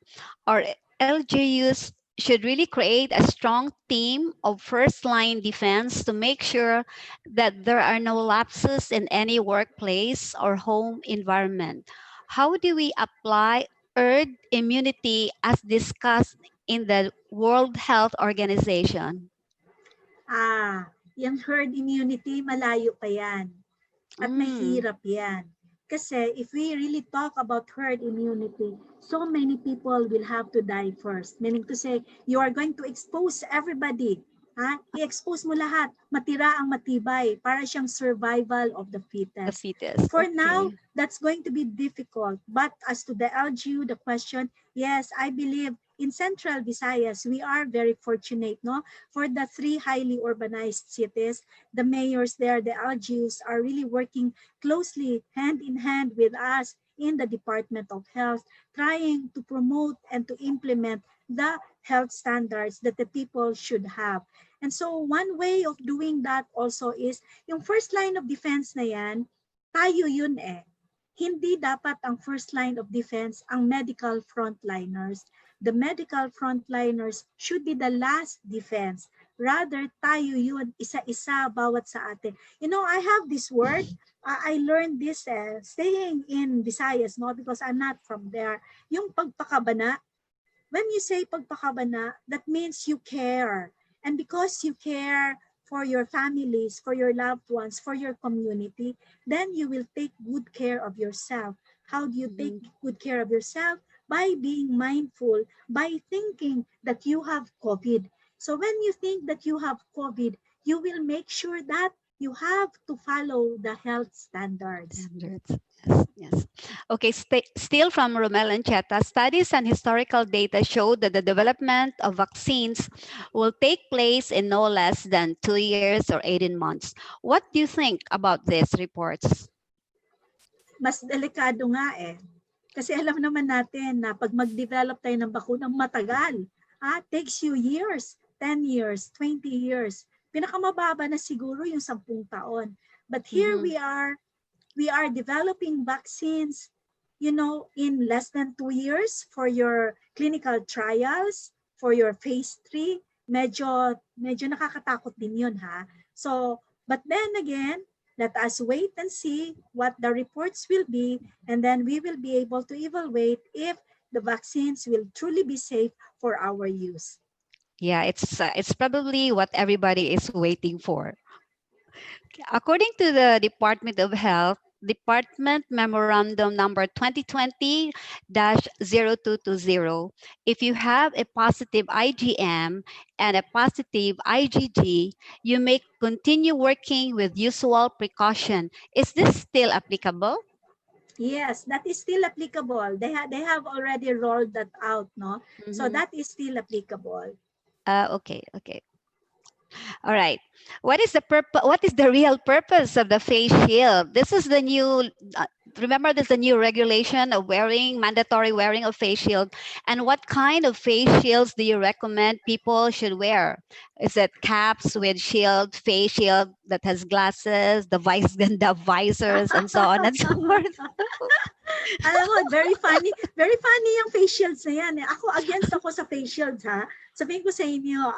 Our LGUs should really create a strong team of first line defense to make sure that there are no lapses in any workplace or home environment. How do we apply herd immunity as discussed in the World Health Organization? Yung herd immunity, malayo pa yan. At mahirap yan. Kasi if we really talk about herd immunity, so many people will have to die first. Meaning to say, you are going to expose everybody. I-expose mo lahat. Matira ang matibay para siyang survival of the The fittest. fetus. For Okay. now, that's going to be difficult. But as to the LGU, the question, yes, I believe in Central Visayas, we are very fortunate, no? For the 3 highly urbanized cities, the mayors there, the LGUs are really working closely hand in hand with us in the Department of Health, trying to promote and to implement the health standards that the people should have. And so one way of doing that also is yung first line of defense na yan, tayo yun eh. Hindi dapat ang first line of defense ang medical frontliners. The medical frontliners should be the last defense. Rather, tayo yun, isa-isa bawat sa atin. I have this word, I learned this staying in Visayas, no, because I'm not from there. Yung pagpakabana, when you say pagpakabana, that means you care. And because you care for your families, for your loved ones, for your community, then you will take good care of yourself. How do you take good care of yourself? By being mindful, by thinking that you have COVID. So when you think that you have COVID, you will make sure that you have to follow the health standards. Yes. Okay, still from Romel and Cheta, studies and historical data show that the development of vaccines will take place in no less than 2 years or 18 months. What do you think about these reports? Mas delikado nga eh. Kasi alam naman natin na pag mag-develop tayo ng bakunang matagal, takes you years, 10 years, 20 years. Pinakamababa na siguro yung 10 taon. But here we are developing vaccines, in less than 2 years for your clinical trials, for your phase 3. medyo nakakatakot din yun, ha? So, but then again, let us wait and see what the reports will be, and then we will be able to evaluate if the vaccines will truly be safe for our use. Yeah, it's probably what everybody is waiting for. According to the Department of Health, Department Memorandum number 2020-0220, if you have a positive IgM and a positive IgG, you may continue working with usual precaution. Is this still applicable? Yes, that is still applicable. They have already rolled that out, no? So Mhm. that is still applicable. Okay. All right. What is the purpose? What is the real purpose of the face shield? This is the new. Remember, there's a new regulation of mandatory wearing of face shield. And what kind of face shields do you recommend people should wear? Is it caps with shield, face shield that has glasses, the visors, and so on and so forth? Alam mo, very funny yung face shields na yan. Ako, against ako sa face shields, ha? Sabihin ko sa inyo,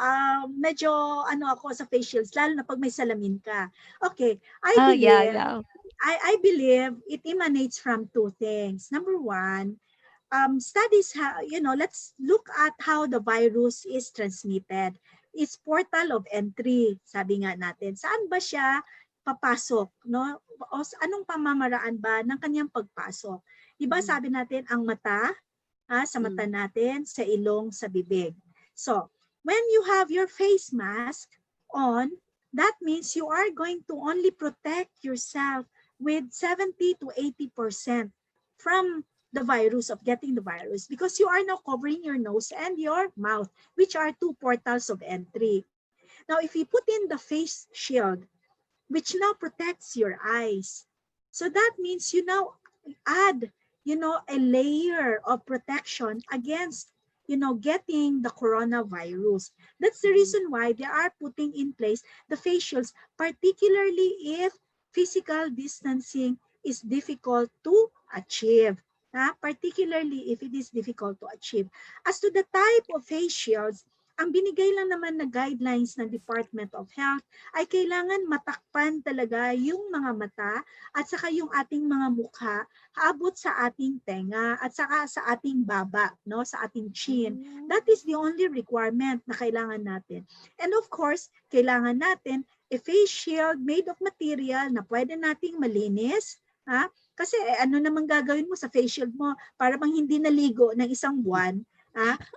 medyo ako sa face shields, lalo na pag may salamin ka. Okay, Oh yeah. I believe it emanates from two things. Number one, studies, let's look at how the virus is transmitted. It's portal of entry, sabi nga natin. Saan ba siya papasok? No? O anong pamamaraan ba ng kanyang pagpasok? Diba sabi natin, ang mata, sa mata natin, sa ilong, sa bibig. So, when you have your face mask on, that means you are going to only protect yourself with 70 to 80% from the virus, of getting the virus, because you are now covering your nose and your mouth, which are two portals of entry. Now, if you put in the face shield, which now protects your eyes, so that means you now add, a layer of protection against, getting the coronavirus. That's the reason why they are putting in place the face shields, particularly if physical distancing is difficult to achieve. Particularly if it is difficult to achieve. As to the type of face shields, ang binigay lang naman na guidelines ng Department of Health ay kailangan matakpan talaga yung mga mata at saka yung ating mga mukha haabot sa ating tenga at saka sa ating baba, no, sa ating chin. That is the only requirement na kailangan natin. And of course, kailangan natin a face shield made of material na pwede nating malinis, kasi ano namang gagawin mo sa face shield mo para bang hindi naligo ng isang buwan.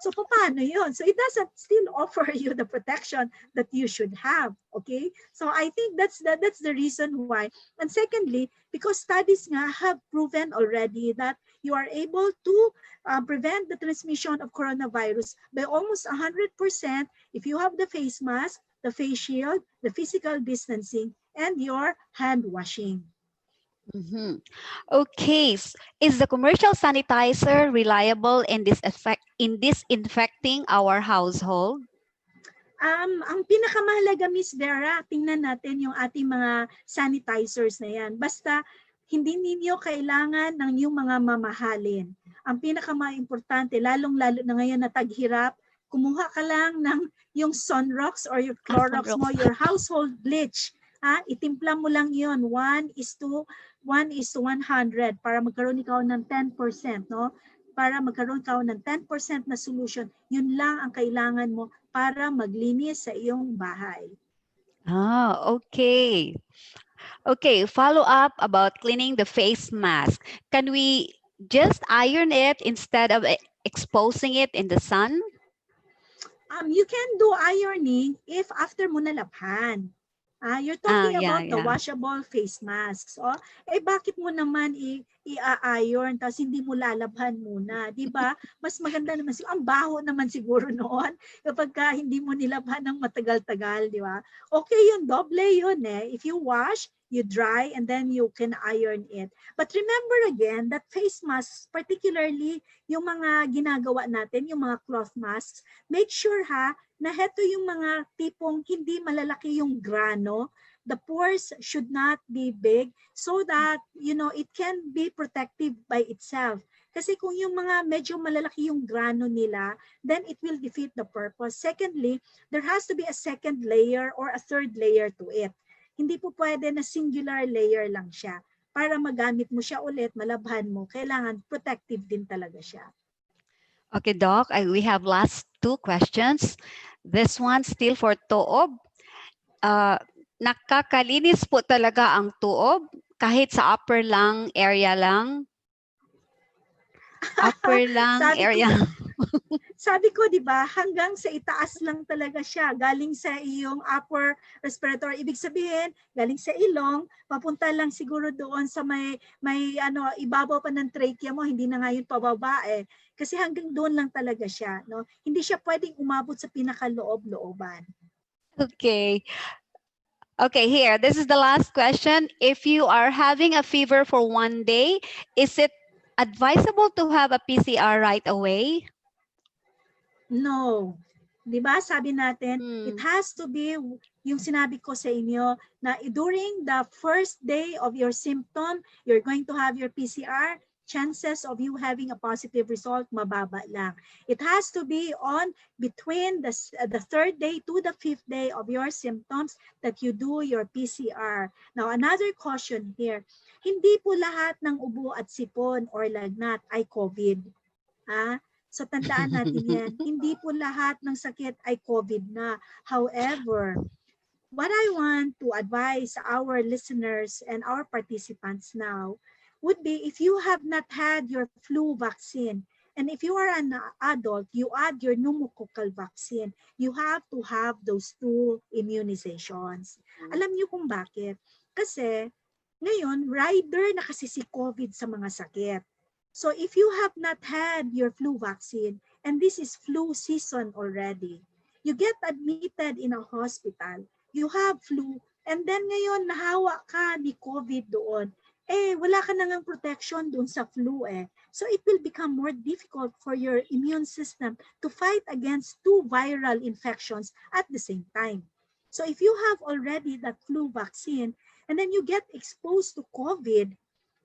So paano yun? So it doesn't still offer you the protection that you should have. Okay? So I think that's the reason why. And secondly, because studies nga have proven already that you are able to prevent the transmission of coronavirus by almost 100% if you have the face mask, the face shield, the physical distancing, and your hand washing. Okay. Is the commercial sanitizer reliable in disinfecting our household? Ang pinakamahalaga, Miss Vera, tingnan natin yung ating mga sanitizers na yan. Basta hindi ninyo kailangan ng yung mga mamahalin. Ang pinaka-importante, lalong-lalo na ngayon na taghirap, kumuha ka lang ng yung Sunrox or your Clorox mo, your household bleach. Itimpla mo lang yun, 1:100 para magkaroon ikaw ng 10%, no? Para magkaroon ka ng 10% na solution, yun lang ang kailangan mo para maglinis sa iyong bahay. Okay. Okay, follow up about cleaning the face mask. Can we just iron it instead of exposing it in the sun? You can do ironing if after mo nalabhan. You're talking about the washable face masks. Bakit mo naman i-iron tapos hindi mo lalabhan muna, 'di ba? Mas maganda naman ang baho naman siguro noon kapag hindi mo nilabhan ng matagal-tagal, 'di ba? Okay, yun doble yun eh. If you wash, you dry, and then you can iron it. But remember again that face masks, particularly yung mga ginagawa natin, yung mga cloth masks, make sure na heto yung mga tipong hindi malalaki yung grano. The pores should not be big so that, it can be protective by itself. Kasi kung yung mga medyo malalaki yung grano nila, then it will defeat the purpose. Secondly, there has to be a second layer or a third layer to it. Hindi po pwede na singular layer lang siya. Para magamit mo siya ulit, malabhan mo, kailangan protective din talaga siya. Okay, Doc, we have last two questions. This one still for tuob. Nakakalinis po talaga ang tuob kahit sa upper lung area lang. Upper lung area. Sabi ko, di ba, hanggang sa itaas lang talaga siya. Galing sa iyong upper respiratory. Ibig sabihin, galing sa ilong, papunta lang siguro doon sa may ibabaw pa ng trachea mo, hindi na nga yun pababa eh. Kasi hanggang doon lang talaga siya. No? Hindi siya pwedeng umabot sa pinakaloob-looban. Okay. Okay, here, this is the last question. If you are having a fever for 1 day, is it advisable to have a PCR right away? No. 'Di ba? Sabi natin, it has to be yung sinabi ko sa inyo na during the first day of your symptom, you're going to have your PCR, chances of you having a positive result mababa lang. It has to be on between the third day to the fifth day of your symptoms that you do your PCR. Now, another caution here, hindi po lahat ng ubo at sipon or lagnat ay COVID. So tandaan natin yan, hindi po lahat ng sakit ay COVID na. However, what I want to advise our listeners and our participants now would be if you have not had your flu vaccine, and if you are an adult, you add your pneumococcal vaccine, you have to have those two immunizations. Alam niyo kung bakit? Kasi ngayon, rider na kasi si COVID sa mga sakit. So if you have not had your flu vaccine, and this is flu season already, you get admitted in a hospital, you have flu, and then ngayon nahawa ka ni COVID doon, wala ka nang protection doon sa flu eh. So it will become more difficult for your immune system to fight against two viral infections at the same time. So if you have already that flu vaccine, and then you get exposed to COVID,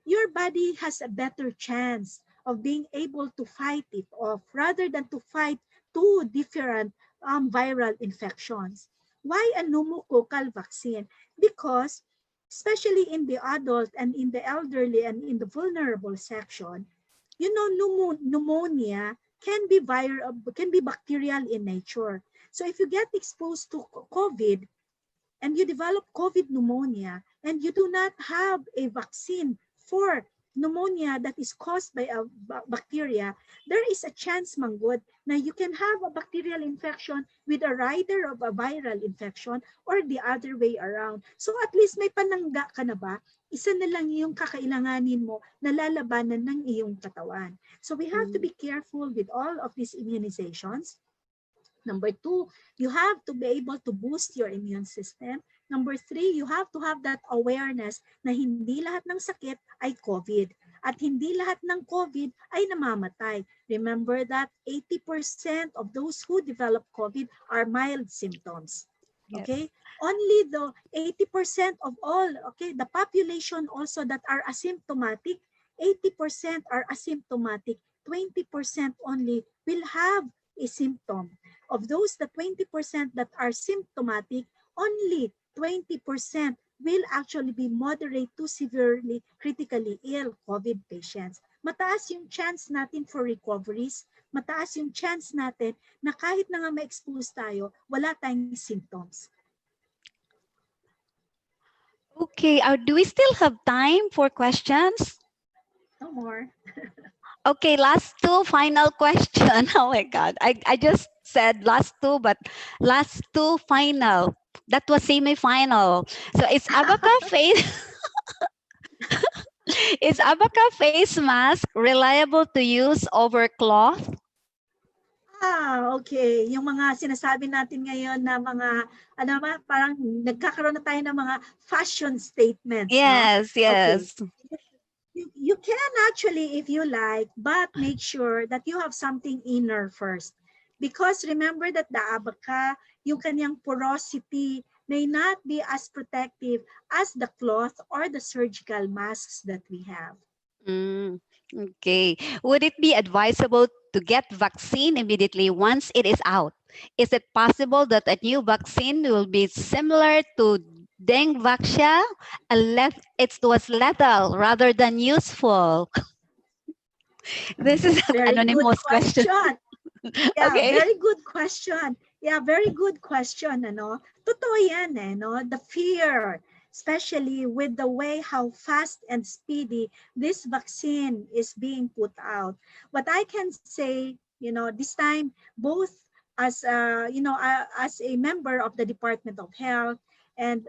your body has a better chance of being able to fight it off rather than to fight two different viral infections. Why a pneumococcal vaccine? Because especially in the adult and in the elderly and in the vulnerable section, you know, pneumonia can be bacterial in nature. So if you get exposed to COVID and you develop COVID pneumonia and you do not have a vaccine for pneumonia that is caused by a bacteria, there is a chance, manggod, na you can have a bacterial infection with a rider of a viral infection or the other way around. So at least may panangga ka na ba? Isa na lang yung kakailanganin mo na lalabanan ng iyong katawan. So we have to be careful with all of these immunizations. Number 2, you have to be able to boost your immune system. Number 3, you have to have that awareness na hindi lahat ng sakit ay COVID. At hindi lahat ng COVID ay namamatay. Remember that 80% of those who develop COVID are mild symptoms. Okay? Yes. Only the 80% of all, okay, the population also that are asymptomatic, 80% are asymptomatic, 20% only will have a symptom. Of those, the 20% that are symptomatic, only 20% will actually be moderate to severely critically ill COVID patients. Mataas yung chance natin for recoveries, mataas yung chance natin na kahit na nga ma-expose tayo, wala tayong symptoms. Okay, do we still have time for questions? No more. Okay, last two, final question. Oh my God, I just said last two, but last two, final. That was semi-final. So is Abaca face is Abaca face mask reliable to use over cloth? Okay. Yung mga sinasabi natin ngayon na mga, parang nagkakaroon na tayo ng mga fashion statements. Yes, no? yes. Okay. You can actually, if you like, but make sure that you have something inner first. Because remember that the abaca, yung kanyang porosity may not be as protective as the cloth or the surgical masks that we have. Okay. Would it be advisable to get vaccine immediately once it is out? Is it possible that a new vaccine will be similar to dengue vaccine? It was lethal rather than useful. This is an Very good anonymous question. question. Yeah, Okay. very good question. Yeah, very good question, ano. Totoo yan eh, no? The fear, especially with the way how fast and speedy this vaccine is being put out. What I can say, this time, both as a member of the Department of Health, and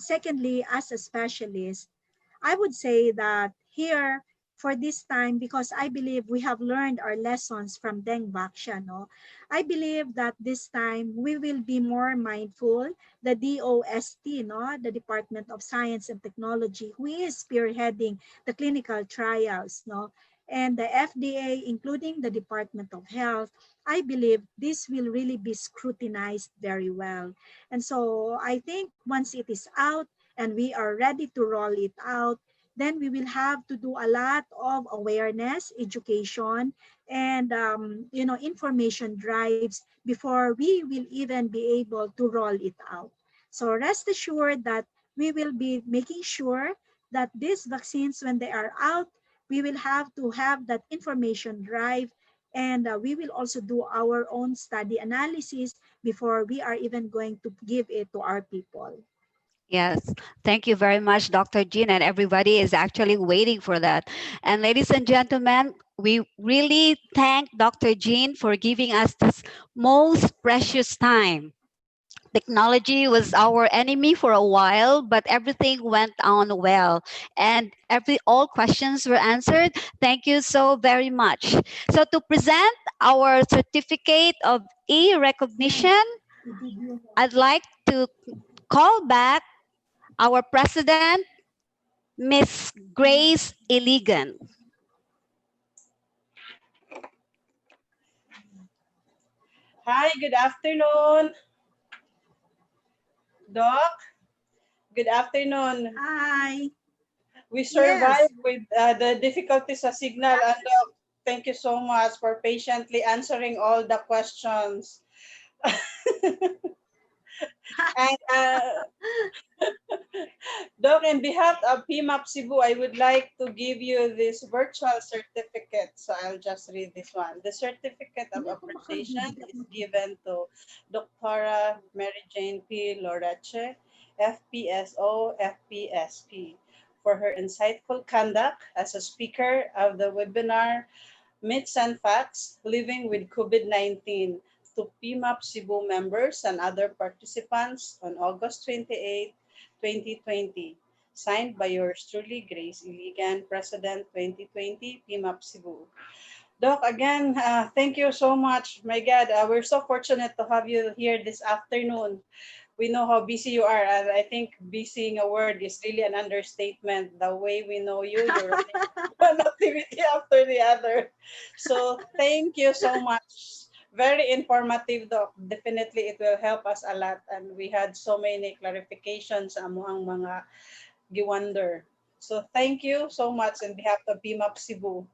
secondly, as a specialist, I would say that here for this time, because I believe we have learned our lessons from Deng Baksha, no? I believe that this time we will be more mindful. The DOST, no? The Department of Science and Technology, who is spearheading the clinical trials, no? And the FDA, including the Department of Health, I believe this will really be scrutinized very well. And so I think once it is out, and we are ready to roll it out, then we will have to do a lot of awareness, education, and information drives before we will even be able to roll it out. So rest assured that we will be making sure that these vaccines, when they are out, we will have to have that information drive, and we will also do our own study analysis before we are even going to give it to our people. Yes, thank you very much, Dr. Jean, and everybody is actually waiting for that. And ladies and gentlemen, we really thank Dr. Jean for giving us this most precious time. Technology was our enemy for a while, but everything went on well, and all questions were answered. Thank you so very much. So to present our certificate of e-recognition, I'd like to call back our president, Miss Grace Iligan. Hi, good afternoon, Doc. Good afternoon. Hi. We Yes. survived with the difficulties sa signal, and thank you so much for patiently answering all the questions. And Doc, in behalf of PMAP Cebu, I would like to give you this virtual certificate. So I'll just read this one. The certificate of appreciation is given to Dr. Mary Jane P. Loreche, FPSO, FPSP, for her insightful conduct as a speaker of the webinar Myths and Facts Living with COVID-19 to PMAP Cebu members and other participants on August 28, 2020. Signed by yours truly, Grace Iligan, President 2020, PMAP Cebu. Doc, again, thank you so much. My God, we're so fortunate to have you here this afternoon. We know how busy you are, and I think busy in a word is really an understatement. The way we know you, you're running one activity after the other. So thank you so much. Very informative, Doc. Definitely, it will help us a lot. And we had so many clarifications sa amuang mga giwonder. So thank you so much on behalf of BMAP Cebu.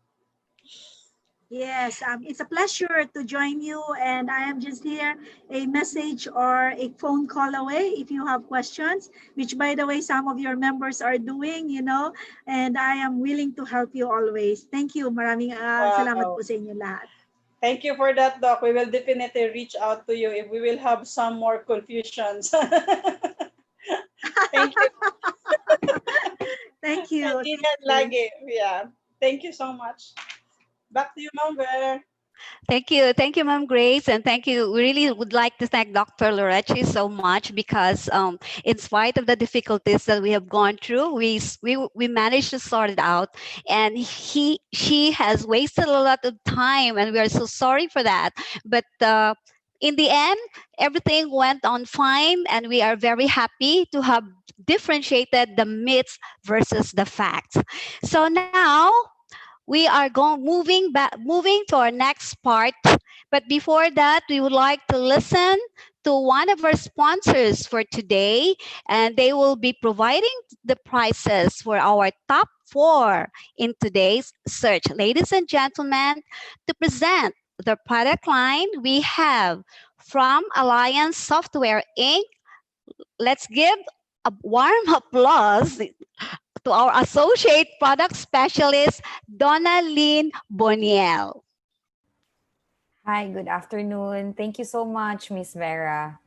Yes, it's a pleasure to join you, and I am just here a message or a phone call away if you have questions, which by the way, some of your members are doing, and I am willing to help you always. Thank you. Maraming salamat Wow. po sa inyo lahat. Thank you for that, Doc. We will definitely reach out to you if we will have some more confusions. Thank you. Thank you. Ingat lagi. Yeah. Thank you so much. Back to you, Ma'am Ver. Thank you. Thank you, Ma'am Grace. And thank you. We really would like to thank Dr. Lorechi so much because in spite of the difficulties that we have gone through, we managed to sort it out. And she has wasted a lot of time, and we are so sorry for that. But in the end, everything went on fine, and we are very happy to have differentiated the myths versus the facts. So now we are moving to our next part, but before that we would like to listen to one of our sponsors for today, and they will be providing the prizes for our top 4 in today's search. Ladies and gentlemen, to present the product line, we have from Alliance Software Inc. Let's give a warm applause to our Associate Product Specialist, Donna Lynn Boniel. Hi, good afternoon. Thank you so much, Miss Vera.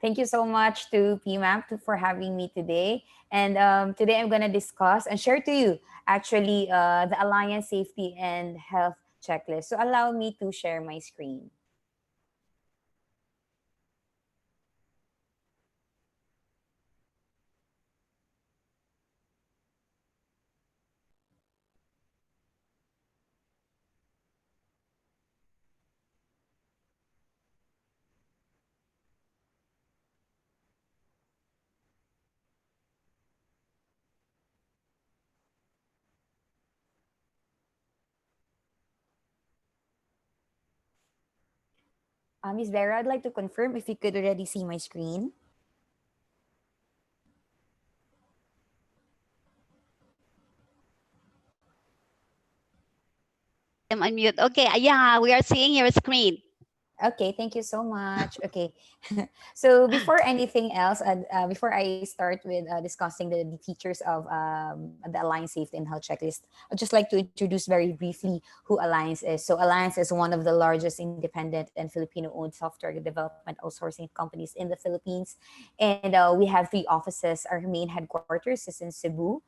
Thank you so much to PMAP for having me today. And today I'm going to discuss and share to you actually the Alliance Safety and Health Checklist. So allow me to share my screen. Miss Vera, I'd like to confirm if you could already see my screen. I'm unmute. Okay, yeah, we are seeing your screen. Okay, thank you so much. Okay, so before anything else, before I start with discussing the features of the Alliance Safety and Health Checklist, I'd just like to introduce very briefly who Alliance is. So Alliance is one of the largest independent and Filipino-owned software development outsourcing companies in the Philippines, and we have 3 offices. Our main headquarters is in Cebu.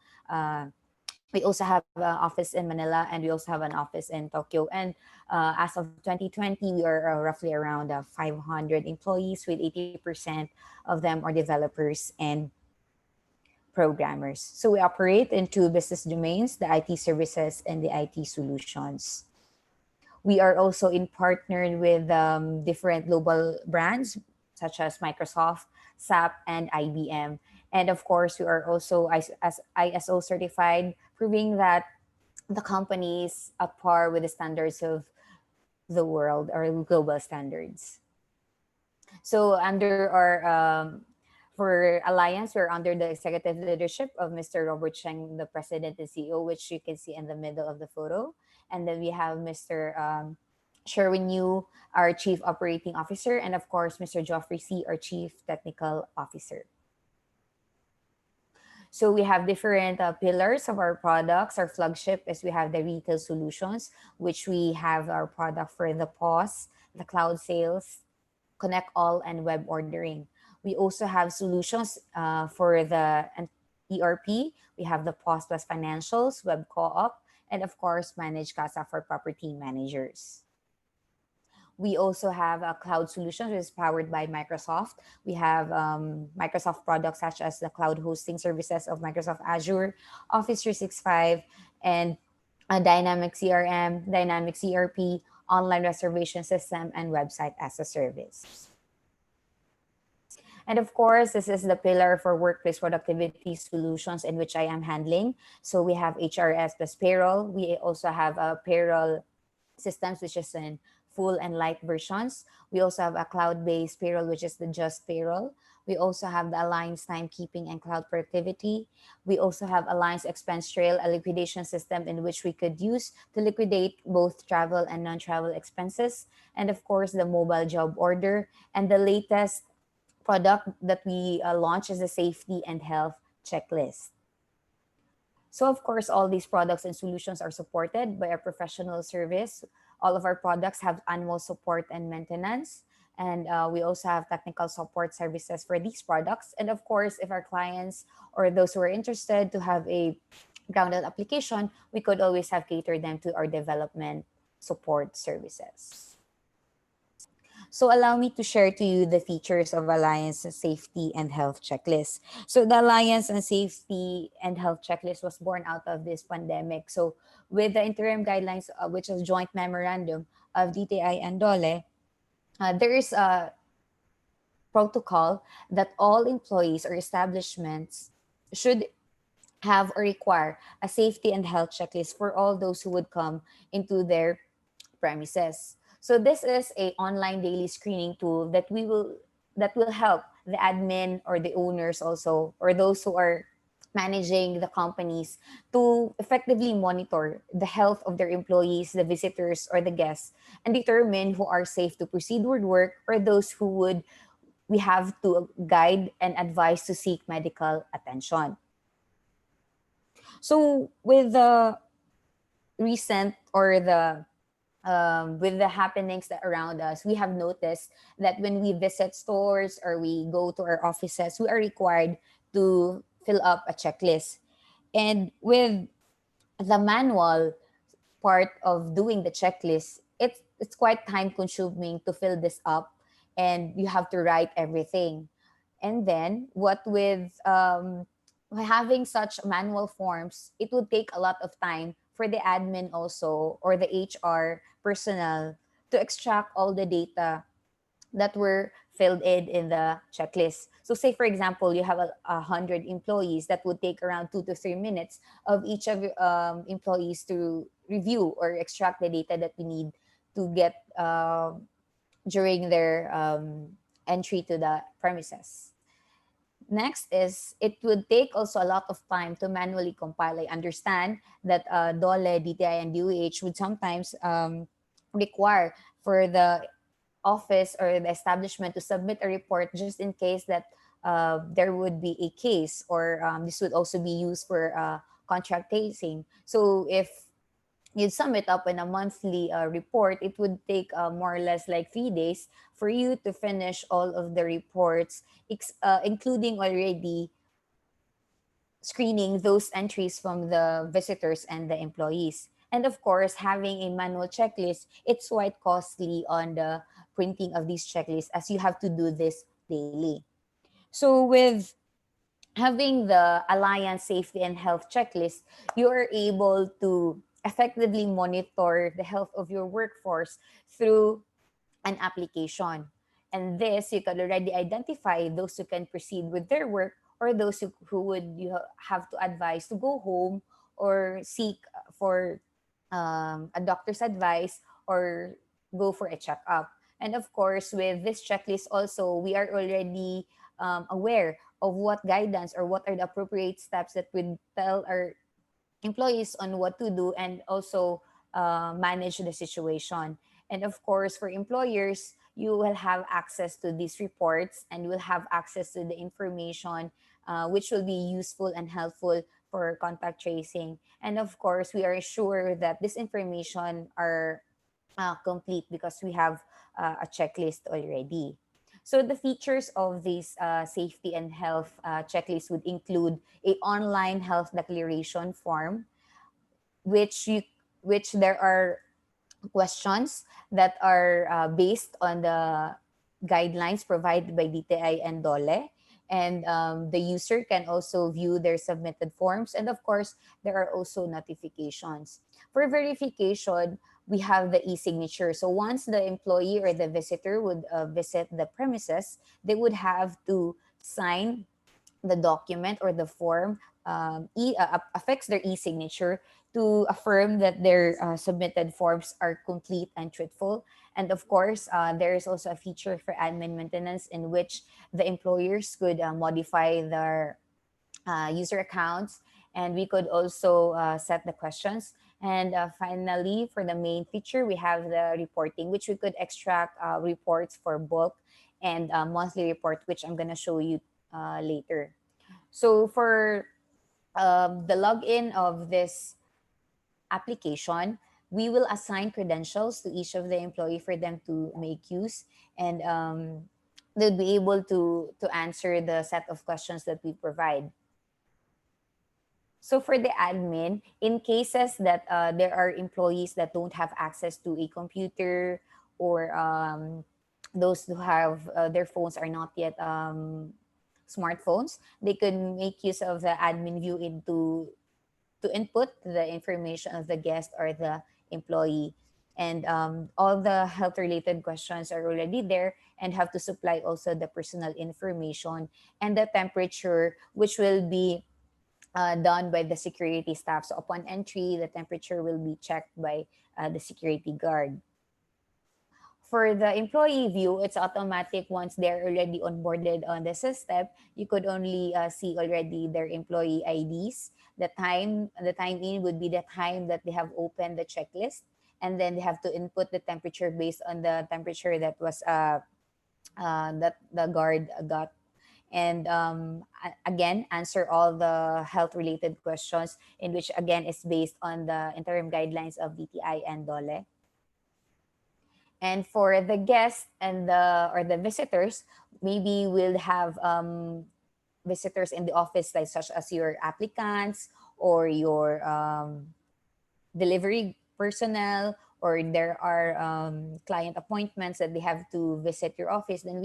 We also have an office in Manila, and we also have an office in Tokyo. And as of 2020, we are roughly around 500 employees, with 80% of them are developers and programmers. So we operate in 2 business domains: the IT services and the IT solutions. We are also in partnered with different global brands such as Microsoft, SAP, and IBM. And of course, we are also as ISO certified, proving that the company is at par with the standards of the world or global standards. So under our for Alliance, we're under the executive leadership of Mr. Robert Cheng, the president and CEO, which you can see in the middle of the photo. And then we have Mr. Sherwin Yu, our chief operating officer, and of course, Mr. Geoffrey C., our chief technical officer. So we have different pillars of our products. Our flagship is we have the retail solutions, which we have our product for the POS, the cloud sales, Connect All, and web ordering. We also have solutions for the ERP. We have the POS plus financials, web co-op, and of course, managed CASA for property managers. We also have a cloud solution which is powered by Microsoft. We have Microsoft products such as the cloud hosting services of Microsoft Azure, Office 365, and a Dynamic CRM, Dynamic CRP, online reservation system, and website as a service. And of course, this is the pillar for workplace productivity solutions in which I am handling. So we have HRS plus payroll. We also have a payroll systems, which is in full and light versions. We also have a cloud-based payroll, which is the Just Payroll. We also have the Alliance Timekeeping and Cloud Productivity. We also have Alliance Expense Trail, a liquidation system in which we could use to liquidate both travel and non-travel expenses. And of course, the mobile job order. And the latest product that we launched is the Safety and Health Checklist. So of course, all these products and solutions are supported by a professional service. All of our products have annual support and maintenance. And we also have technical support services for these products. And of course, if our clients or those who are interested to have a grounded application, we could always have catered them to our development support services. So allow me to share to you the features of Alliance Safety and Health Checklist. So the Alliance and Safety and Health Checklist was born out of this pandemic. So with the interim guidelines, which is joint memorandum of DTI and DOLE, there is a protocol that all employees or establishments should have or require a safety and health checklist for all those who would come into their premises. So this is a online daily screening tool that that will help the admin or the owners also, or those who are managing the companies, to effectively monitor the health of their employees, the visitors, or the guests, and determine who are safe to proceed with work, or those who would we have to guide and advise to seek medical attention. So with the recent or the with the happenings that around us, we have noticed that when we visit stores or we go to our offices, we are required to fill up a checklist. And with the manual part of doing the checklist, it's quite time consuming to fill this up, and you have to write everything. And then what with having such manual forms, it would take a lot of time for the admin also, or the HR personnel, to extract all the data that were filled in the checklist. So say for example, you have 100 employees, that would take around 2 to 3 minutes of each of your employees to review or extract the data that we need to get during their entry to the premises. Next is, it would take also a lot of time to manually compile. I understand that DOLE, DTI, and DOH would sometimes require for the office or the establishment to submit a report just in case that there would be a case, or this would also be used for contract tracing. So if you'd sum it up in a monthly report, it would take more or less like 3 days for you to finish all of the reports, including already screening those entries from the visitors and the employees. And of course, having a manual checklist, it's quite costly on the printing of these checklists, as you have to do this daily. So with having the Alliance Safety and Health Checklist, you are able to effectively monitor the health of your workforce through an application. And this, you can already identify those who can proceed with their work, or those who would you have to advise to go home or seek for a doctor's advice, or go for a checkup. And of course, with this checklist also, we are already aware of what guidance or what are the appropriate steps that would tell our employees on what to do, and also manage the situation. And of course, for employers, you will have access to these reports, and you will have access to the information, which will be useful and helpful for contact tracing. And of course, we are sure that this information are complete because we have a checklist already. So the features of this safety and health checklist would include a online health declaration form, which you which there are questions that are based on the guidelines provided by DTI and DOLE. And the user can also view their submitted forms. And of course, there are also notifications. For verification, we have the e-signature. So once the employee or the visitor would visit the premises, they would have to sign the document or the form, affix their e-signature to affirm that their submitted forms are complete and truthful. And of course, there is also a feature for admin maintenance, in which the employers could modify their user accounts, and we could also set the questions. And finally, for the main feature, we have the reporting, which we could extract reports for bulk and monthly report, which I'm going to show you later. So for the login of this application, we will assign credentials to each of the employee for them to make use, and they'll be able to answer the set of questions that we provide. So for the admin, in cases that there are employees that don't have access to a computer, or those who have their phones are not yet smartphones, they could make use of the admin view to input the information of the guest or the employee. And all the health related questions are already there, and have to supply also the personal information and the temperature, which will be done by the security staff. So upon entry, the temperature will be checked by the security guard. For the employee view, it's automatic once they're already onboarded on the system. You could only see already their employee IDs. The time in would be the time that they have opened the checklist, and then they have to input the temperature based on the temperature that was that the guard got, and again answer all the health related questions, in which again is based on the interim guidelines of DTI and DOLE. And for the guests and the or the visitors, maybe we'll have visitors in the office, like such as your applicants or your delivery personnel, or there are client appointments that they have to visit your office. Then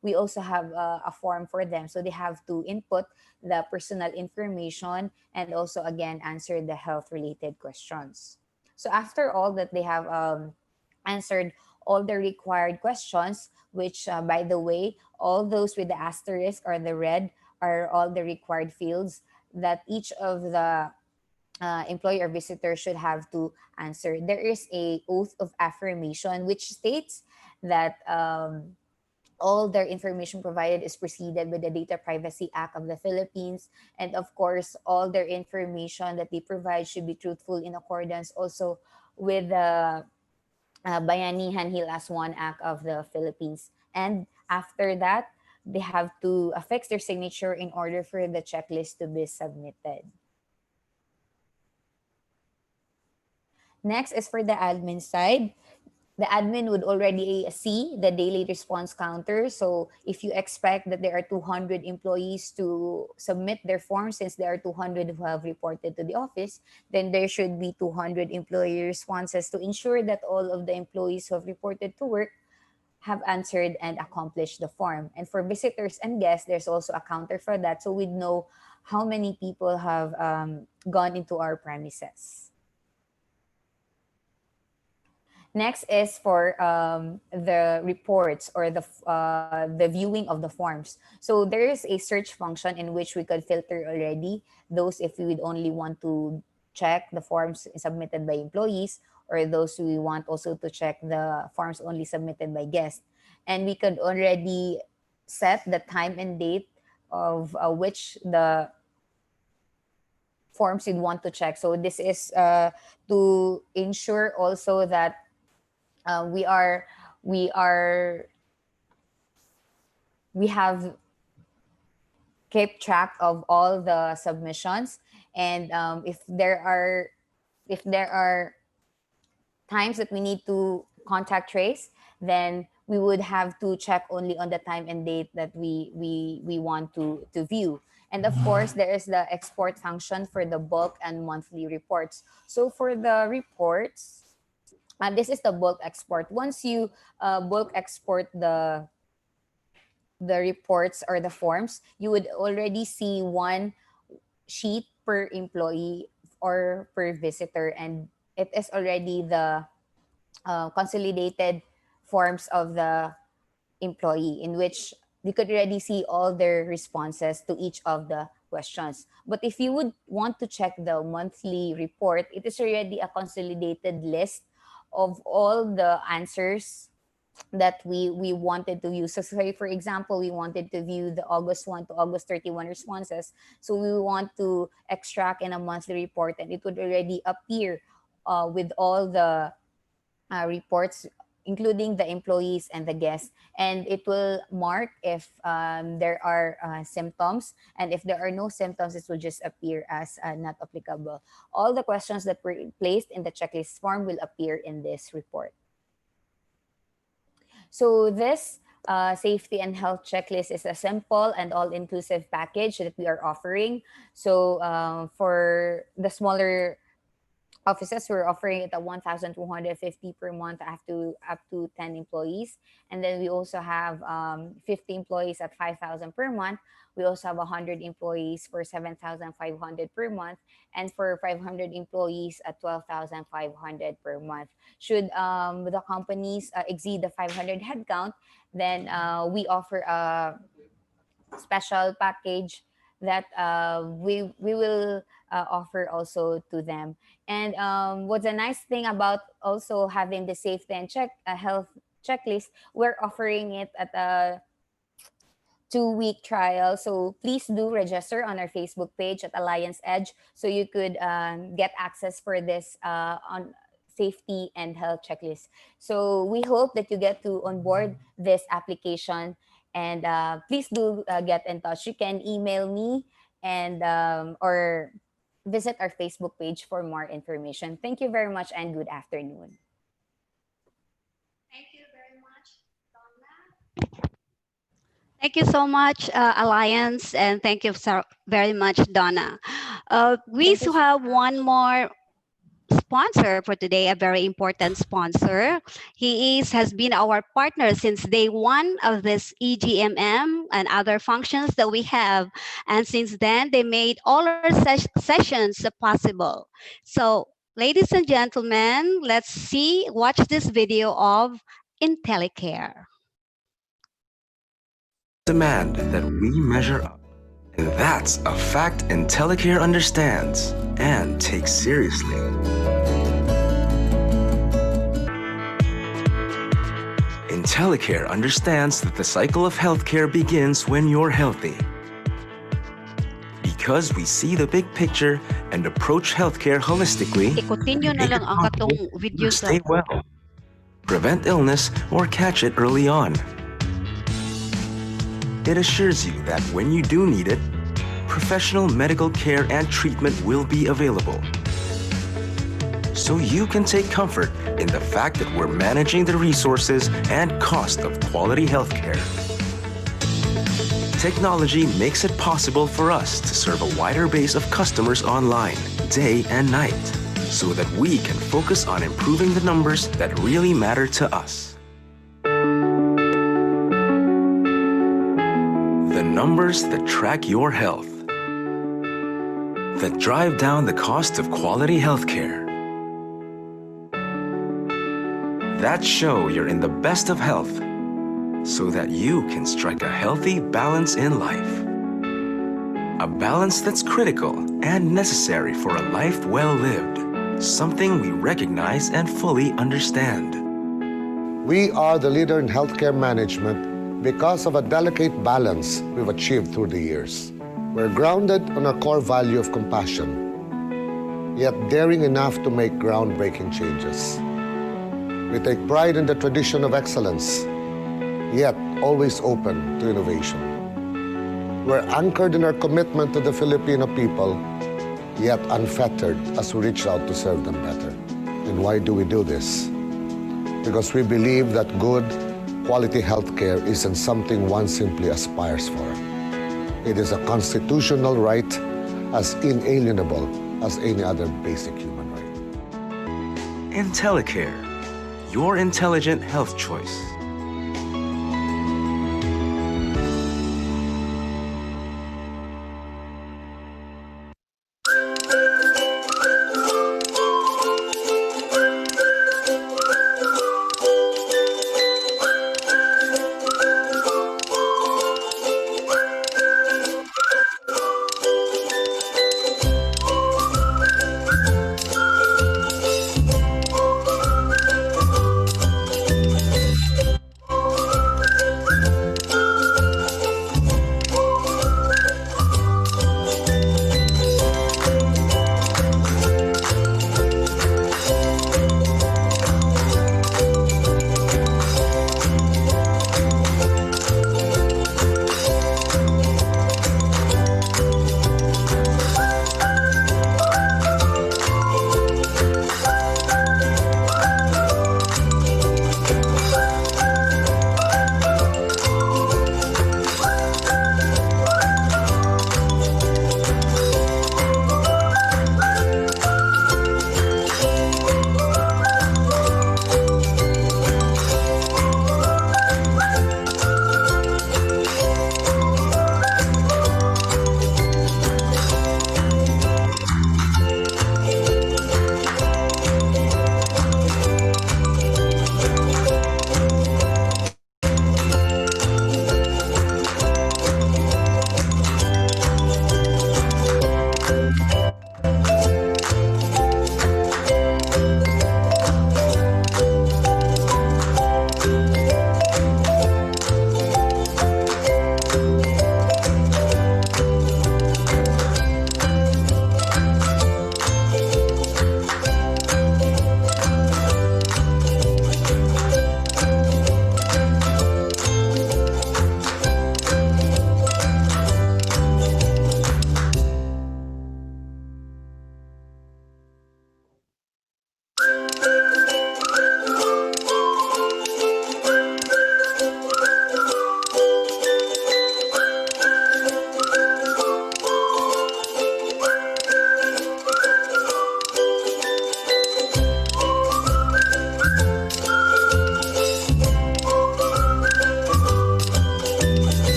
we also have a form for them, so they have to input the personal information and also again answer the health related questions. So after all that they have answered all the required questions, which by the way, all those with the asterisk or the red are all the required fields that each of the employee or visitor should have to answer. There is a oath of affirmation which states that all their information provided is preceded with the Data Privacy Act of the Philippines, and of course all their information that they provide should be truthful in accordance also with the Bayanihan Hilas 1 Act of the Philippines. And after that, they have to affix their signature in order for the checklist to be submitted. Next is for the admin side. The admin would already see the daily response counter. So if you expect that there are 200 employees to submit their forms, since there are 200 who have reported to the office, then there should be 200 employee responses to ensure that all of the employees who have reported to work have answered and accomplished the form. And for visitors and guests, there's also a counter for that. So we'd know how many people have gone into our premises. Next is for the reports or the viewing of the forms. So there is a search function in which we could filter already those if we would only want to check the forms submitted by employees, or those we want also to check the forms only submitted by guests. And we could already set the time and date of which the forms you'd want to check. So this is to ensure also that we are we are we have kept track of all the submissions, and if there are times that we need to contact trace, then we would have to check only on the time and date that we want to view. And of course, there is the export function for the bulk and monthly reports. So for the reports, this is the bulk export. Once you bulk export the reports or the forms, you would already see one sheet per employee or per visitor, and it is already the consolidated forms of the employee, in which you could already see all their responses to each of the questions. But if you would want to check the monthly report, it is already a consolidated list of all the answers that we wanted to use. So say for example, we wanted to view the August 1 to August 31 responses. So we want to extract in a monthly report, and it would already appear with all the reports, including the employees and the guests. And it will mark if there are symptoms. And if there are no symptoms, it will just appear as not applicable. All the questions that were placed in the checklist form will appear in this report. So this safety and health checklist is a simple and all-inclusive package that we are offering. So for the smaller offices, we're offering it at 1,250 per month up to 10 employees. And then we also have 50 employees at 5,000 per month. We also have 100 employees for 7,500 per month. And for 500 employees at 12,500 per month. Should the companies exceed the 500 headcount, then we offer a special package that we will offer also to them. And what's a nice thing about also having the safety and health checklist, we're offering it at a 2-week trial. So please do register on our Facebook page at Alliance Edge so you could get access for this on safety and health checklist. So we hope that you get to onboard this application, and please do get in touch. You can email me and or visit our Facebook page for more information. Thank you very much and good afternoon. Thank you very much, Donna. Thank you so much, Alliance, and thank you so very much, Donna. We still have one more sponsor for today, a very important sponsor. Has been our partner since day one of this EGMM and other functions that we have. And since then, they made all our sessions possible. So, ladies and gentlemen, let's watch this video of IntelliCare. Demand that we measure up. And that's a fact IntelliCare understands and takes seriously. IntelliCare understands that the cycle of healthcare begins when you're healthy. Because we see the big picture and approach healthcare holistically, Ikutin nyo na lang ang katong video sa stay well, prevent illness, or catch it early on. It assures you that when you do need it, professional medical care and treatment will be available. So you can take comfort in the fact that we're managing the resources and cost of quality healthcare. Technology makes it possible for us to serve a wider base of customers online, day and night, so that we can focus on improving the numbers that really matter to us. The numbers that track your health, that drive down the cost of quality healthcare, that show you're in the best of health, so that you can strike a healthy balance in life. A balance that's critical and necessary for a life well lived, something we recognize and fully understand. We are the leader in healthcare management because of a delicate balance we've achieved through the years. We're grounded on our core value of compassion, yet daring enough to make groundbreaking changes. We take pride in the tradition of excellence, yet always open to innovation. We're anchored in our commitment to the Filipino people, yet unfettered as we reach out to serve them better. And why do we do this? Because we believe that good, quality healthcare isn't something one simply aspires for. It is a constitutional right as inalienable as any other basic human right. IntelliCare, your intelligent health choice.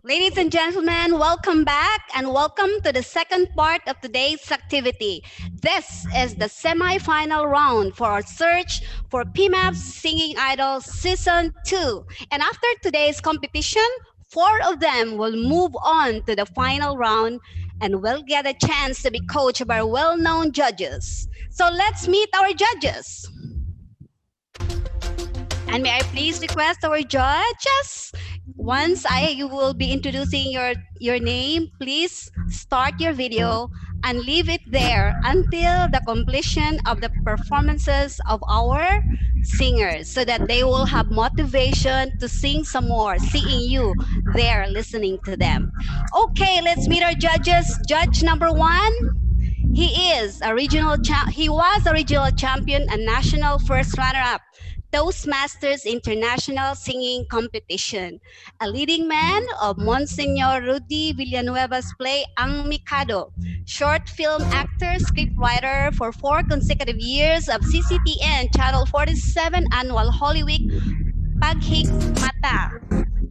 Ladies and gentlemen, welcome back and welcome to the second part of today's activity. This is the semi-final round for our search for PMAP Singing Idol Season 2. And after today's competition, 4 of them will move on to the final round and will get a chance to be coached by well-known judges. So let's meet our judges. And may I please request our judges, once you will be introducing your name, please start your video and leave it there until the completion of the performances of our singers so that they will have motivation to sing some more, seeing you there listening to them. Okay, let's meet our judges. Judge number 1. He was a regional champion and national first runner-up Toastmasters International Singing Competition, a leading man of Monsignor Rudy Villanueva's play Ang Mikado, short film actor, scriptwriter for 4 consecutive years of CCTN Channel 47 annual Holy Week Paghigmata,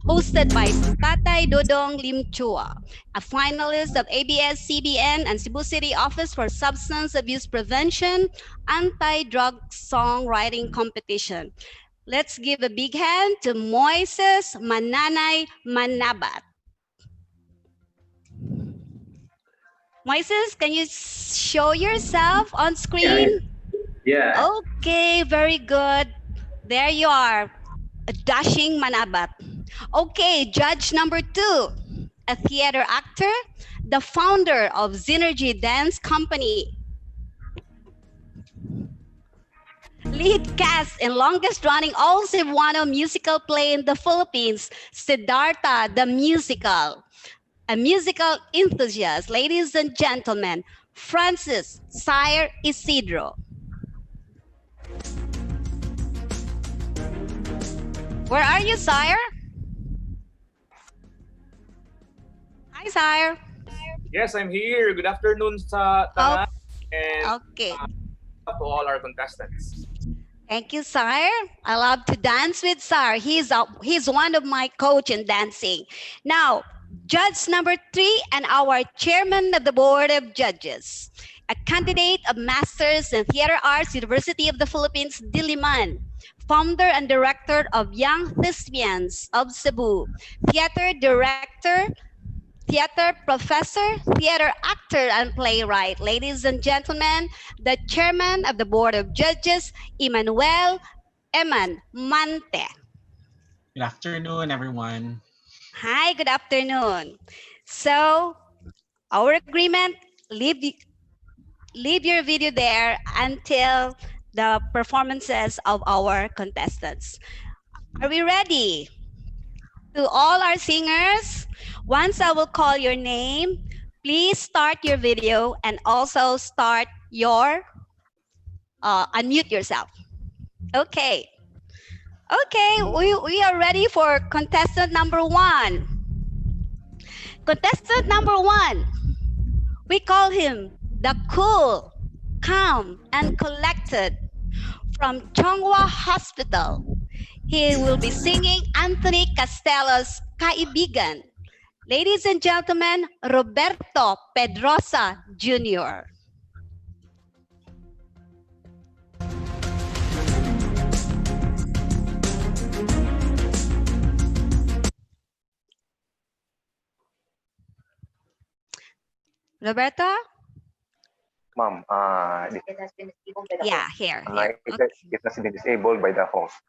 hosted by Tatay Dodong Limchua, a finalist of ABS-CBN and Cebu City Office for Substance Abuse Prevention Anti-Drug Songwriting Competition. Let's give a big hand to Moises Mananay Manabat. Moises, can you show yourself on screen? Yeah. Okay, very good. There you are, a dashing Manabat. Okay, judge number 2, a theater actor, the founder of Synergy Dance Company, lead cast and longest running all Cebuano musical play in the Philippines, Siddhartha the Musical, a musical enthusiast, ladies and gentlemen, Francis Sire Isidro. Where are you, Sire? Hi, Sire. Yes, I'm here. Good afternoon sa tanan and Okay. to all our contestants. Thank you, Sire. I love to dance with Sire. He's one of my coach in dancing. Now, judge number 3 and our chairman of the board of judges, a candidate of Masters in Theater Arts, University of the Philippines, Diliman, founder and director of Young Thespians of Cebu, theater director, theater professor, theater actor, and playwright. Ladies and gentlemen, the chairman of the board of judges, Emmanuel Eman Mante. Good afternoon, everyone. Hi, good afternoon. So, our agreement, leave your video there until the performances of our contestants. Are we ready? To all our singers, once I will call your name, please start your video and also start your, unmute yourself. Okay. Okay, we are ready for contestant number 1. Contestant number 1, we call him the cool, calm, and collected from Chonghua Hospital. He will be singing Anthony Castella's Kaibigan. Ladies and gentlemen, Roberto Pedrosa Jr. Roberto? Ma'am, it has been disabled by the host. Here. it has been disabled by the host.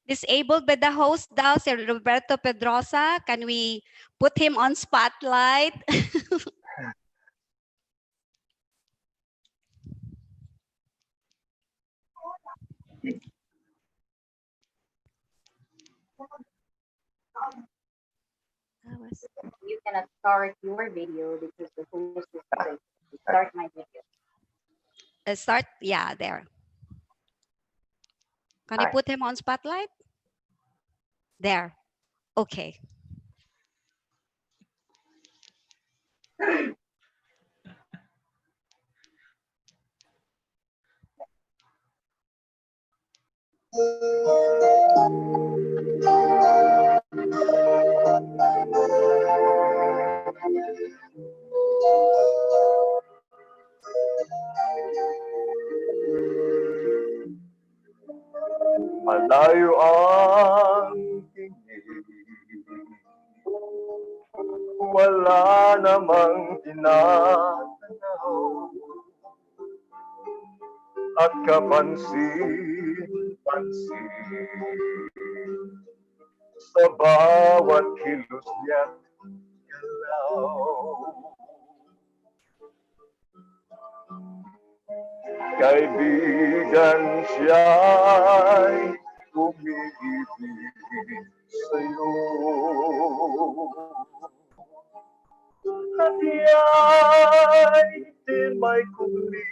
Disabled by the host daw, si Roberto Pedrosa. Can we put him on spotlight? You cannot start your video because the host is present. Start my video. Start, yeah, there. Can you put him on spotlight? There. Okay. Malayo ang tingin, wala namang tinatanaw, at kapansin-pansin sa bawat kilos niya't galaw. Kaibigan siya'y umiibig sa'yo. At iya'y di may kuli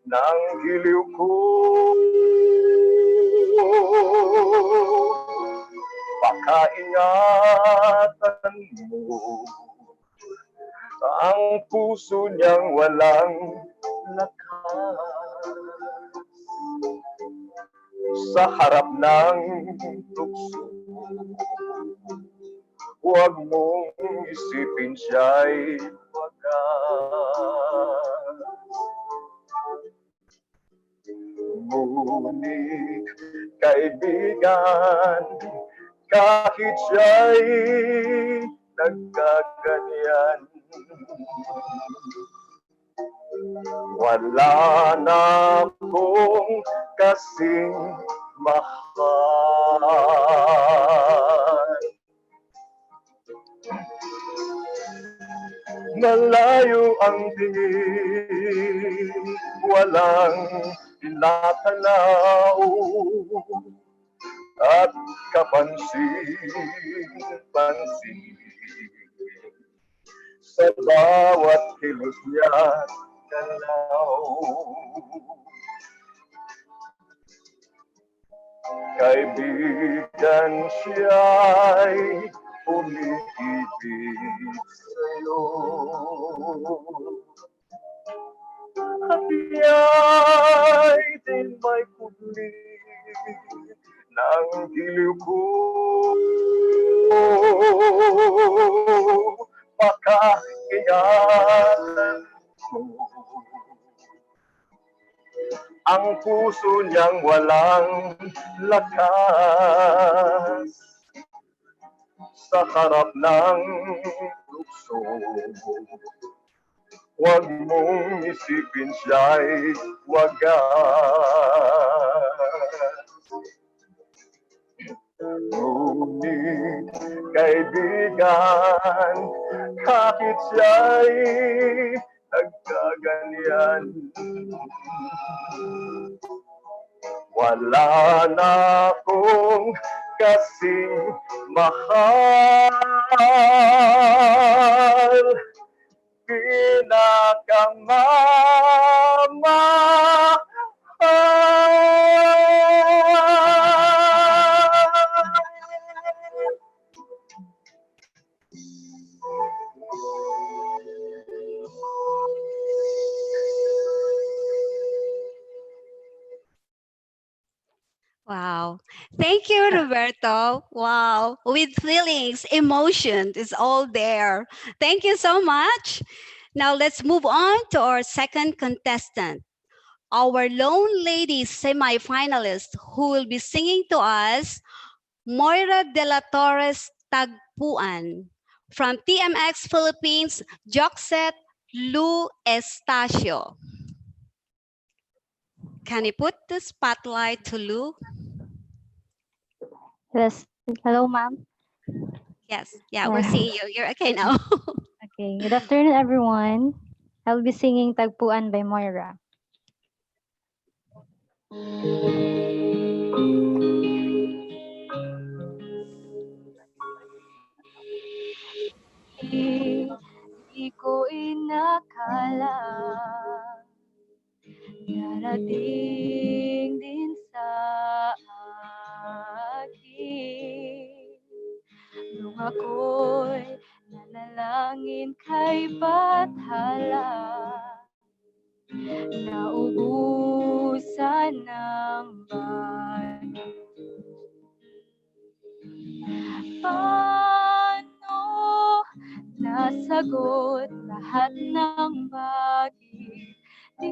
ng giliw ko. Pakaingatan mo ang puso niyang walang lakas sa harap ng tukso. Huwag mong isipin siya'y wagas. Ngunit kaibigan, kahit siya'y nagkaganyan, wala na akong kasing mahal. Malayo ang tingin, walang tinatanaw, at kapansin-pansin sa bawat kilos niya't galaw. Kaibigan siya'y umiibig sa'yo. At iya'y din may kubli ng giliw ko. Pakaingatan mo ang puso niyang walang lakas sa harap ng tukso. Huwag mong isipin siya'y wagas. Ngunit kaibigan, kahit siya'y nagkaganyan, wala na akong kasing mahal. Wow. Thank you, Roberto. Wow. With feelings, emotion is all there. Thank you so much. Now let's move on to our second contestant, our Lone Lady semi-finalist who will be singing to us, Moira de la Torres Tagpuan. From TMX Philippines, Joxet Lu Estacio. Can you put the spotlight to Lu? Yes. Hello, ma'am. Yes. Yeah, we're seeing you. You're okay now. Okay. Good afternoon, everyone. I'll be singing Tagpuan by Moira. Di ko inakala darating din sa akin nung ako'y nanalangin kay Bathala, naubusan ng bagyo. Paano masagot lahat ng bagay. Di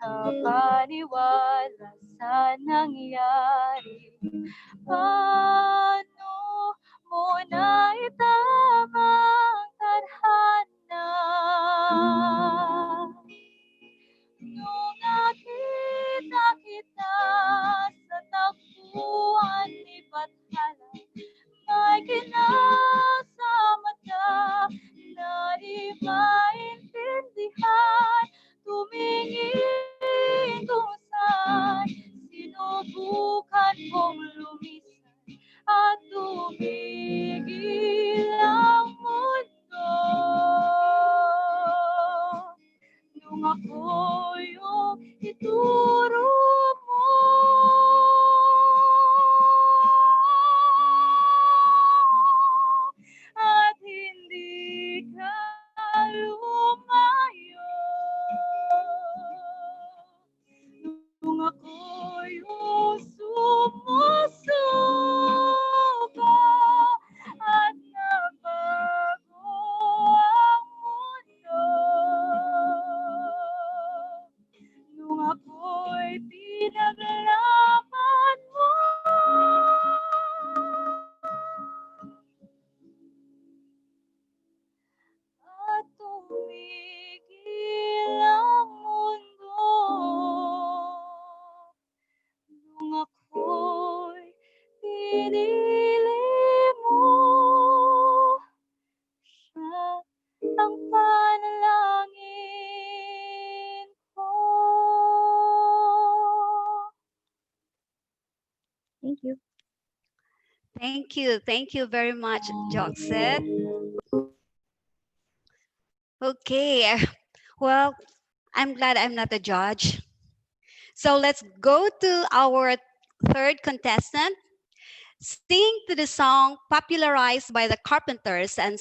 makapaniwala sa nangyari. Paano mo na itamang tadhana? Nung nakita kita sa tagpuan ni Bathala, may kinasama ka na di maintindihan. Tumingin kung saan sinubukan kong lumisan at tumigil ang mundo. Nung ako yung ituro mo, at hindi ka lumayo. Nung ako yung sumusuko at nabago ang mundo. Nung ako'y pinaglaban mo, at tumigil ang mundo. Nung ako'y pinili mo, siya ang panalangin ko. Thank you. Thank you. Thank you very much, Joxet. Okay. Well, I'm glad I'm not a judge. So let's go to our third contestant. Sing to the song popularized by the Carpenters and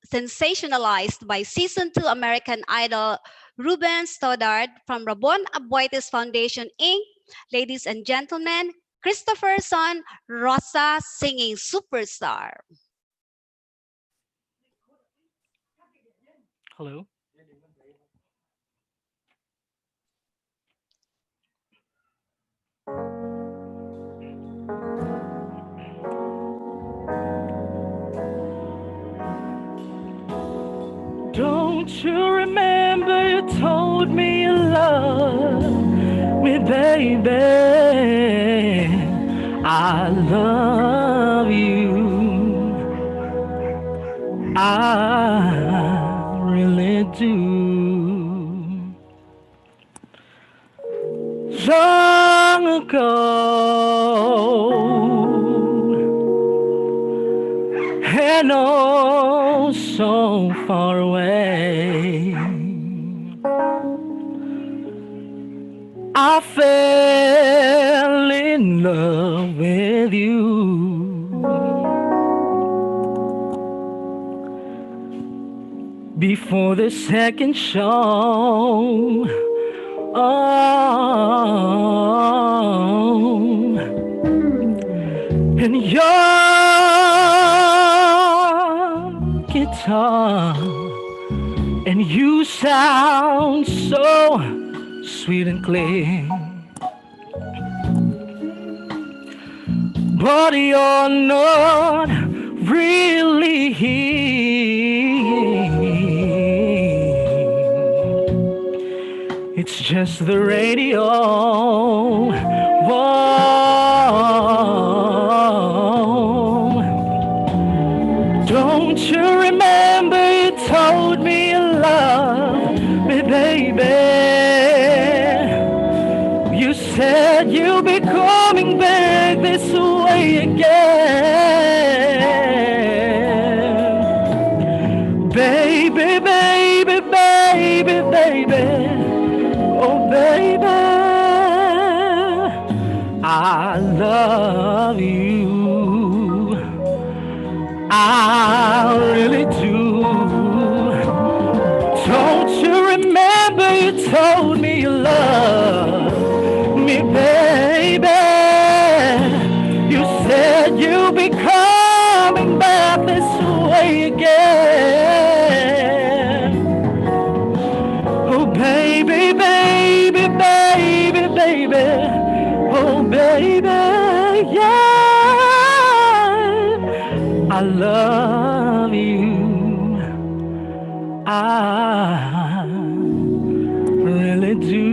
sensationalized by season 2 American Idol Ruben Stoddard from Rabon Aboites Foundation, Inc. Ladies and gentlemen, Christopher Son Rosa singing Superstar. Hello. Don't you remember you told me you love me, baby? I love you. I really do. Long ago, and oh, so far away, I fell in love with you. Before the second show, oh, and your guitar, and you sound so sweet and clear, but you're not really here. It's just the radio. Whoa. Don't you remember you told me you loved me, baby? You said you'll be coming back this way again. Baby, baby, baby, baby. Oh, baby, I love you. I really do. Don't you remember you told me you love me, baby? You said you'll be coming back this way I love you. I really do.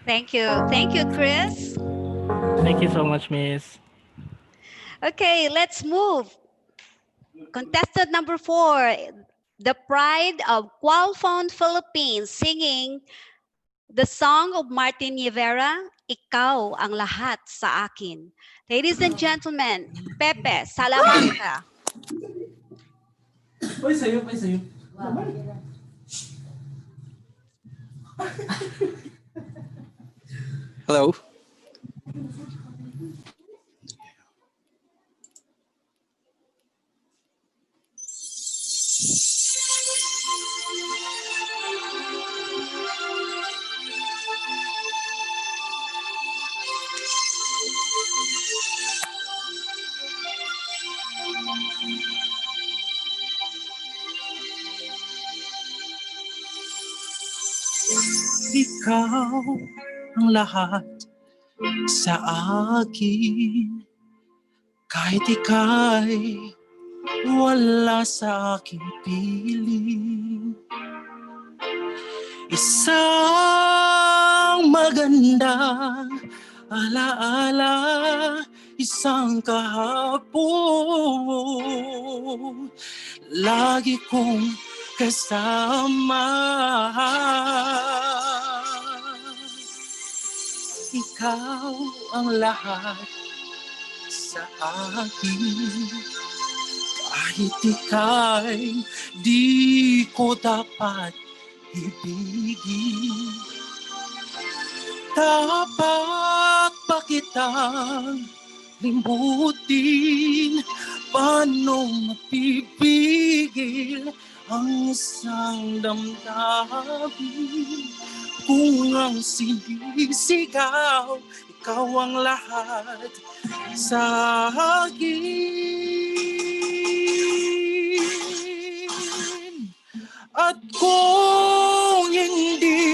Thank you. Thank you, Chris. Thank you so much, Miss. Okay, let's move. Contestant number 4, the pride of Qualphone Philippines, singing the song of Martin Rivera, Ikaw ang lahat sa akin. Ladies and gentlemen, Pepe Salamanca. Uy, sa'yo, sa'yo. Hello. Ikaw ang lahat sa akin. Kahit ika'y wala sa aking piling. Isang magandang alaala, isang kahapon, lagi kong kasama. Ikaw ang lahat sa akin. Kahit ika'y di ko dapat ibigin, dapat pa kitang limbutin. Paano mapipigil ang isang damdamin kung ang sinisigaw, ikaw ang lahat sa akin. At kung hindi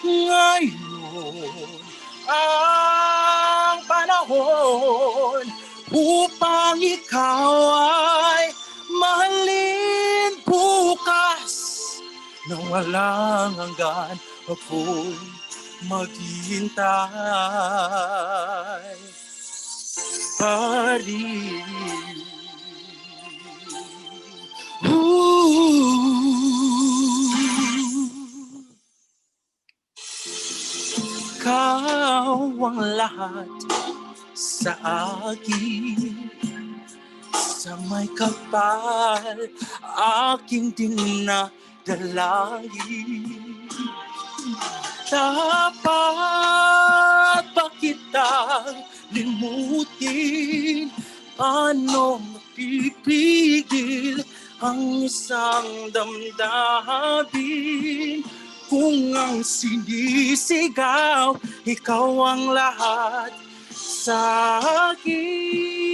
ngayon ang panahon upang ikaw ay mahalin bukas na walang hanggan, ako'y maghihintay pa rin. Ikaw ang lahat sa akin. Sa may kapal aking dinadalangin. Dapat ba kitang limutin? Paano mapipigil ang isang damdamin kung ang sinisigaw, ikaw ang lahat sa akin.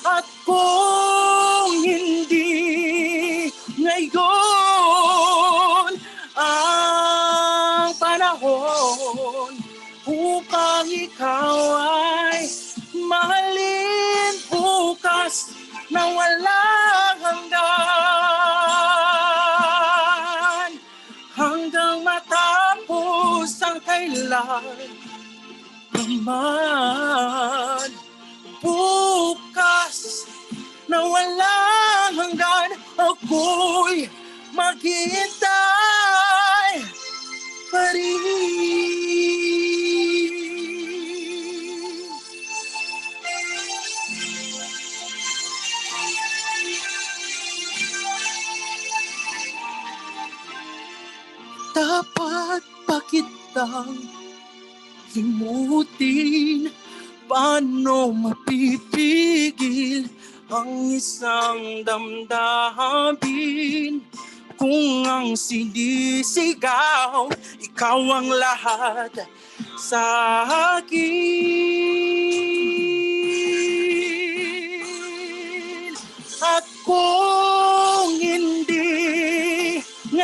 At kung hindi ngayon ang panahon upang ikaw ay mahalin bukas na walang hanggan, hanggang matapos ang kailan naman. Bukas na walang hanggan, ako'y maghihintay pa rin. Dapat pa kitang limutin? Paano mapipigil ang isang damdamin kung ang sinisigaw, ikaw ang lahat sa akin? At kung hindi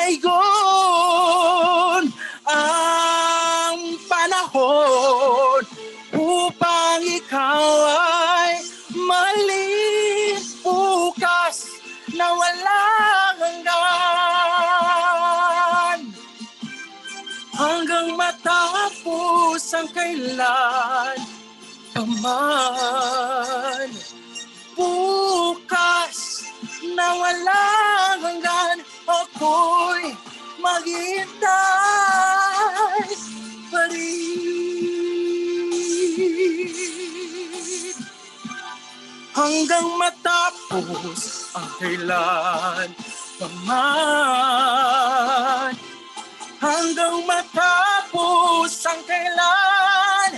ngayon ang panahon upang ikaw ay mali bukas na walang hanggan hanggang matapos ang kailan paman bukas na walang hanggan ako'y maghihintay pa rin hanggang matapos ang kailan paman hanggang matapos ang kailan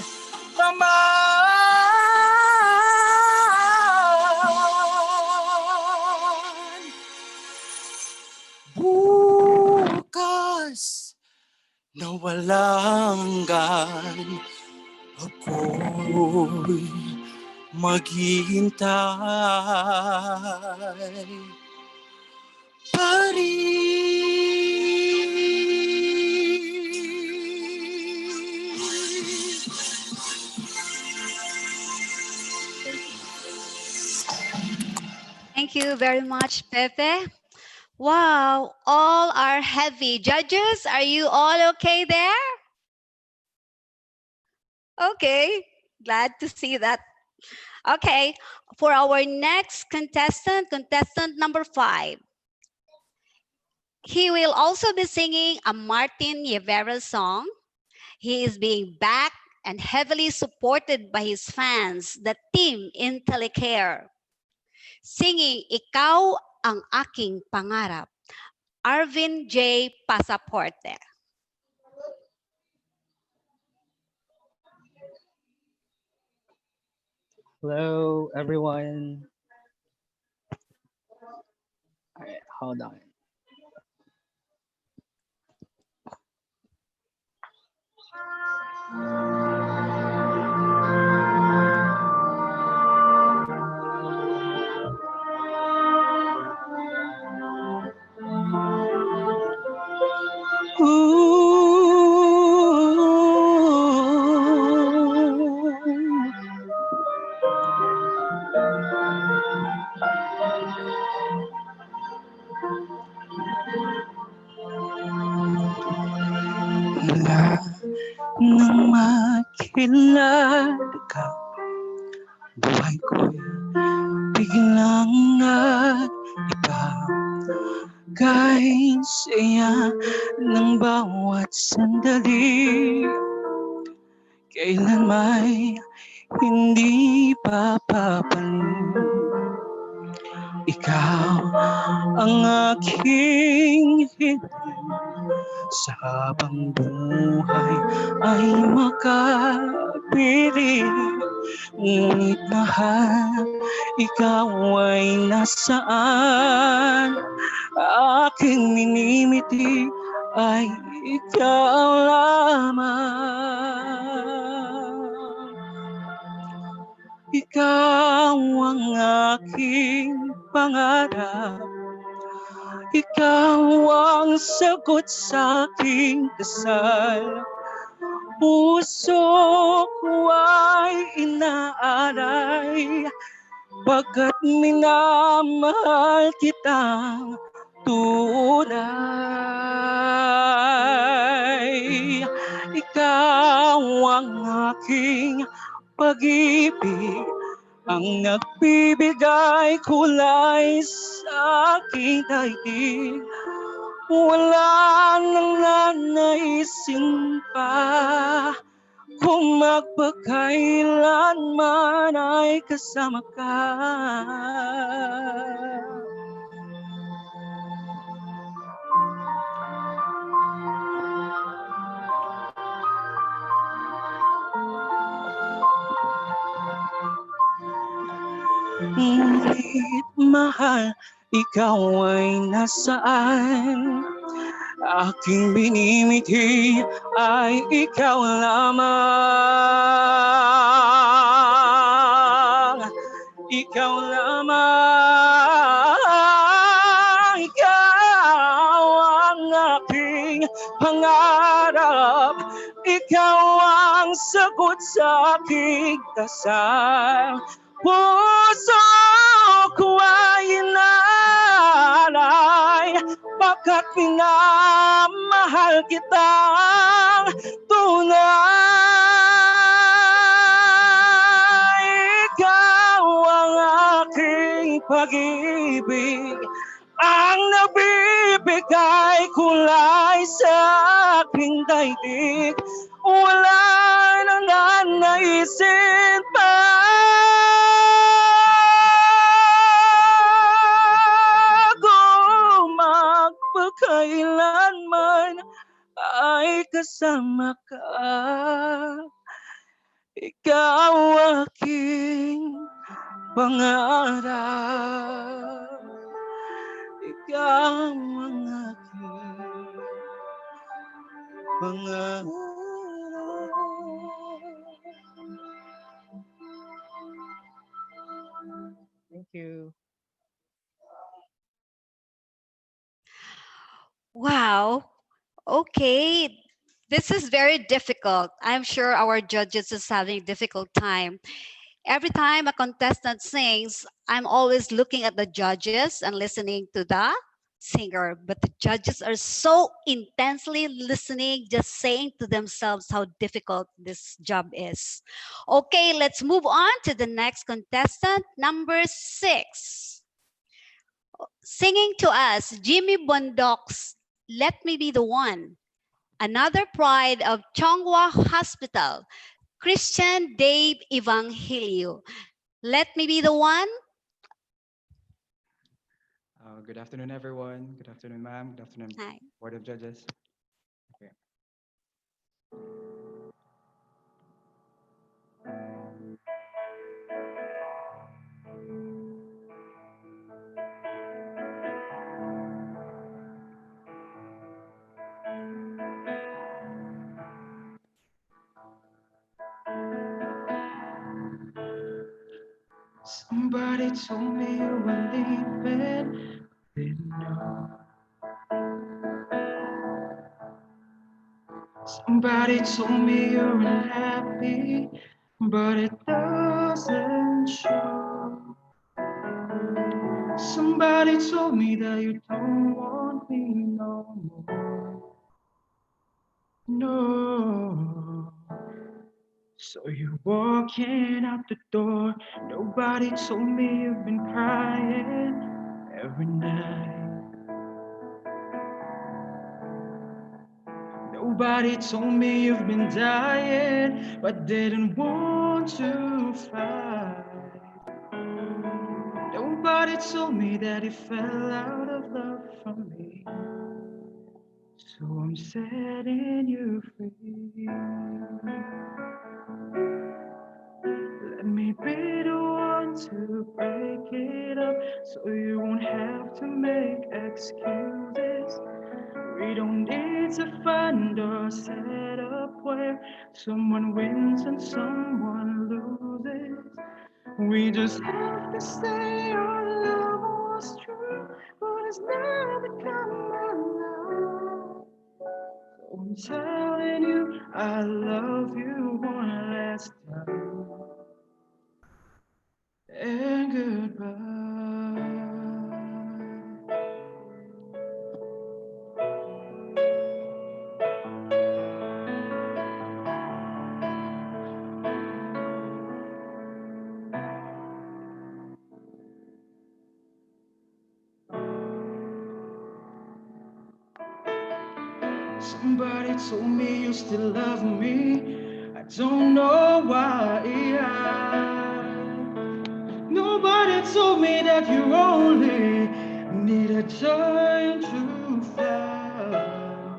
paman bukas na walang hanggan ako'y maghihintay pa Thank you very much, Pepe. Wow, all are heavy. Judges, are you all okay there? Okay, glad to see that. Okay, for our next contestant, contestant number 5. He will also be singing a Martin Rivera song. He is being backed and heavily supported by his fans, the team Intellicare. Singing Ikaw ang Aking Pangarap, Arvin J. Pasaporte. Hello, everyone. All right, hold on. Mula nang makilala ka, buhay ko'y biglang nag-iba. Kahit saya ng bawat sandali, kailan may hindi papapalit. Ikaw ang aking hiling sa habang buhay ay makapiling. Ngunit mahal, ikaw ay nasaan? Aking minimiti ay ikaw lamang. Ikaw ang aking pangarap, ikaw ang sagot sa aking dasal. Puso ko ay inaalay, pagkat minamahal kitang tunay. Ikaw ang aking pag-ibig, ang nagbibigay kulay sa aking daigdig. Wala nang nanaisin pa, kung magpakailanman ay kasama ka. Ngunit mahal, ikaw ay nasaan? Aking binimiti ay ikaw lamang. Ikaw lamang. Ikaw ang pangarap. Ikaw ang sagot sa aking dasal. Puso ko ay inaalay, pagkat minamahal kitang tunay. Ikaw ang aking pag-ibig, ang nabibigay kulay sa aking daigdig. Wala nang nanaisin pa. Magpakailanman ay kasama ka. Ikaw aking pangarap. Ikaw ang aking pangarap. Thank you. Wow. Okay. This is very difficult. I'm sure our judges is having a difficult time. Every time a contestant sings, I'm always looking at the judges and listening to the singer. But the judges are so intensely listening, just saying to themselves how difficult this job is. Okay, let's move on to the next contestant, number 6. Singing to us, Jimmy Bondok's Let Me Be the One. Another pride of Chonghua Hospital, Christian Dave Evangelio. Let me be the one. Good afternoon, everyone. Good afternoon, ma'am. Good afternoon, Hi. Board of Judges. Okay. Somebody told me you were leaving, didn't know. Somebody told me you're unhappy, but it doesn't show. Somebody told me that you don't want me no more. No. So you're walking out the door. Nobody told me you've been crying every night. Nobody told me you've been dying, but didn't want to fight. Nobody told me that you fell out of love from me. So I'm setting you free. Let me be the one to break it up, so you won't have to make excuses. We don't need to find or set up where someone wins and someone loses. We just have to say our love was true, but it's never come along. So I'm telling you, I love you one last time. And goodbye. Somebody told me you still love me. I don't know why. Nobody told me that you only need a time to fly.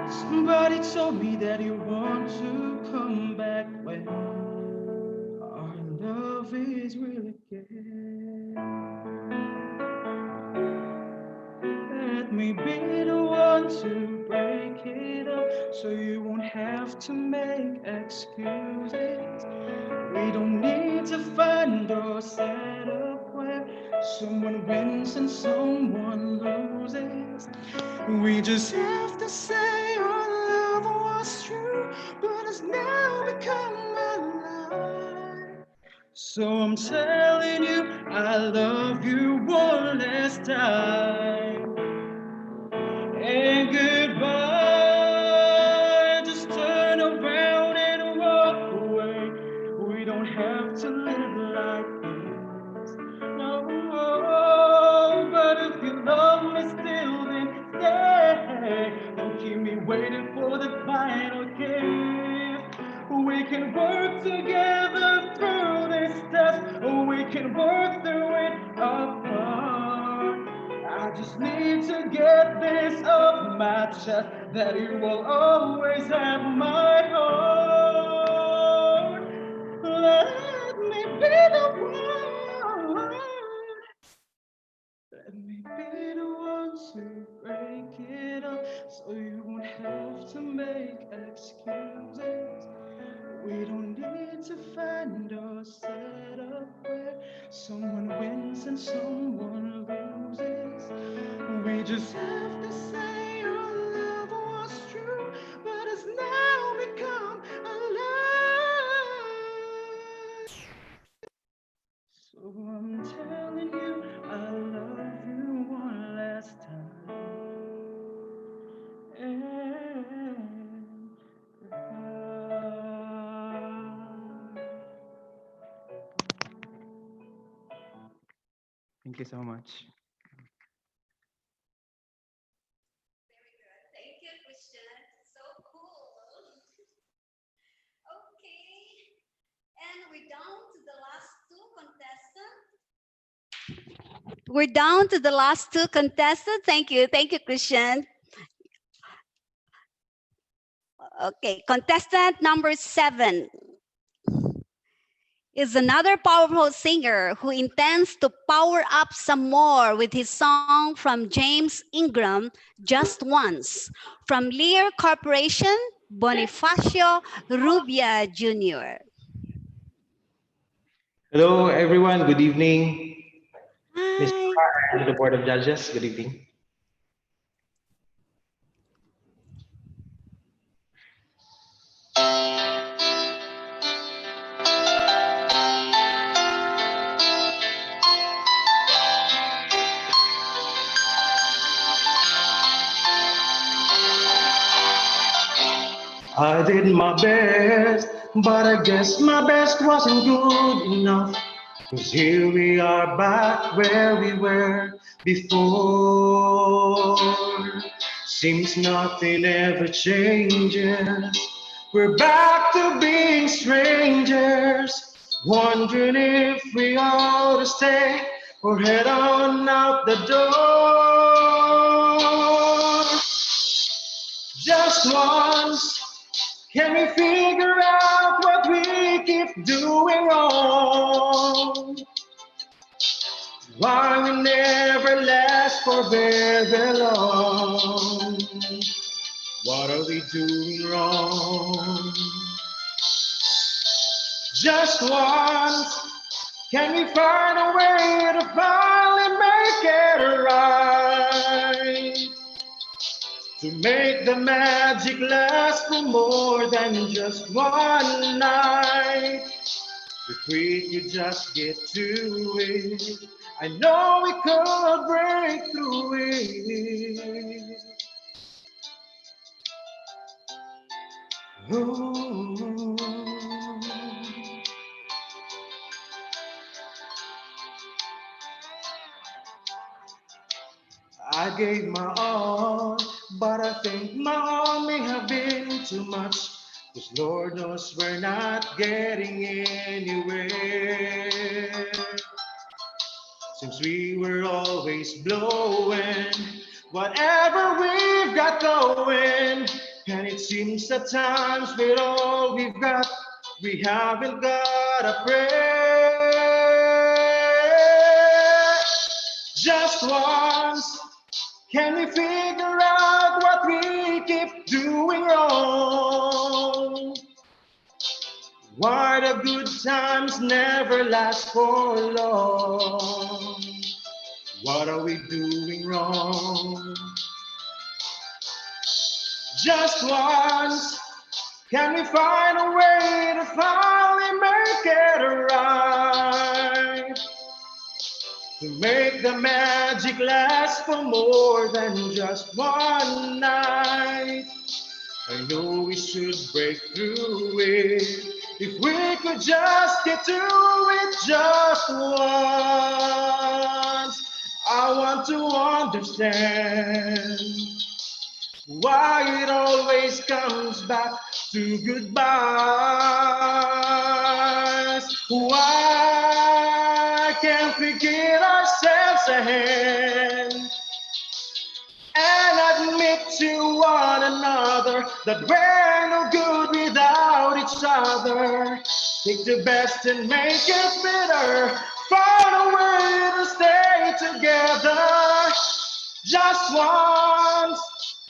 Somebody told me that you want to come back when our love is real again. Let me be the one to break it up, so you won't have to make excuses. We don't need to find or set up where someone wins and someone loses. We just have to say our love was true, but it's now become a lie. So I'm telling you, I love you one last time. And goodbye, just turn around and walk away. We don't have to live like this. No, but if you love me still, then stay. Don't keep me waiting for the final kiss. We can work together through this test. We can work through it apart. I just need to get this off my chest, that you will always have my heart. Let me be the one. Let me be the one to break it up, so you won't have to make excuses. We don't need to find or set up where someone wins and someone loses. We just have to say our love was true, but it's now become a lie. So I'm telling you, I love you one last time. And thank you so much. Thank you, Christian. So cool. Okay. And we're down to the last two contestants. We're down to the last two contestants. Thank you. Thank you, Christian. Okay, contestant number 7 is another powerful singer who intends to power up some more with his song from James Ingram, Just Once, from Lear Corporation, Bonifacio Rubia Jr. Hello, everyone. Good evening. Mr. Hi. and the Board of Judges, good evening. I did my best, but I guess my best wasn't good enough. 'Cause here we are back where we were before. Seems nothing ever changes. We're back to being strangers, wondering if we ought to stay or head on out the door. Just once, can we figure out what we keep doing wrong? Why we never last for very long? What are we doing wrong? Just once, can we find a way to finally make it right? To make the magic last for more than just one night. If we could just get to it, I know we could break through it. Ooh. I gave my all, but I think my all may have been too much. 'Cause Lord knows we're not getting anywhere. Since we were always blowing whatever we've got going. And it seems at times with all we've got, we haven't got a prayer. Just once, can we figure out what we keep doing wrong? Why the good times never last for long? What are we doing wrong? Just once, can we find a way to finally make it right? To make the magic last for more than just one night. I know we should break through it if we could just get to it just once. I want to understand why it always comes back to goodbyes. Why can't we give ourselves a hand and admit to one another that we're no good without each other? Take the best and make it better. Find a way to stay together. Just once,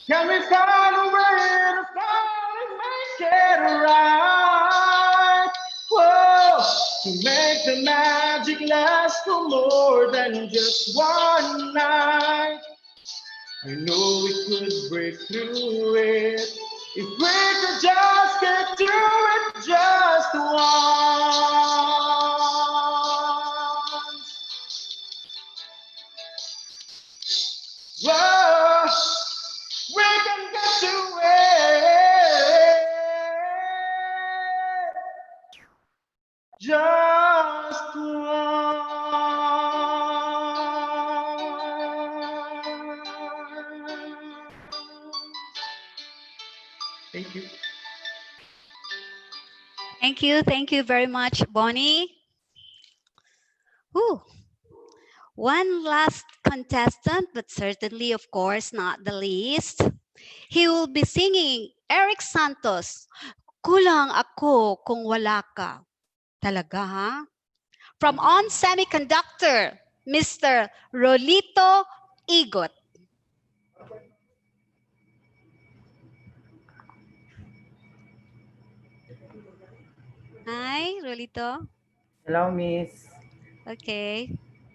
can we find a way to finally make it right? Whoa, to make the magic last for more than just one night. I know we could break through it if we could just get through it just once. Whoa, we can get to it just once. Thank you. Thank you very much, Bonnie. Whew. One last contestant, but certainly, of course, not the least. He will be singing Eric Santos, Kulang Ako Kung Wala Ka. Talaga, ha? From On Semiconductor, Mr. Rolito Igot. Hi, Rolito. Hello, Miss. Okay.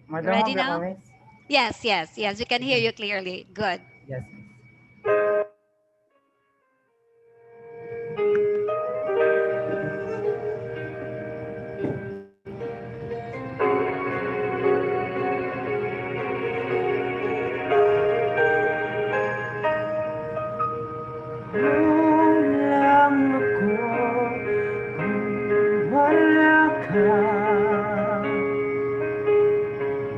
Madam Ready ako, now? Miss? Yes, yes, yes. We can hear you clearly. Good. Yes. Kulang ako kung wala ka.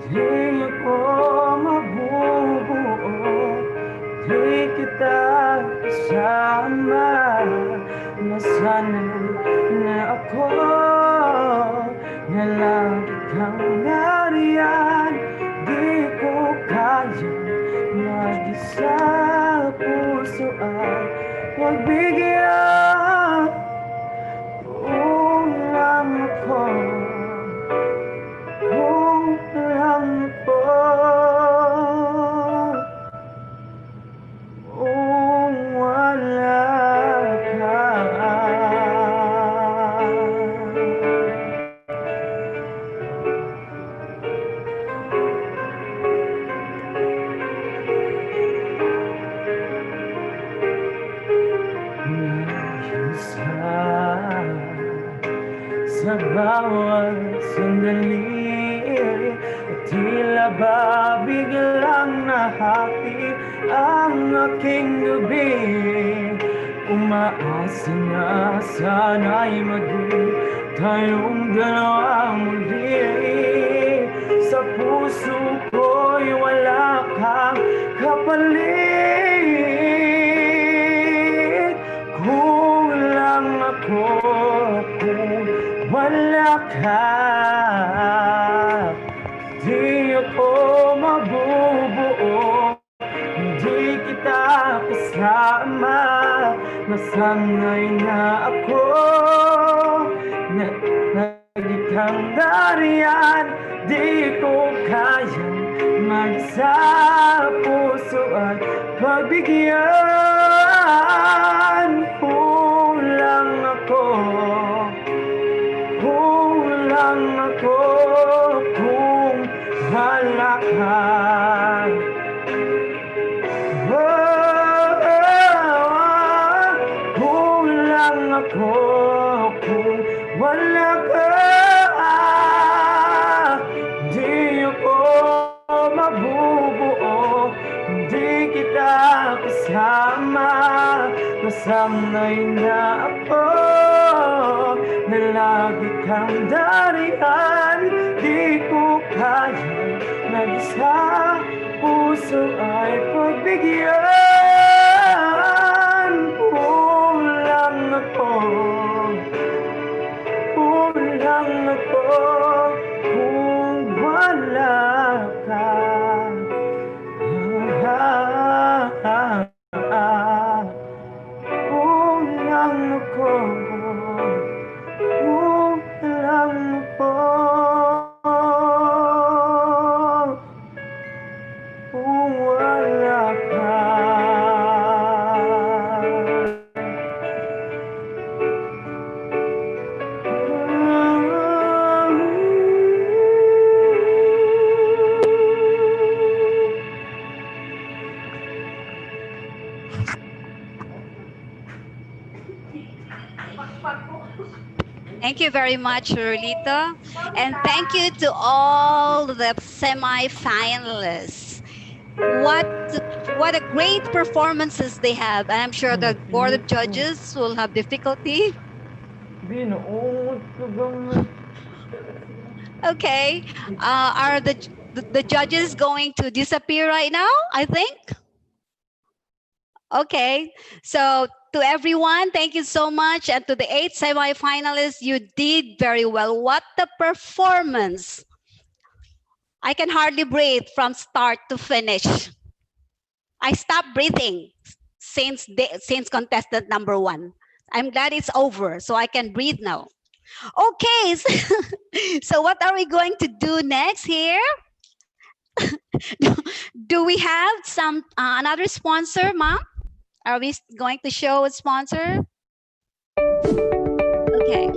Di ako mabubuo, di kita kasama. Nasanay na ako na lagi kang nariyan. Di ko kaya mag-isa, puso ay huwag bigyan. Kulang ako, kulang ako, kung wala ka. Sa bawat sandali, tila ba biglang nahati ang aking gabi. Umaasa na sana'y maging tayong dalawa muli. Sa puso ko'y wala kang kapalit. Kulang ako kung wala ka. Di ako mabubuo, hindi kita kasama. Nasanay na ako na lagi kang nariyan. Di ko kayang mag-isa, puso ay pagbigyan. Kulang ako, kulang ako kung wala ka. Oh, oh, oh. ako kung wala ka. Di ako mabubuo, hindi kita kasama. Nasanay na ako na lagi kang darihan. Di ko kaya mag-isa, puso ay pagbigyan. Kulang ako, kulang ako kung wala ka. Kulang ako, kulang ako kung wala ka. Thank you very much, Rolito. And thank you to all the semi-finalists. What a great performances they have. And I'm sure the board of judges will have difficulty. Okay. Are the judges going to disappear right now, I think? Okay. So to everyone, thank you so much. And to the 8 semi-finalists, you did very well. What a performance. I can hardly breathe from start to finish. I stopped breathing since contestant number 1. I'm glad it's over, so I can breathe now. Okay, so what are we going to do next here? Do we have some another sponsor, Mom? Are we going to show a sponsor? Okay.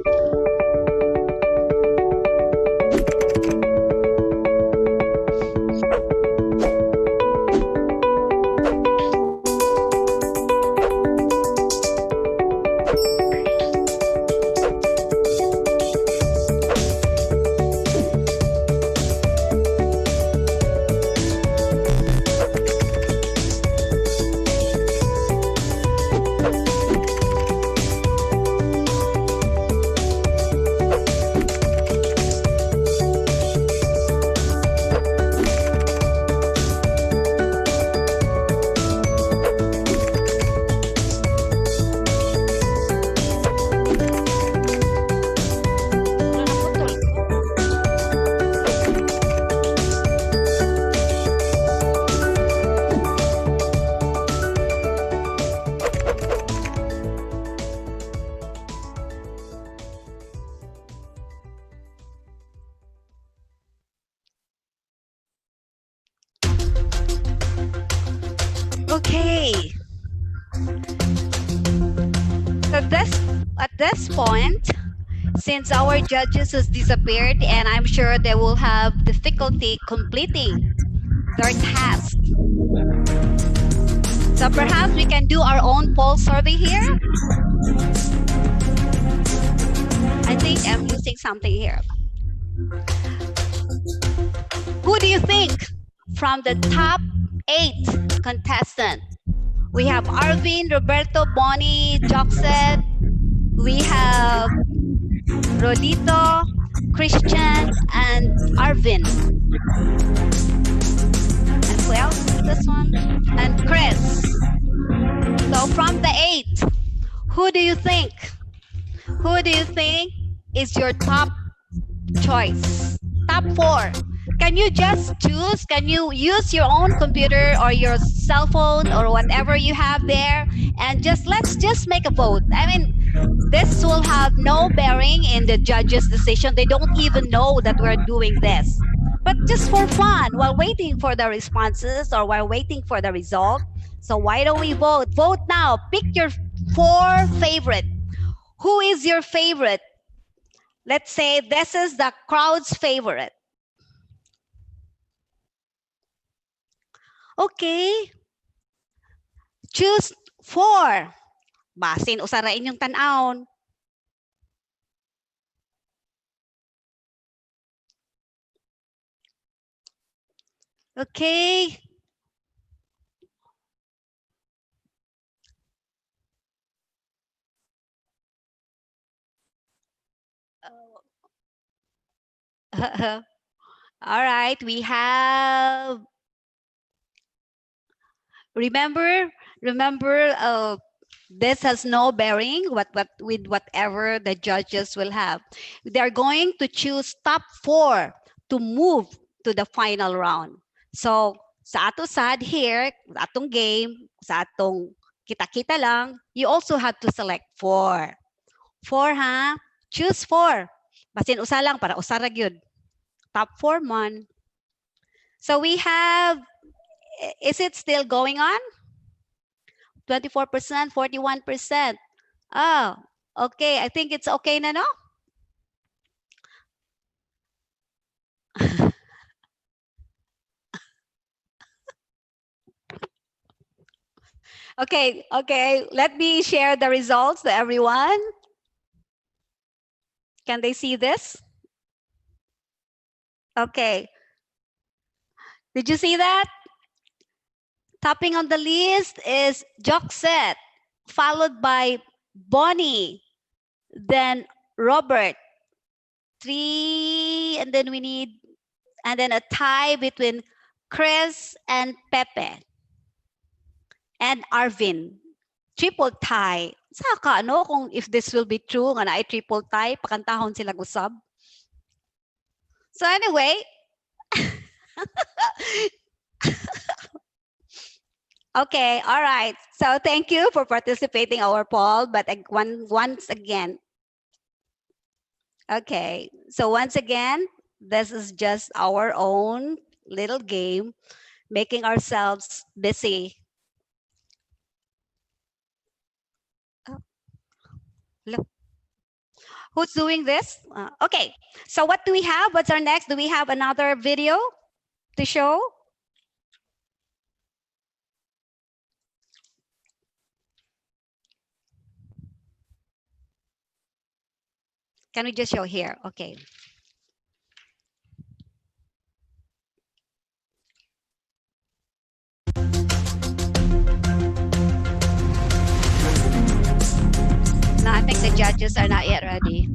Okay. So at this point, since our judges has disappeared, and I'm sure they will have difficulty completing their task. So perhaps we can do our own poll survey here. I think I'm losing something here. Who do you think from the top 8 contestants? We have Arvin, Roberto, Bonnie, Joxet. We have Rolito, Christian, and Arvin. And who else is this one? And Chris. So from the 8, who do you think? Who do you think is your top choice? Top 4. Can you just choose? Can you use your own computer or your cell phone or whatever you have there? And let's just make a vote. I mean, this will have no bearing in the judge's decision. They don't even know that we're doing this. But just for fun, while waiting for the responses or while waiting for the result. So why don't we vote? Vote now. Pick your 4 favorite. Who is your favorite? Let's say this is the crowd's favorite. Okay. Choose 4. Basin usara inyong tan-aon. Okay. All right, we have remember this has no bearing what with whatever the judges will have. They're going to choose top 4 to move to the final round. So sa ato sad here, sa atong game, sa atong kita-kita lang, you also have to select 4. 4 ha? Choose 4. Basin usa lang para usa ra gyud. Top 4 man. So we have, is it still going on? 24%, 41%. Oh, okay. I think it's okay na, no? Okay, okay. Let me share the results to everyone. Can they see this? Okay. Did you see that? Topping on the list is Joxet, followed by Bonnie, then Robert, 3, and then we need, and then a tie between Chris and Pepe, and Arvin. Triple tie. Saka ano kung if this will be true nga na ay triple tie, pakantahon sila gusab. So anyway, okay, all right. So thank you for participating our poll, but once again, okay. So once again, this is just our own little game, making ourselves busy. Oh, look. Who's doing this? Okay. So what do we have? What's our next? Do we have another video to show? Can we just show here? Okay. No, I think the judges are not yet ready.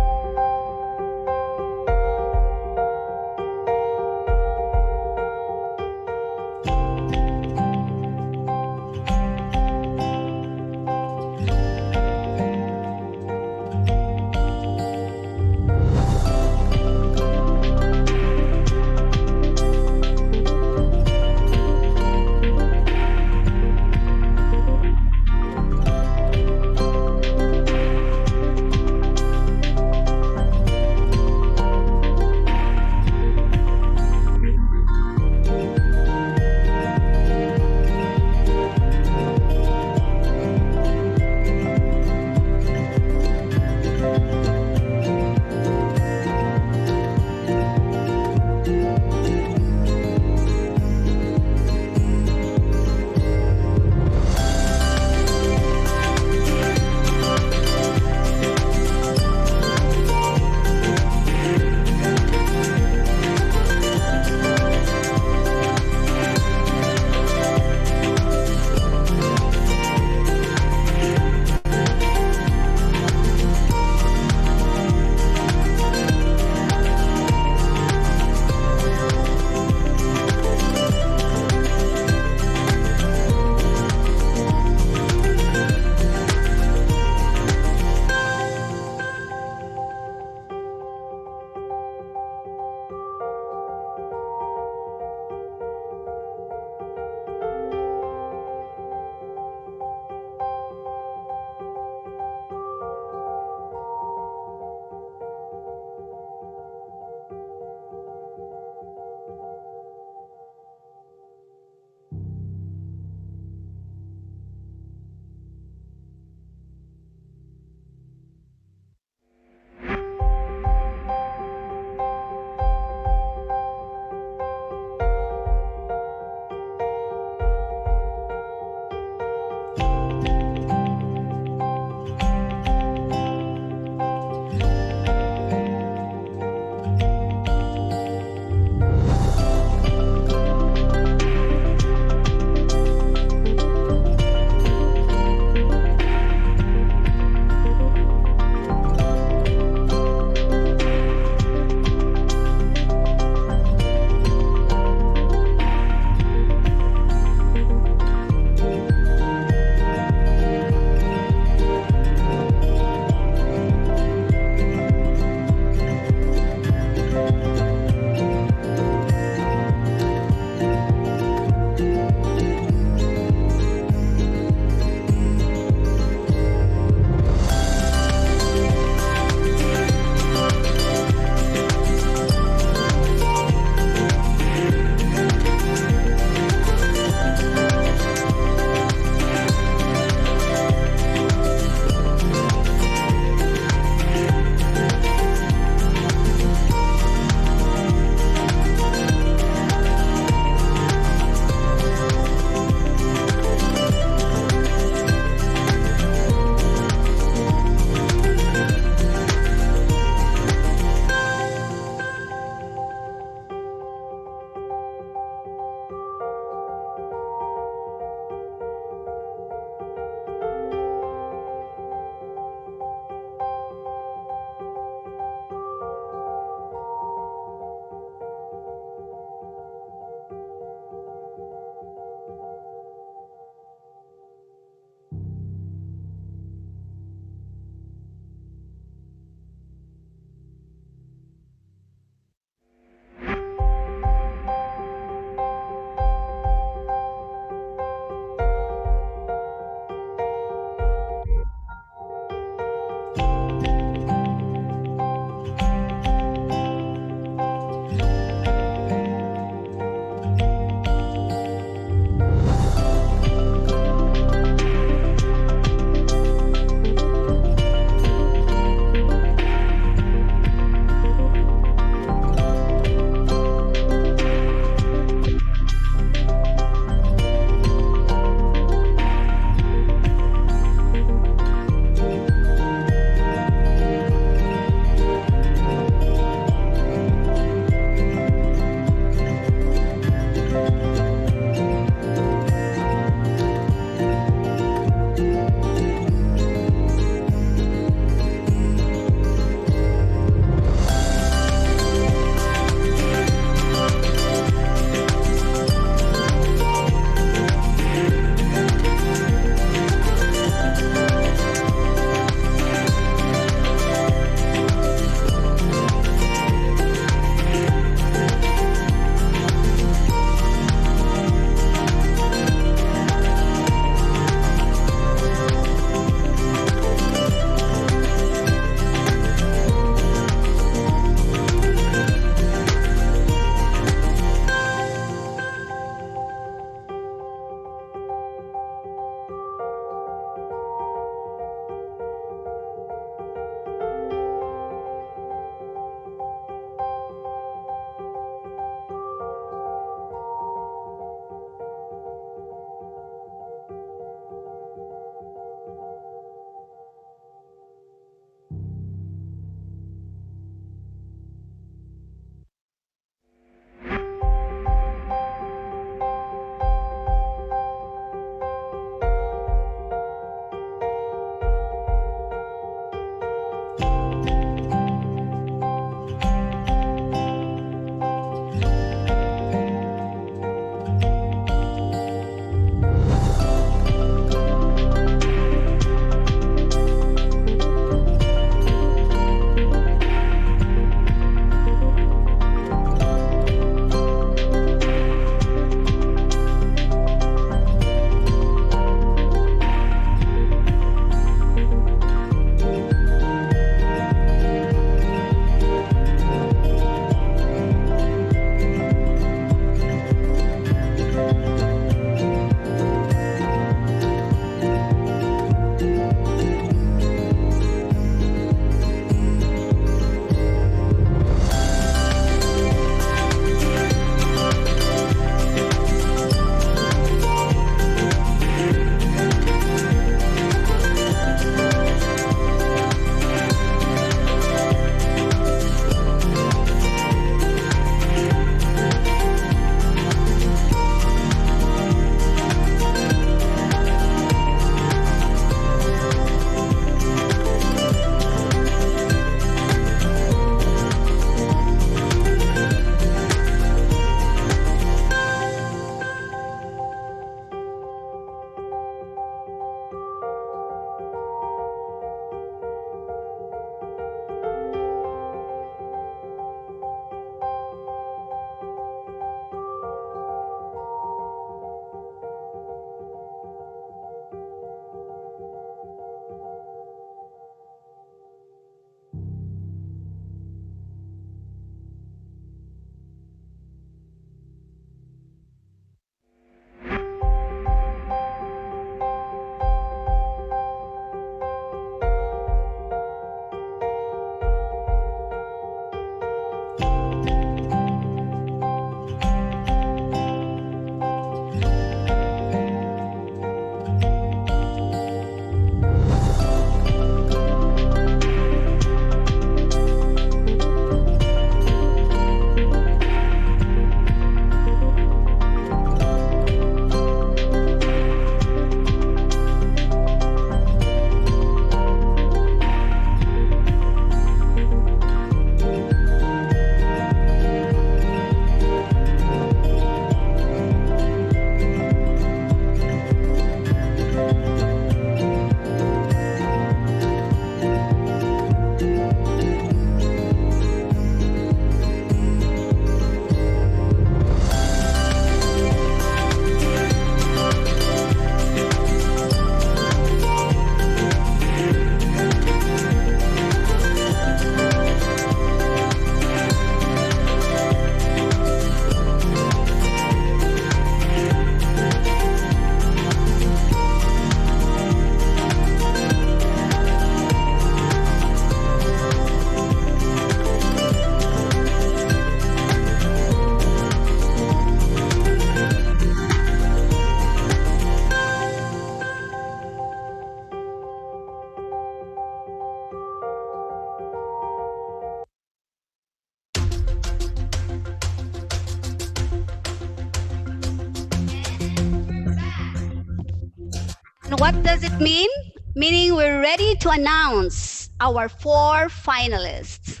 What does it mean? Meaning we're ready to announce our 4 finalists.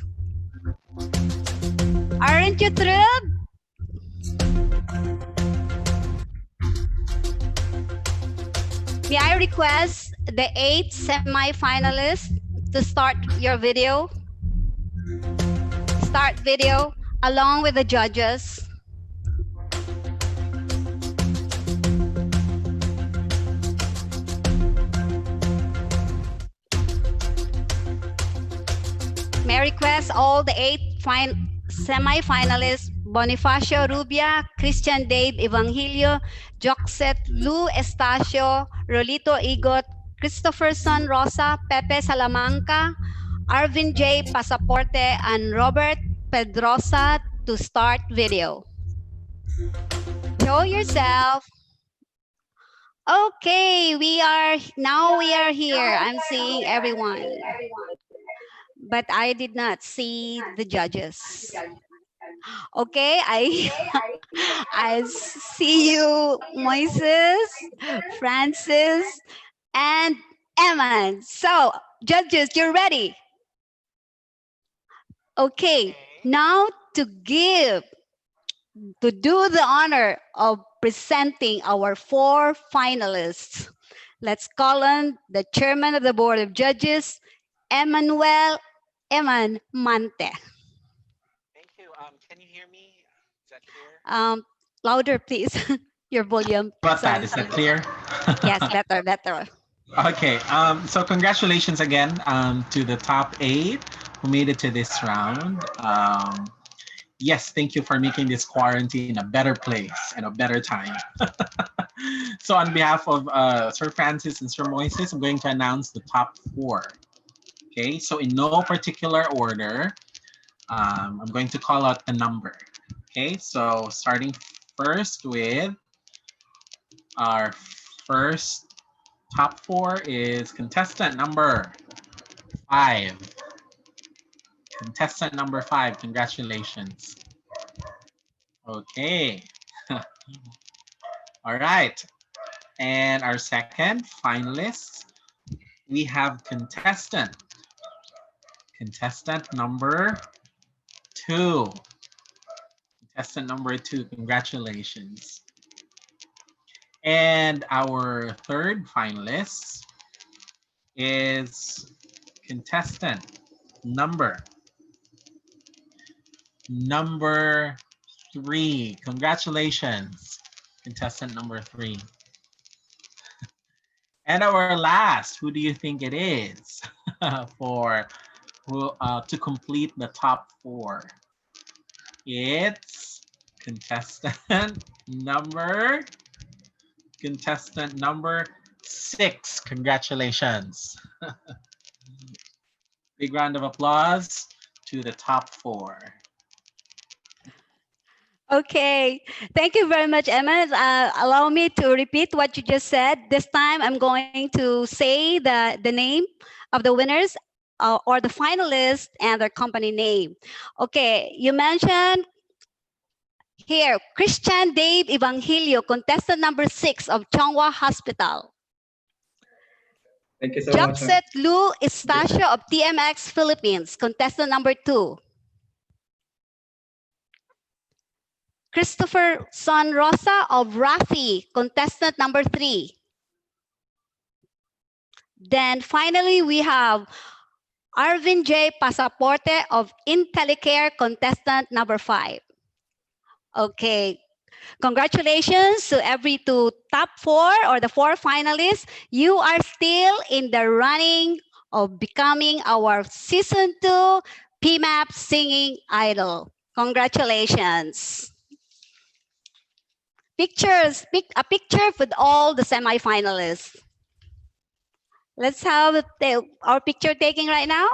Aren't you thrilled? May I request the 8 semi-finalists to start your video? Start video along with the judges. May I request all the 8 semi-finalists, Bonifacio Rubia, Christian Dave Evangelio, Joxet Lu Estacio, Rolito Igot, Christopherson Rosa, Pepe Salamanca, Arvin J. Pasaporte, and Robert Pedrosa to start video. Show yourself. Okay, we are here. I'm seeing everyone. But I did not see the judges. Okay, I see you, Moises, Francis, and Eman. So, judges, you're ready. Okay, now to do the honor of presenting our 4 finalists. Let's call on the chairman of the Board of Judges, Emmanuel Eman Mante. Thank you. Can you hear me? Is that clear? Louder, please. Your volume. About that, is that clear? Yes, better. Okay, so congratulations again to the top 8 who made it to this round. Yes, thank you for making this quarantine a better place and a better time. So on behalf of Sir Francis and Sir Moises, I'm going to announce the top 4. Okay, so in no particular order, I'm going to call out the number. Okay, so starting first with our first top 4 is contestant number 5. Contestant number 5, congratulations. Okay. All right. And our second finalist, we have contestant number 2. Contestant number 2, congratulations. And our third finalist is contestant number 3. Congratulations, contestant number 3. And our last, who do you think it is to complete the top 4? It's contestant number 6. Congratulations. Big round of applause to the top 4. Okay, thank you very much, Emma. Allow me to repeat what you just said. This time I'm going to say the name of the winners or the finalists and their company name. Okay, you mentioned here, Christian Dave Evangelio, contestant number 6 of Chongwa Hospital. Thank you so much. Joxet Lu Estacio of TMX Philippines, contestant number 2. Christopher Son Rosa of Rafi, contestant number 3. Then finally, we have Arvin J. Pasaporte of Intellicare, contestant number 5. Okay, congratulations to every 2 top 4 or the 4 finalists. You are still in the running of becoming our season 2 PMAP singing idol. Congratulations. Pictures, a picture with all the semi-finalists. Let's have our picture taking right now.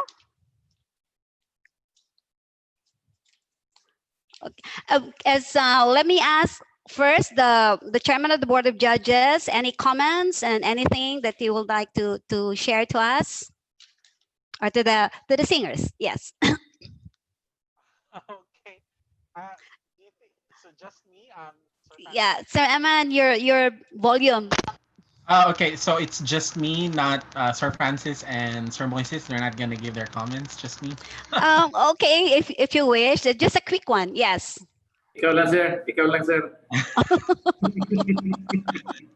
Okay. Let me ask first the chairman of the board of judges, any comments and anything that you would like to share to us or to the singers? Yes. Okay. Do you think, so just me? Yeah, Sir Eman, your volume. Okay, so it's just me, not Sir Francis and Sir Moises. They're not gonna give their comments. Just me. Okay, if you wish, just a quick one. Yes. Ikaw lang, sir. Ikaw lang, sir.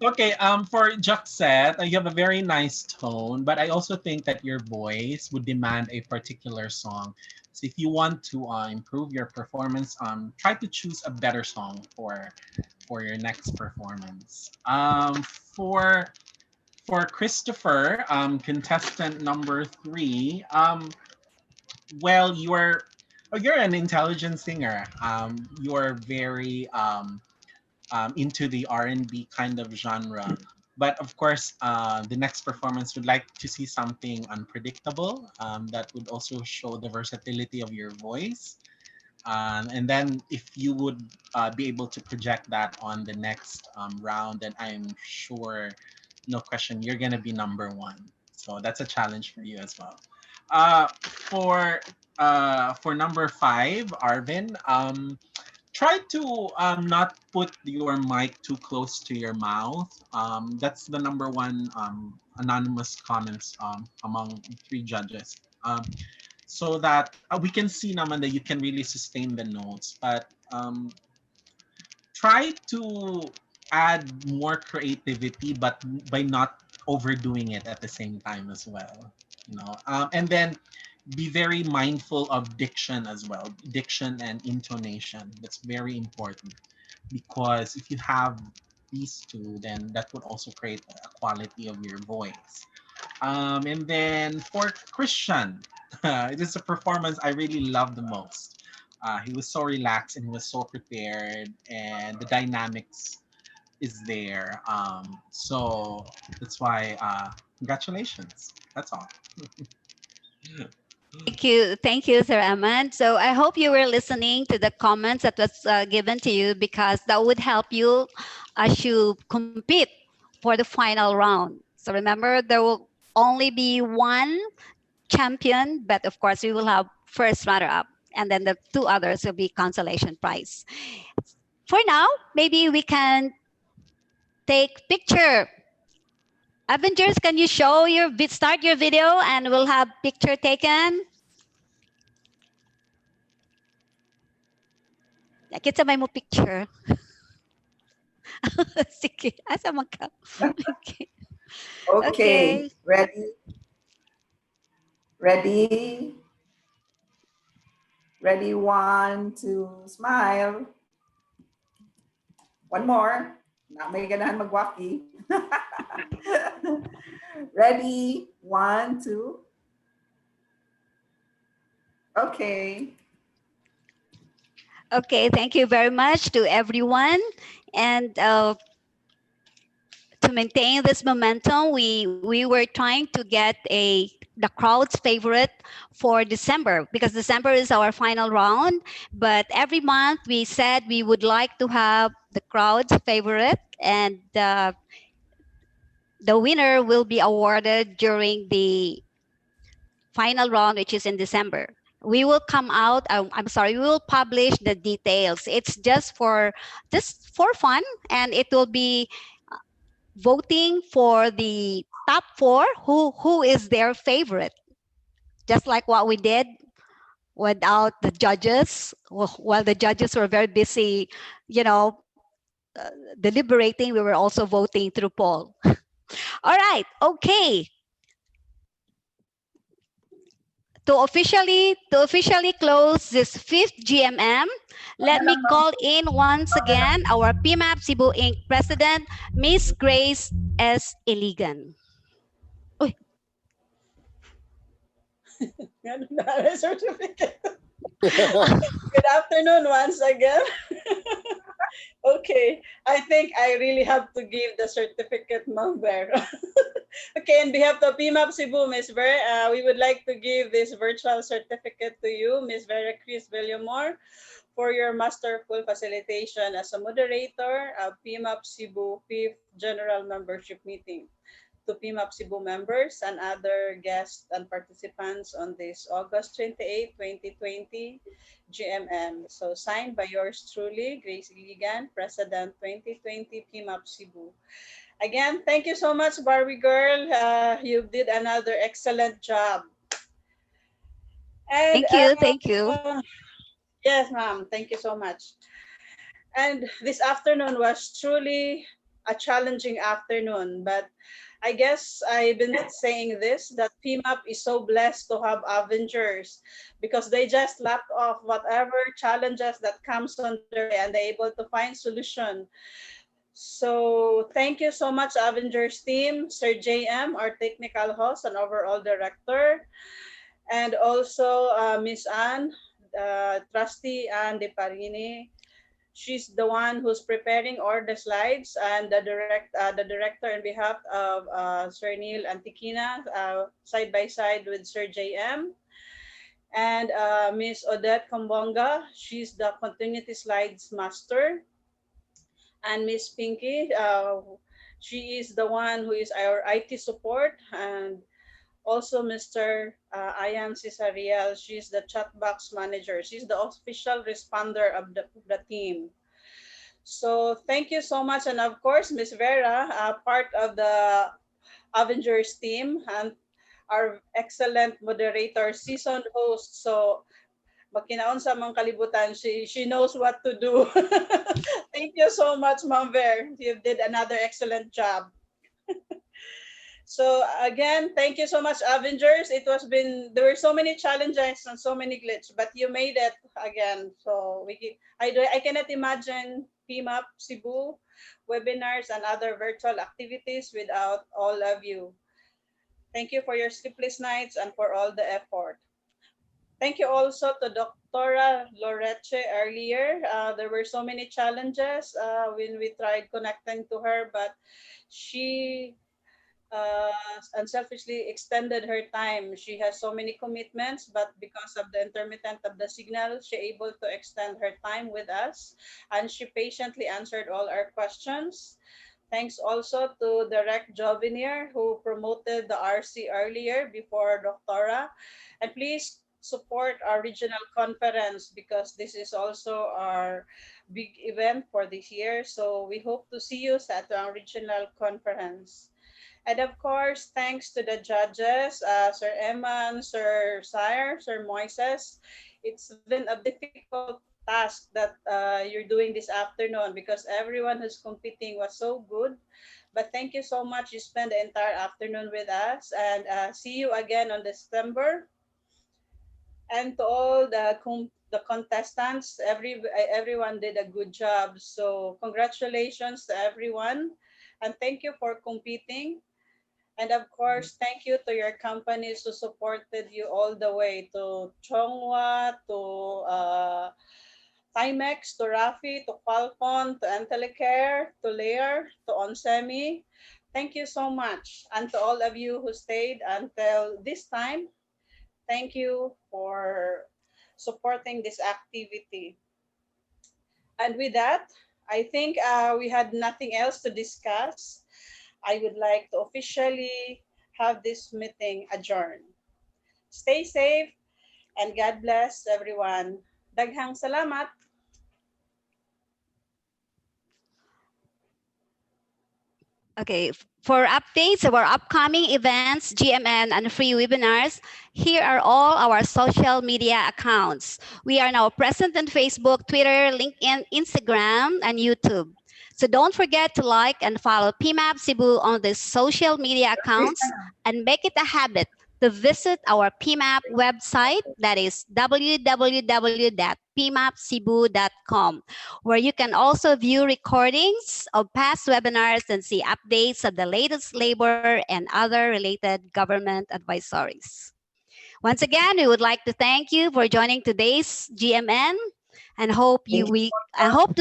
Okay, for Juxet, you have a very nice tone, but I also think that your voice would demand a particular song. So if you want to improve your performance, try to choose a better song for your next performance. For Christopher, contestant number 3, well, you're an intelligent singer. You're very into the R&B kind of genre. But of course, the next performance would like to see something unpredictable that would also show the versatility of your voice. And then if you would be able to project that on the next round, then I'm sure, no question, you're going to be number one. So that's a challenge for you as well. For number 5, Arvin, try to not put your mic too close to your mouth. That's the number one anonymous comments among 3 judges. So that we can see naman that you can really sustain the notes, but try to add more creativity, but by not overdoing it at the same time as well. And then be very mindful of diction as well, diction and intonation. That's very important because if you have these two, then that would also create a quality of your voice. And then for Christian, it is a performance I really love the most. He was so relaxed and he was so prepared, and the dynamics is there. So that's why, congratulations. That's all. Thank you, Sir Aman. So I hope you were listening to the comments that was given to you because that would help you as you compete for the final round. So remember, there will only be one champion, but of course we will have first runner-up, and then the 2 others will be consolation prize. For now, maybe we can take picture. Avengers, can you start your video and we'll have picture taken? Kita may mo picture. Sige, asa man ka? Okay. Okay, ready? Ready? Ready, 1, 2, smile. One more. Na may ganahan magwaki. Ready, 1, 2. Okay. Okay, thank you very much to everyone. And to maintain this momentum, we were trying to get the crowd's favorite for December because December is our final round. But every month we said we would like to have the crowd's favorite, and the winner will be awarded during the final round, which is in December. We will come out. I'm sorry. We will publish the details. It's just for fun, and it will be voting for the top 4 who is their favorite, just like what we did without the judges. While the judges were very busy, you know, deliberating, we were also voting through poll. All right, okay. To officially close this 5th GMM, let me call in once again our PMAP Cebu Inc. President, Miss Grace S. Iligan. Uy. Certificate. Good afternoon once again. Okay, I think I really have to give the certificate, Ma'am Ver. Okay, on behalf of PMAP Cebu, Ms. Ver, we would like to give this virtual certificate to you, Ms. Vera Chris Villamor, for your masterful facilitation as a moderator of PMAP Cebu 5th General Membership Meeting. To PMAP Cebu members and other guests and participants on this August 28, 2020 GMM. So signed by yours truly, Grace Iligan, President 2020 PMAP Cebu. Again, thank you so much, Barbie girl. You did another excellent job. And Thank you. Thank you. yes, ma'am. Thank you so much. And this afternoon was truly a challenging afternoon, but I guess I've been saying this that PMAP is so blessed to have Avengers because they just lapped off whatever challenges that comes on their way and they're able to find solution. So thank you so much, Avengers team, Sir JM, our technical host and overall director, and also Miss Anne, Trustee Anne De Parini. She's the one who's preparing all the slides, and the director on behalf of Sir Neil Antiquina, side by side with Sir JM, and Miss Odette Kambonga. She's the continuity slides master, and Miss Pinky. She is the one who is our IT support, and also Mr. Ayan Cesariel. She's the chat box manager. She's the official responder of the team. So thank you so much. And of course, Miss Vera, part of the Avengers team and our excellent moderator, seasoned host. So makinaon sa mga kalibutan, she knows what to do. Thank you so much, Ma'am Ver. You did another excellent job. So again, thank you so much, Avengers. There were so many challenges and so many glitches, but you made it again. So I cannot imagine PMAP Cebu webinars and other virtual activities without all of you. Thank you for your sleepless nights and for all the effort. Thank you also to Dr. Loreche earlier. There were so many challenges when we tried connecting to her, but she unselfishly extended her time. She has so many commitments, but because of the intermittent of the signal, she able to extend her time with us, and she patiently answered all our questions. Thanks also to Direct Jovenier who promoted the RC earlier before Doctora. And please support our regional conference because this is also our big event for this year. So we hope to see you at our regional conference. And of course, thanks to the judges, Sir Eman, Sir Sire, Sir Moises. It's been a difficult task that you're doing this afternoon because everyone who's competing was so good. But thank you so much. You spent the entire afternoon with us, and see you again on December. And to all the contestants, everyone did a good job. So congratulations to everyone, and thank you for competing. And of course, thank you to your companies who supported you all the way, to Chonghua, to Timex, to Rafi, to Qualcomm, to Entelecare, to Lair, to Onsemi. Thank you so much. And to all of you who stayed until this time, thank you for supporting this activity. And with that, I think we had nothing else to discuss. I would like to officially have this meeting adjourned. Stay safe and God bless everyone. Daghang salamat. Okay, for updates of our upcoming events, GMN, and free webinars, here are all our social media accounts. We are now present on Facebook, Twitter, LinkedIn, Instagram, and YouTube. So don't forget to like and follow PMAP Cebu on the social media accounts and make it a habit to visit our PMAP website, that is www.pmapcebu.com, where you can also view recordings of past webinars and see updates of the latest labor and other related government advisories. Once again, we would like to thank you for joining today's GMN and hope to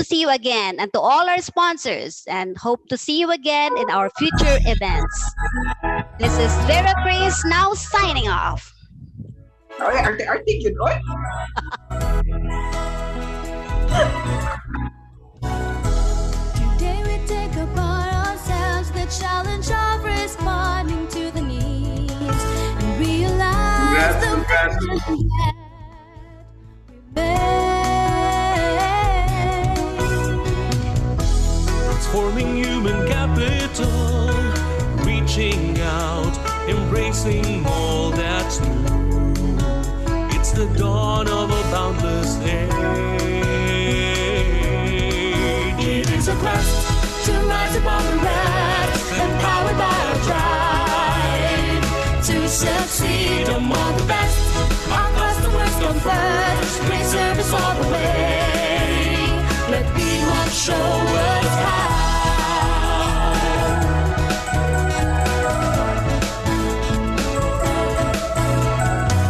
see you again, and to all our sponsors, and hope to see you again in our future events. This is Vera Chris now signing off. Arte yun, oy. Today we take upon ourselves the challenge of responding to the needs and realize the vision that we made. Transforming human capital embracing all that's new. It's the dawn of a boundless age. It is a quest to rise above the rest, empowered by our drive to succeed among the best. Our customers come first, great service all the way. Let PMAP show us how.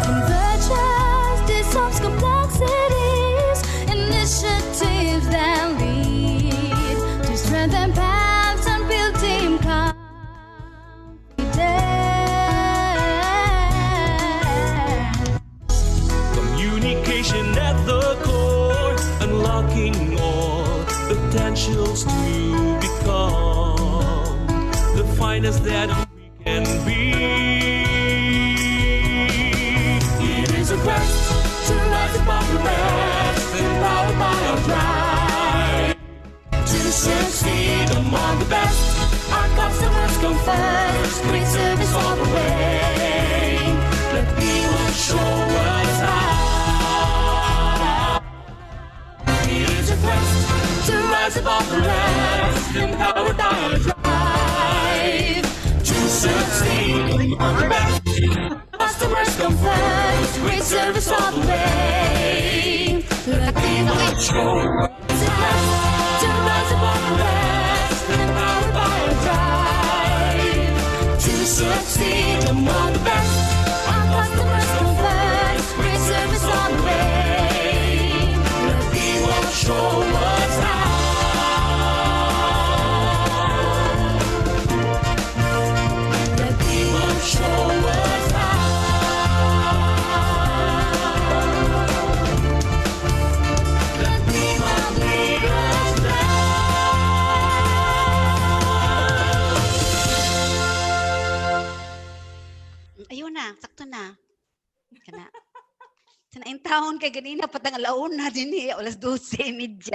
Convergence dissolves complexities, initiatives that lead to strengthen paths and build team confidence. Communication at the core, unlocking all potentials to become the finest that we can be. It is a quest to rise above the rest, empowered by our drive to succeed among the best. Our customers come first, great service all the way. Let PMAP show us how. It is a quest to rise above the rest, empowered by our drive to succeed among the best. Customers come first, great service all the way. Let PMAP show us how. To rise above the rest, empowered by our drive to succeed among the best. Our customers come first, great service all the way. Let PMAP show us how. Let PMAP show us how. Let PMAP lead us there. Ayun na, sakto na. Kana. Sanaing taon kay ganina patang alauna din eh, alas 12:30.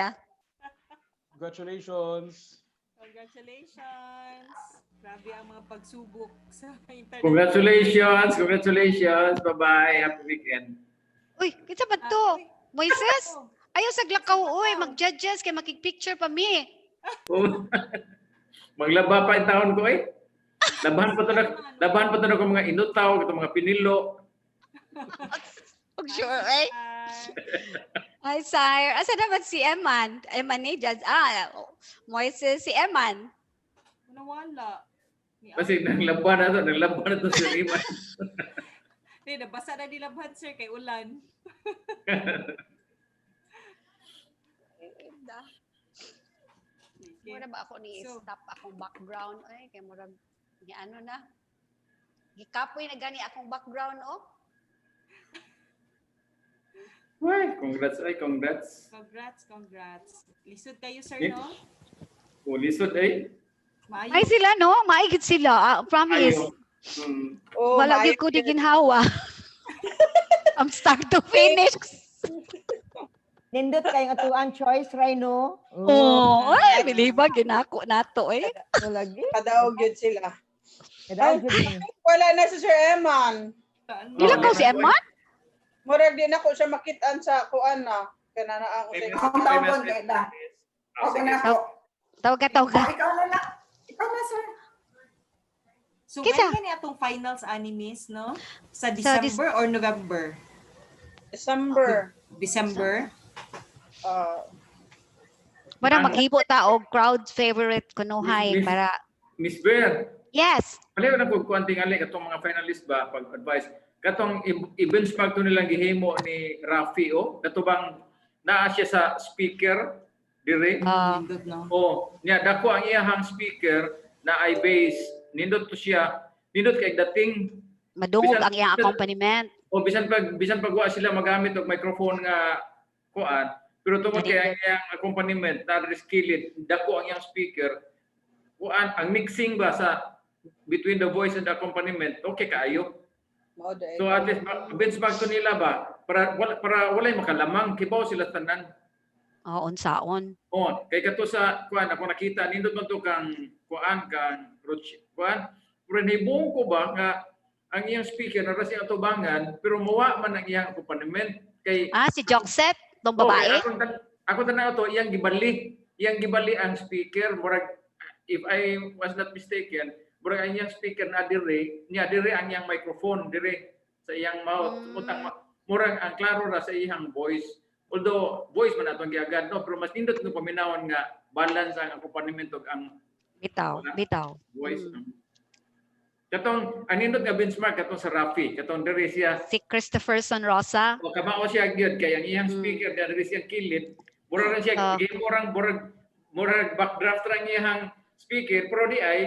Congratulations. Congratulations. Grabe ang mga pagsubok sa internet. Congratulations. Congratulations. Bye-bye. Happy weekend. Uy, kinsa ba to? Moises? Ayaw sa glakaw, uy, mag-judges kay makipicture pa mi. Oh. Maglaba pa yung taon ko eh. Labahan pa to na ko mga inutaw, ito mga pinilo. Oh, sure, eh? Hi, sire. Asa naman si Eman? Eman ni Judge. Moises, si Eman. Nawala. Kasi naglaban na to si Iman. Hindi, nabasa na nilabhan, sir, kay ulan. Mura ba ako ni stop akong background? Ay, kay mura, ano na? Gikapoy na gani akong background, oh. Ay, congrats. Ay, congrats. Congrats. Lisod kayo, sir, Eh? no? Oh, lisod eh. Ay sila, no? Maigit sila. Promise. Wala gyud ko di ginhawa. From start to finish. Nindot kay nga tuan choice, Rhino. Oh, ay, biliba ginako nato eh. Lagi. Kadaog yun sila. Kadaog yun. Wala na si Sir Eman. Dila ko si Eman? Murag din ako siya makitaan sa kuan na. Kanana ako sa Akong tawag kay da. Okay na ako. Tawag ka. Ikaw na. Ikaw na, sir. So, Kisa? when kani atong finals animes, no? Sa December or November? December. Para maghibo ta og crowd favorite kunuhay para Miss Bear. Yes. Palayo na ko kuanting ali katong mga finalist ba pag advice. Katong i-benchmark to nilang gihimo ni Rafi o katubang naa siya sa speaker dire. Oh, niya dako ang iyahang speaker na ay base nindot to siya. Nindot kay dating madungog ang iyang accompaniment. O bisan pag wa sila magamit og microphone nga kuan, pero tungod kay ang iyang accompaniment na reskillet, dako ang iyang speaker. Kuan ang mixing ba sa between the voice and the accompaniment, okay kaayo. So at least benchmark to nila ba para walay makalamang kibaw sila tanan. Unsaon. Kay kato sa kuan ako nakita nindot man to kang kuan kang kuan pero nahibong ko ba nga ang iyang speaker na siya atubangan pero muwa man ang iyang accompaniment kay si Jokset, tong Oh, babae. ako tanaw to iyang gibali ang speaker murag if I was not mistaken murag ang iyang speaker na dire ang iyang microphone dire sa iyang mouth utang murag ang klaro ra sa iyang voice although voice man atong giagad no pero mas nindot ng paminawan nga balance ang accompaniment ug ang bitaw voice katong anindot nga benchmark katong sa Rafi katong dire siya si Christopherson Rosa o kamao siya gyud kay ang iyang speaker dire siya kilid murag siya murag backdraft ra iyang speaker pero di ay